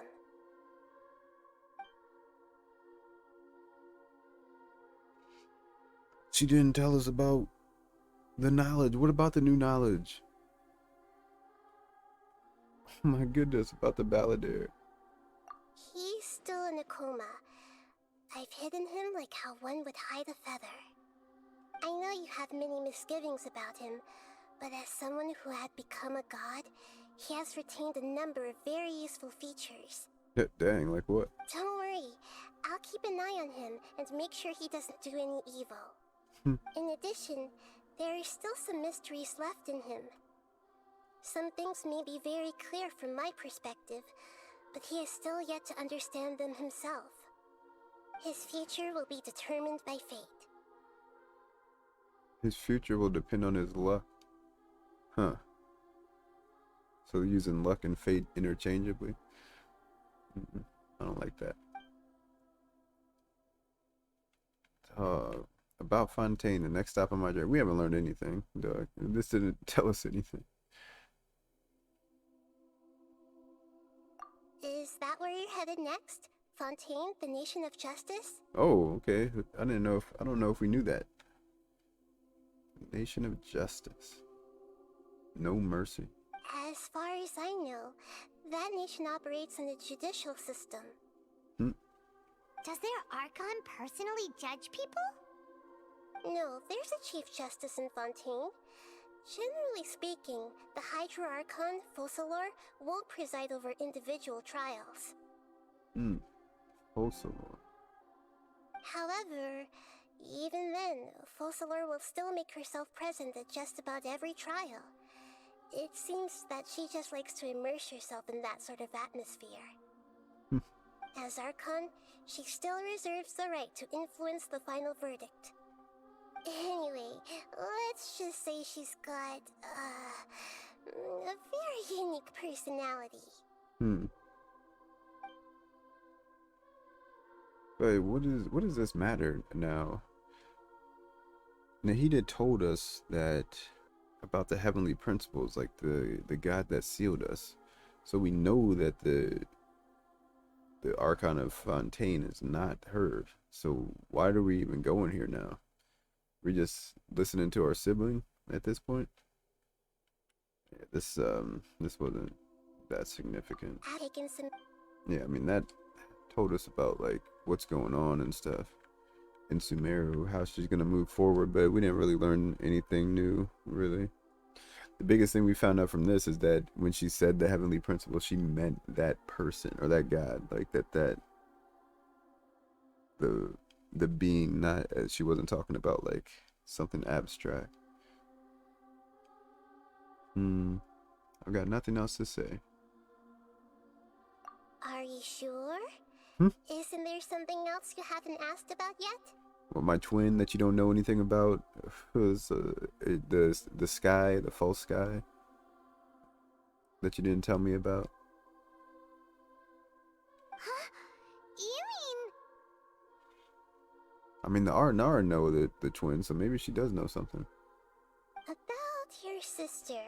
She didn't tell us about the knowledge. What about the new knowledge? Oh my goodness, about the Balladeer. He's still in a coma. I've hidden him like how one would hide a feather. I know you have many misgivings about him, but as someone who had become a god, he has retained a number of very useful features. Dang, like what? Don't worry, I'll keep an eye on him and make sure he doesn't do any evil. In addition, there are still some mysteries left in him. Some things may be very clear from my perspective, but he is still yet to understand them himself. His future will be determined by fate. His future will depend on his luck. Huh. So using luck and fate interchangeably? I don't like that. About Fontaine, the next stop on my journey. We haven't learned anything, dog. This didn't tell us anything. Is that where you're headed next? Fontaine, the nation of justice? Oh, okay. I don't know if we knew that. Nation of justice. No mercy. As far as I know, that nation operates in a judicial system. Does their Archon personally judge people? No, there's a Chief Justice in Fontaine. Generally speaking, the Hydra Archon, Focalor, won't preside over individual trials. Focalor. However, even then, Focalor will still make herself present at just about every trial. it seems that she just likes to immerse herself in that sort of atmosphere. As Archon, she still reserves the right to influence the final verdict. Anyway, let's just say she's got, a very unique personality. But what does this matter now? Nahida told us that about the heavenly principles, like the God that sealed us. So we know that the Archon of Fontaine is not her. So why are we even going here now? We're just listening to our sibling at this point. Yeah, this wasn't that significant. Yeah, I mean that told us about like what's going on and stuff in Sumeru, how she's gonna move forward, but we didn't really learn anything new, really. The biggest thing we found out from this is that when she said the heavenly principle, she meant that person or that God, like that the being, not she wasn't talking about like something abstract. I've got nothing else to say. Are you sure? Isn't there something else you haven't asked about yet? Well, my twin that you don't know anything about was the sky, the false sky that you didn't tell me about. Huh? You I mean, the Arnara know the twin, so maybe she does know something. About your sister.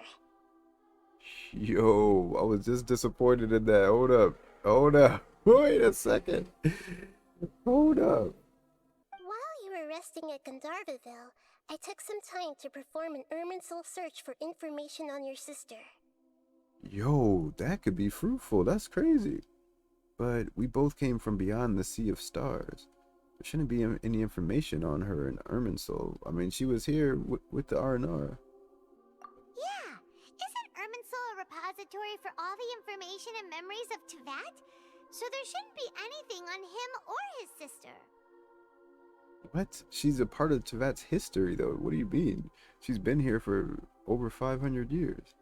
Yo, I was just disappointed in that. Hold up. Wait a second. Hold up. While you were resting at Gandharvaville, I took some time to perform an Irminsul search for information on your sister. Yo, that could be fruitful. That's crazy. But we both came from beyond the Sea of Stars. There shouldn't be any information on her in Irminsul. I mean, she was here with the Arnara. Yeah! Isn't Irminsul a repository for all the information and memories of Teyvat? So there shouldn't be anything on him or his sister. What? She's a part of Teyvat's history, though. What do you mean? She's been here for over 500 years.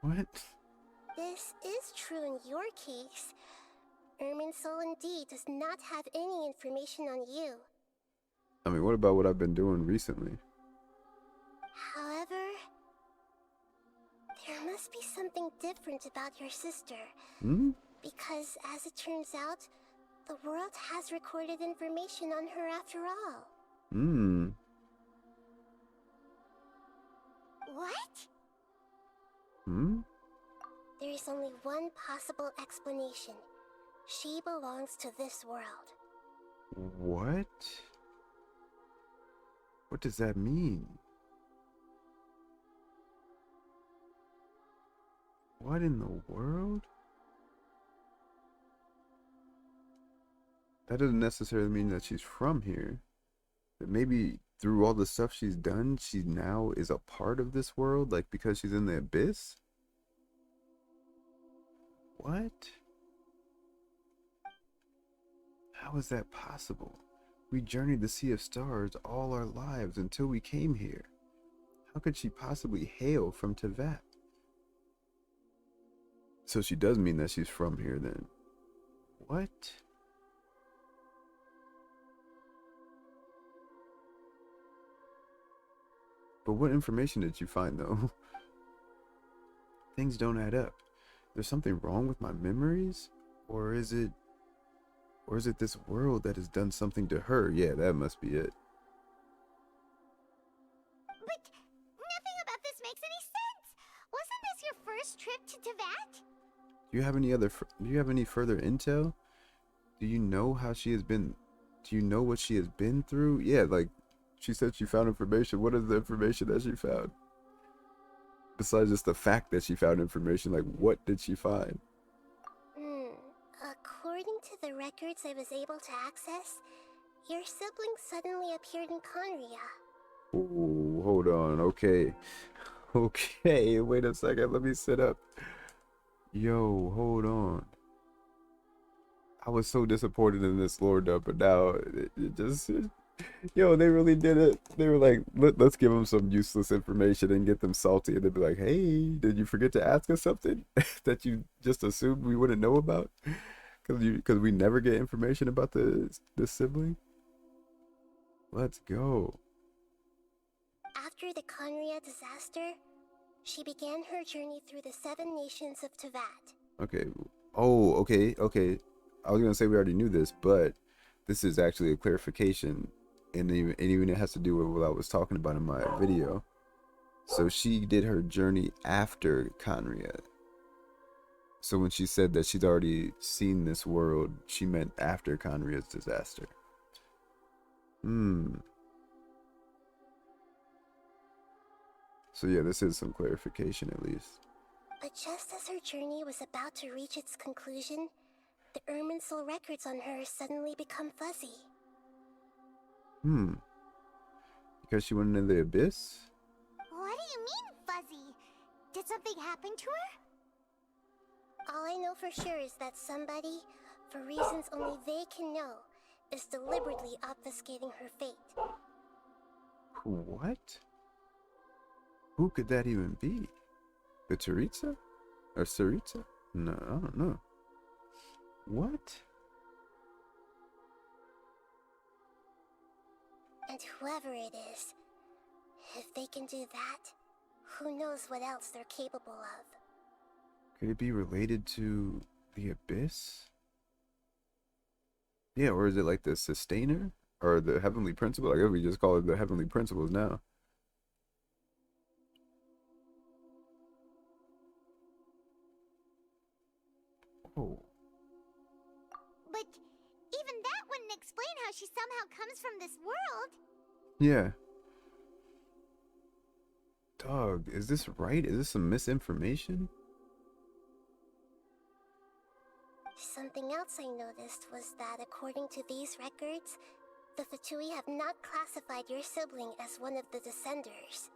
What? This is true in your case. Irminsul indeed does not have any information on you. I mean, what about what I've been doing recently? However, there must be something different about your sister. Because, as it turns out, the world has recorded information on her after all. What? There is only one possible explanation. She belongs to this world. What? What does that mean? What in the world? That doesn't necessarily mean that she's from here. But maybe through all the stuff she's done, she now is a part of this world, like because she's in the abyss? What? How is that possible? We journeyed the Sea of Stars all our lives until we came here. How could she possibly hail from Teyvat? So she does mean that she's from here then. What? But what information did you find though? Things don't add up. There's something wrong with my memories? Or is it this world that has done something to her? Yeah, that must be it. But nothing about this makes any sense. Wasn't this your first trip to Teyvat? Do you have any further intel? Do you know how she has been? Do you know what she has been through? Yeah, like she said she found information. What is the information that she found? Besides just the fact that she found information, like what did she find? According to the records I was able to access, your sibling suddenly appeared in Conria. Oh, hold on. Okay. Okay, wait a second. Let me sit up. Yo, hold on. I was so disappointed in this lore dump, but now it just Yo, they really did it. They were like, let's give them some useless information and get them salty. And they'd be like, hey, did you forget to ask us something that you just assumed we wouldn't know about? Because we never get information about the sibling. Let's go. After the Conria disaster, she began her journey through the 7 nations of Teyvat. Okay. Oh, okay. I was gonna say we already knew this, but this is actually a clarification, and even it has to do with what I was talking about in my video. So she did her journey after Conria. So when she said that she's already seen this world, she meant after Conria's disaster. So yeah, this is some clarification at least. But just as her journey was about to reach its conclusion, the Irminsul records on her suddenly become fuzzy. Because she went into the abyss? What do you mean, fuzzy? Did something happen to her? All I know for sure is that somebody, for reasons only they can know, is deliberately obfuscating her fate. What? Who could that even be? The Tsaritsa? Or Tsaritsa? No, I don't know. What? And whoever it is, if they can do that, who knows what else they're capable of. Could it be related to the Abyss? Yeah, or is it like the Sustainer? Or the Heavenly Principle? I guess we just call it the Heavenly Principles now. Oh. But even that wouldn't explain how she somehow comes from this world. Yeah. Dog, is this right? Is this some misinformation? Something else I noticed was that according to these records, the Fatui have not classified your sibling as one of the Descenders.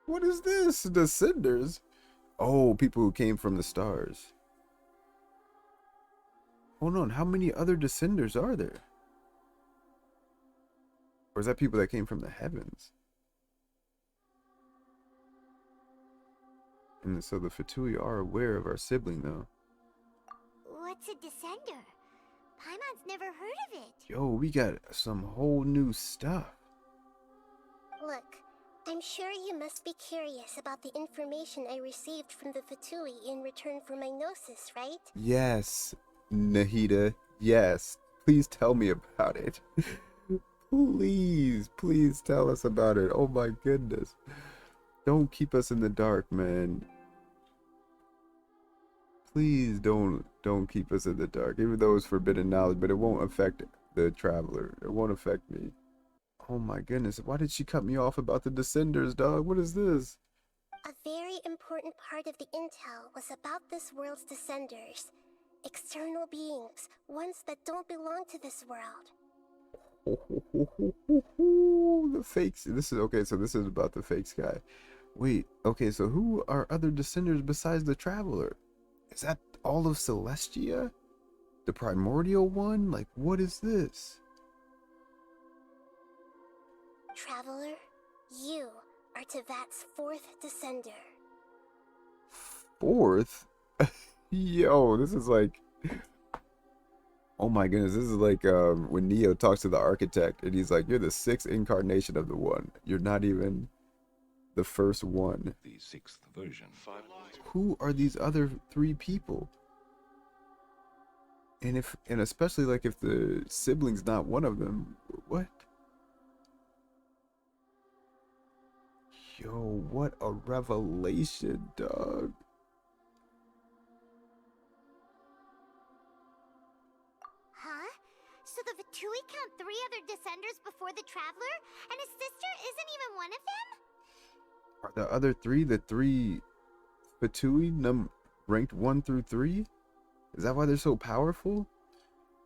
What is this? Descenders? Oh, people who came from the stars. Hold on, how many other Descenders are there? Or is that people that came from the heavens? And so the Fatui are aware of our sibling, though. What's a Descender? Paimon's never heard of it. Yo, we got some whole new stuff. Look, I'm sure you must be curious about the information I received from the Fatui in return for my gnosis, right? Yes, Nahida, yes. Please tell me about it. Please tell us about it. Oh my goodness. Don't keep us in the dark, man. Please don't keep us in the dark. Even though it's forbidden knowledge, but it won't affect the traveler. It won't affect me. Oh my goodness. Why did she cut me off about the Descenders, dog? What is this? A very important part of the intel was about this world's Descenders. External beings, ones that don't belong to this world. The fakes. This is okay, so this is about the fake sky. Wait, okay, so who are other Descenders besides the Traveler? Is that all of Celestia? The primordial one? Like, what is this? Traveler, you are Teyvat's 4th Descender. 4th? Yo, this is like... Oh my goodness, this is like when Neo talks to the architect and he's like, you're the 6th incarnation of the one. You're not even the first one. The 6th version. Who are these other 3 people? And especially like if the sibling's not one of them, what? Yo, what a revelation, dog. Huh? So the Fatui count 3 other Descenders before the Traveler, and his sister isn't even one of them? Are the other 3 the 3 Fatui ranked 1 through 3? Is that why they're so powerful?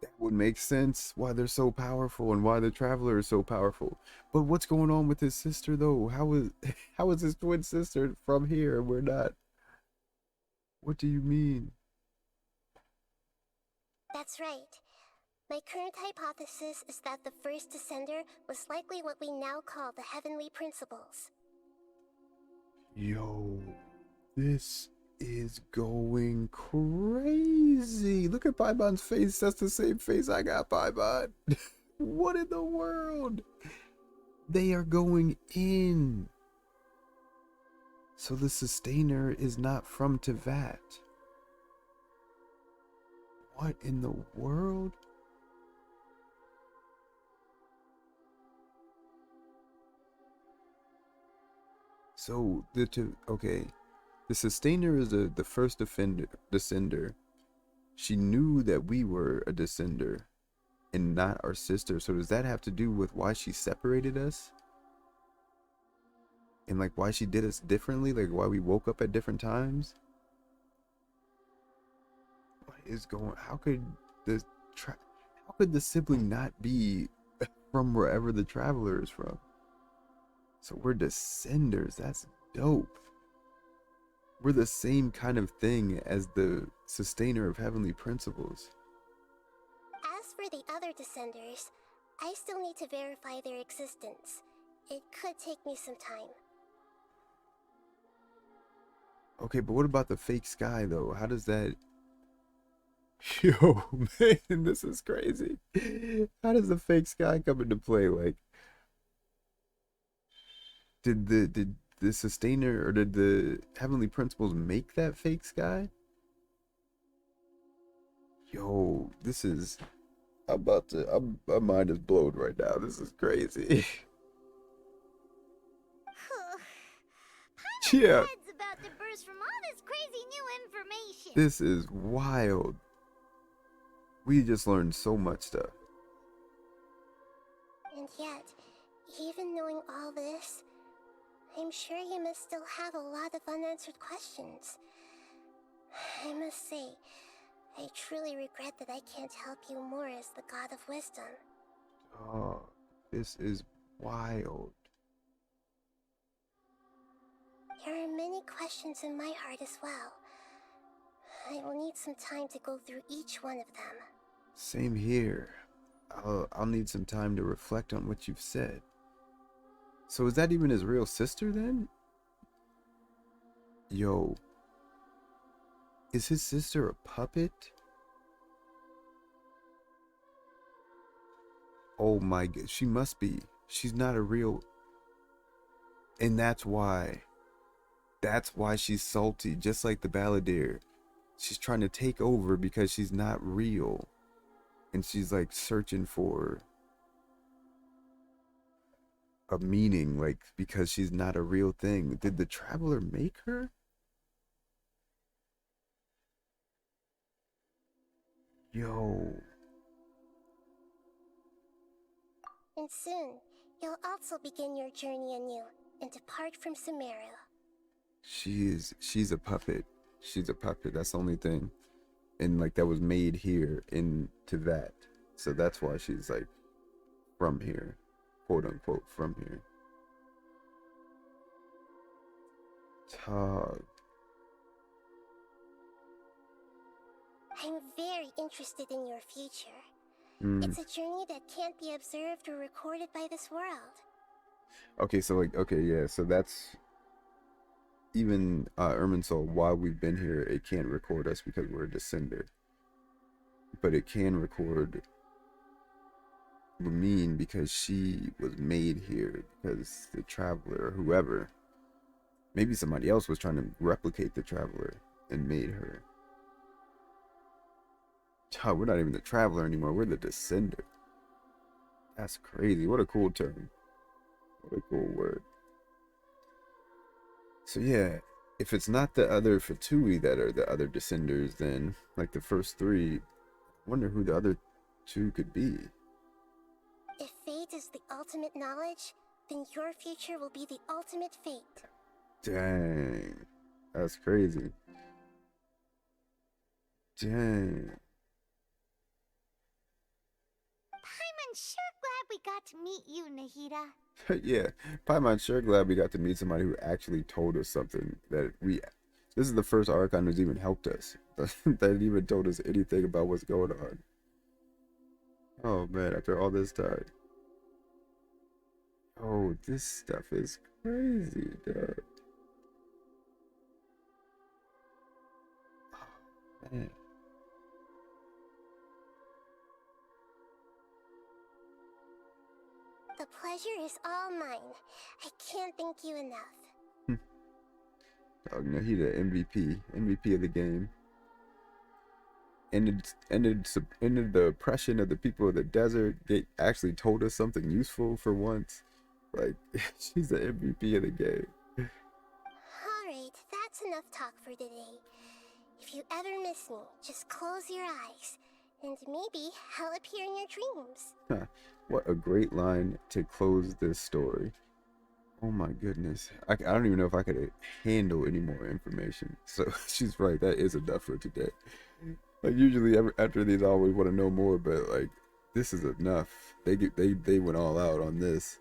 That would make sense why they're so powerful and why the Traveler is so powerful. But what's going on with his sister though? How is his twin sister from here and we're not? What do you mean? That's right. My current hypothesis is that the first descender was likely what we now call the Heavenly Principles. Yo, this is going crazy. Look at Paimon's face. That's the same face I got, Paimon. What in the world? They are going in. So the Sustainer is not from Teyvat. What in the world? So okay, the Sustainer is the first descender. She knew that we were a descender and not our sister. So does that have to do with why she separated us? And like why she did us differently? Like why we woke up at different times? What is going? How could the sibling not be from wherever the traveler is from? So we're descenders. That's dope. We're the same kind of thing as the Sustainer of Heavenly Principles. As for the other descenders, I still need to verify their existence. It could take me some time. Okay, but what about the fake sky though? How does that... Yo, man, this is crazy. How does the fake sky come into play? Like, did the Sustainer or did the Heavenly Principles make that fake sky? Yo, this is... my mind is blown right now. This is crazy. Yeah. About to burst from all this crazy new information. This is wild. We just learned so much stuff. And yet, even knowing all this, I'm sure you must still have a lot of unanswered questions. I must say, I truly regret that I can't help you more as the God of Wisdom. Oh, this is wild. There are many questions in my heart as well. I will need some time to go through each one of them. Same here. I'll need some time to reflect on what you've said. So is that even his real sister then? Yo. Is his sister a puppet? Oh my god, she must be. She's not a real... And that's why she's salty, just like the Balladeer. She's trying to take over because she's not real. And she's like searching for a meaning, like because she's not a real thing. Did the Traveler make her? Yo. And soon, you'll also begin your journey anew and depart from Sumeru. She's a puppet. She's a puppet. That's the only thing. And like that was made here in Teyvat. So that's why she's like from here. Quote unquote from here. Tog. I'm very interested in your future. It's a journey that can't be observed or recorded by this world. Okay, so like, okay, yeah, so that's even Irminsul, while we've been here, it can't record us because we're a descender. But it can record Lumine because she was made here, because the Traveler or whoever, maybe somebody else was trying to replicate the Traveler and made her. Oh, we're not even the Traveler anymore, we're the Descender. That's crazy. What a cool term. What a cool word. So yeah, if it's not the other Fatui that are the other Descenders, then like the first three, I wonder who the other two could be. If fate is the ultimate knowledge, then your future will be the ultimate fate. Dang. That's crazy. Dang. I'm sure glad we got to meet you, Nahida. Yeah, Paimon's sure glad we got to meet somebody who actually told us something that this is the first Archon who's even helped us. That even told us anything about what's going on. Oh man, after all this time. Oh, this stuff is crazy, dog. Oh, man. The pleasure is all mine. I can't thank you enough. Dog, Nahida, MVP of the game. Ended the oppression of the people of the desert. They actually told us something useful for once. Like, she's the MVP of the game. Alright, that's enough talk for today. If you ever miss me, just close your eyes, and maybe I'll appear in your dreams. What a great line to close this story. Oh my goodness. I don't even know if I could handle any more information. So she's right, that is enough for today. Like usually after these I always want to know more, but like this is enough. They went all out on this.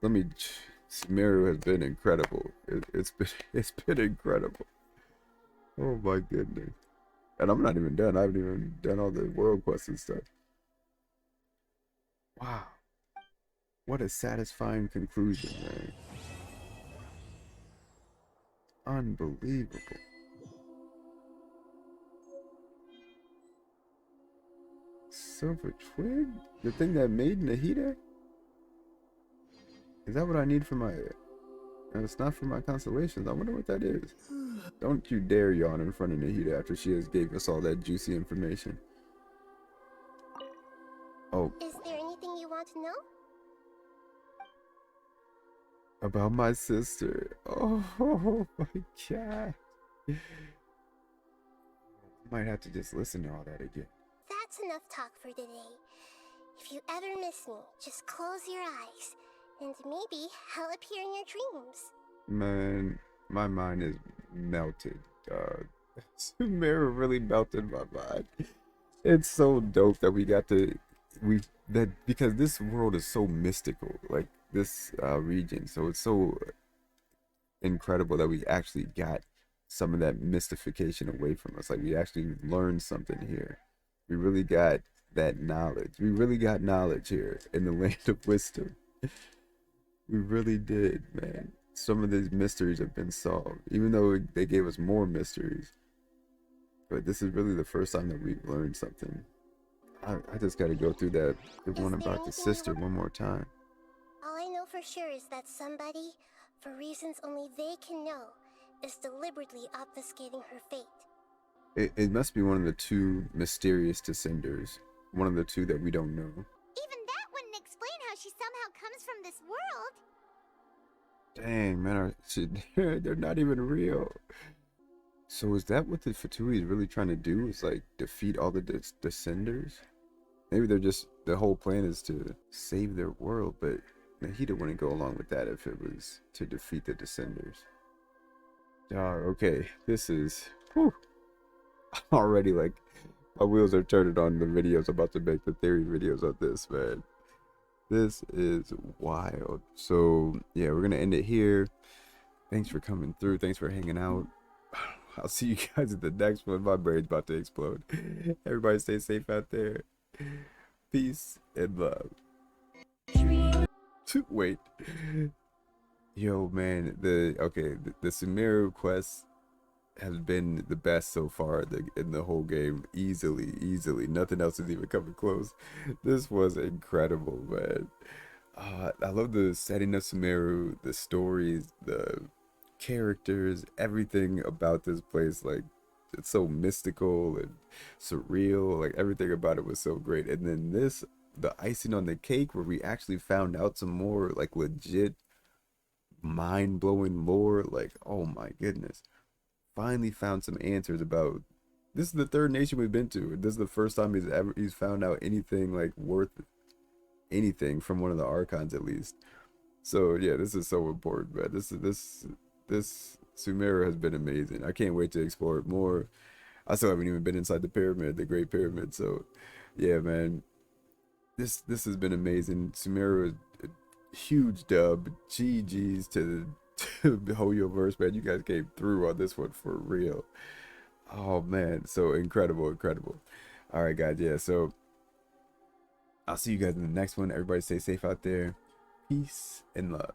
Sumeru has been incredible. It's been incredible. Oh my goodness. And I'm not even done. I haven't even done all the world quests and stuff. Wow. What a satisfying conclusion, man. Unbelievable. Silver twig? The thing that made Nahida? Is that what I need for my... And it's not for my constellations. I wonder what that is. Don't you dare yawn in front of Nahida after she has gave us all that juicy information. Oh. Is there anything you want to know? About my sister. Oh my god. I might have to just listen to all that again. That's enough talk for today. If you ever miss me, just close your eyes, and maybe I'll appear in your dreams. Man, my mind is melted, dog. Sumeru really melted my mind. It's so dope that we got to... because this world is so mystical, like this region, so it's so incredible that we actually got some of that mystification away from us. Like we actually learned something here. We really got that knowledge. We really got knowledge here in the land of wisdom. We really did, man. Some of these mysteries have been solved, even though they gave us more mysteries. But this is really the first time that we've learned something. I just got to go through the one about the sister one more time. All I know for sure is that somebody, for reasons only they can know, is deliberately obfuscating her fate. It must be one of the two mysterious descenders. One of the two that we don't know. Even that wouldn't explain how she somehow comes from this world. Dang, man, they're not even real. So is that what the Fatui is really trying to do? Is like defeat all the descenders? Maybe they're just, the whole plan is to save their world, but Nahida wouldn't go along with that if it was to defeat the descenders. Okay, this is, whew, already like, my wheels are turning on the videos. I'm about to make the theory videos of this, man. This is wild. So yeah, we're gonna end it here. Thanks for coming through. Thanks for hanging out. I'll see you guys at the next one. My brain's about to explode. Everybody stay safe out there. Peace and love. Wait. Yo, man. The Sumeru quest has been the best so far in the whole game. Easily. Nothing else is even coming close. This was incredible, man. I love the setting of Sumeru, the stories, the characters, everything about this place. Like, it's so mystical and surreal. Like, everything about it was so great. And then this, the icing on the cake, where we actually found out some more like legit mind-blowing lore. Like, oh my goodness, finally found some answers about this. Is the third nation we've been to. This is the first time he's found out anything like worth anything from one of the archons, at least. So yeah, this is so important, man. This Sumeru has been amazing. I can't wait to explore it more. I still haven't even been inside the pyramid, the Great Pyramid. So yeah, man, this has been amazing. Sumeru is a huge dub. GG's to the Hoyoverse, man. You guys came through on this one for real. Oh man, so incredible. All right, guys. Yeah, so I'll see you guys in the next one. Everybody stay safe out there. Peace and love.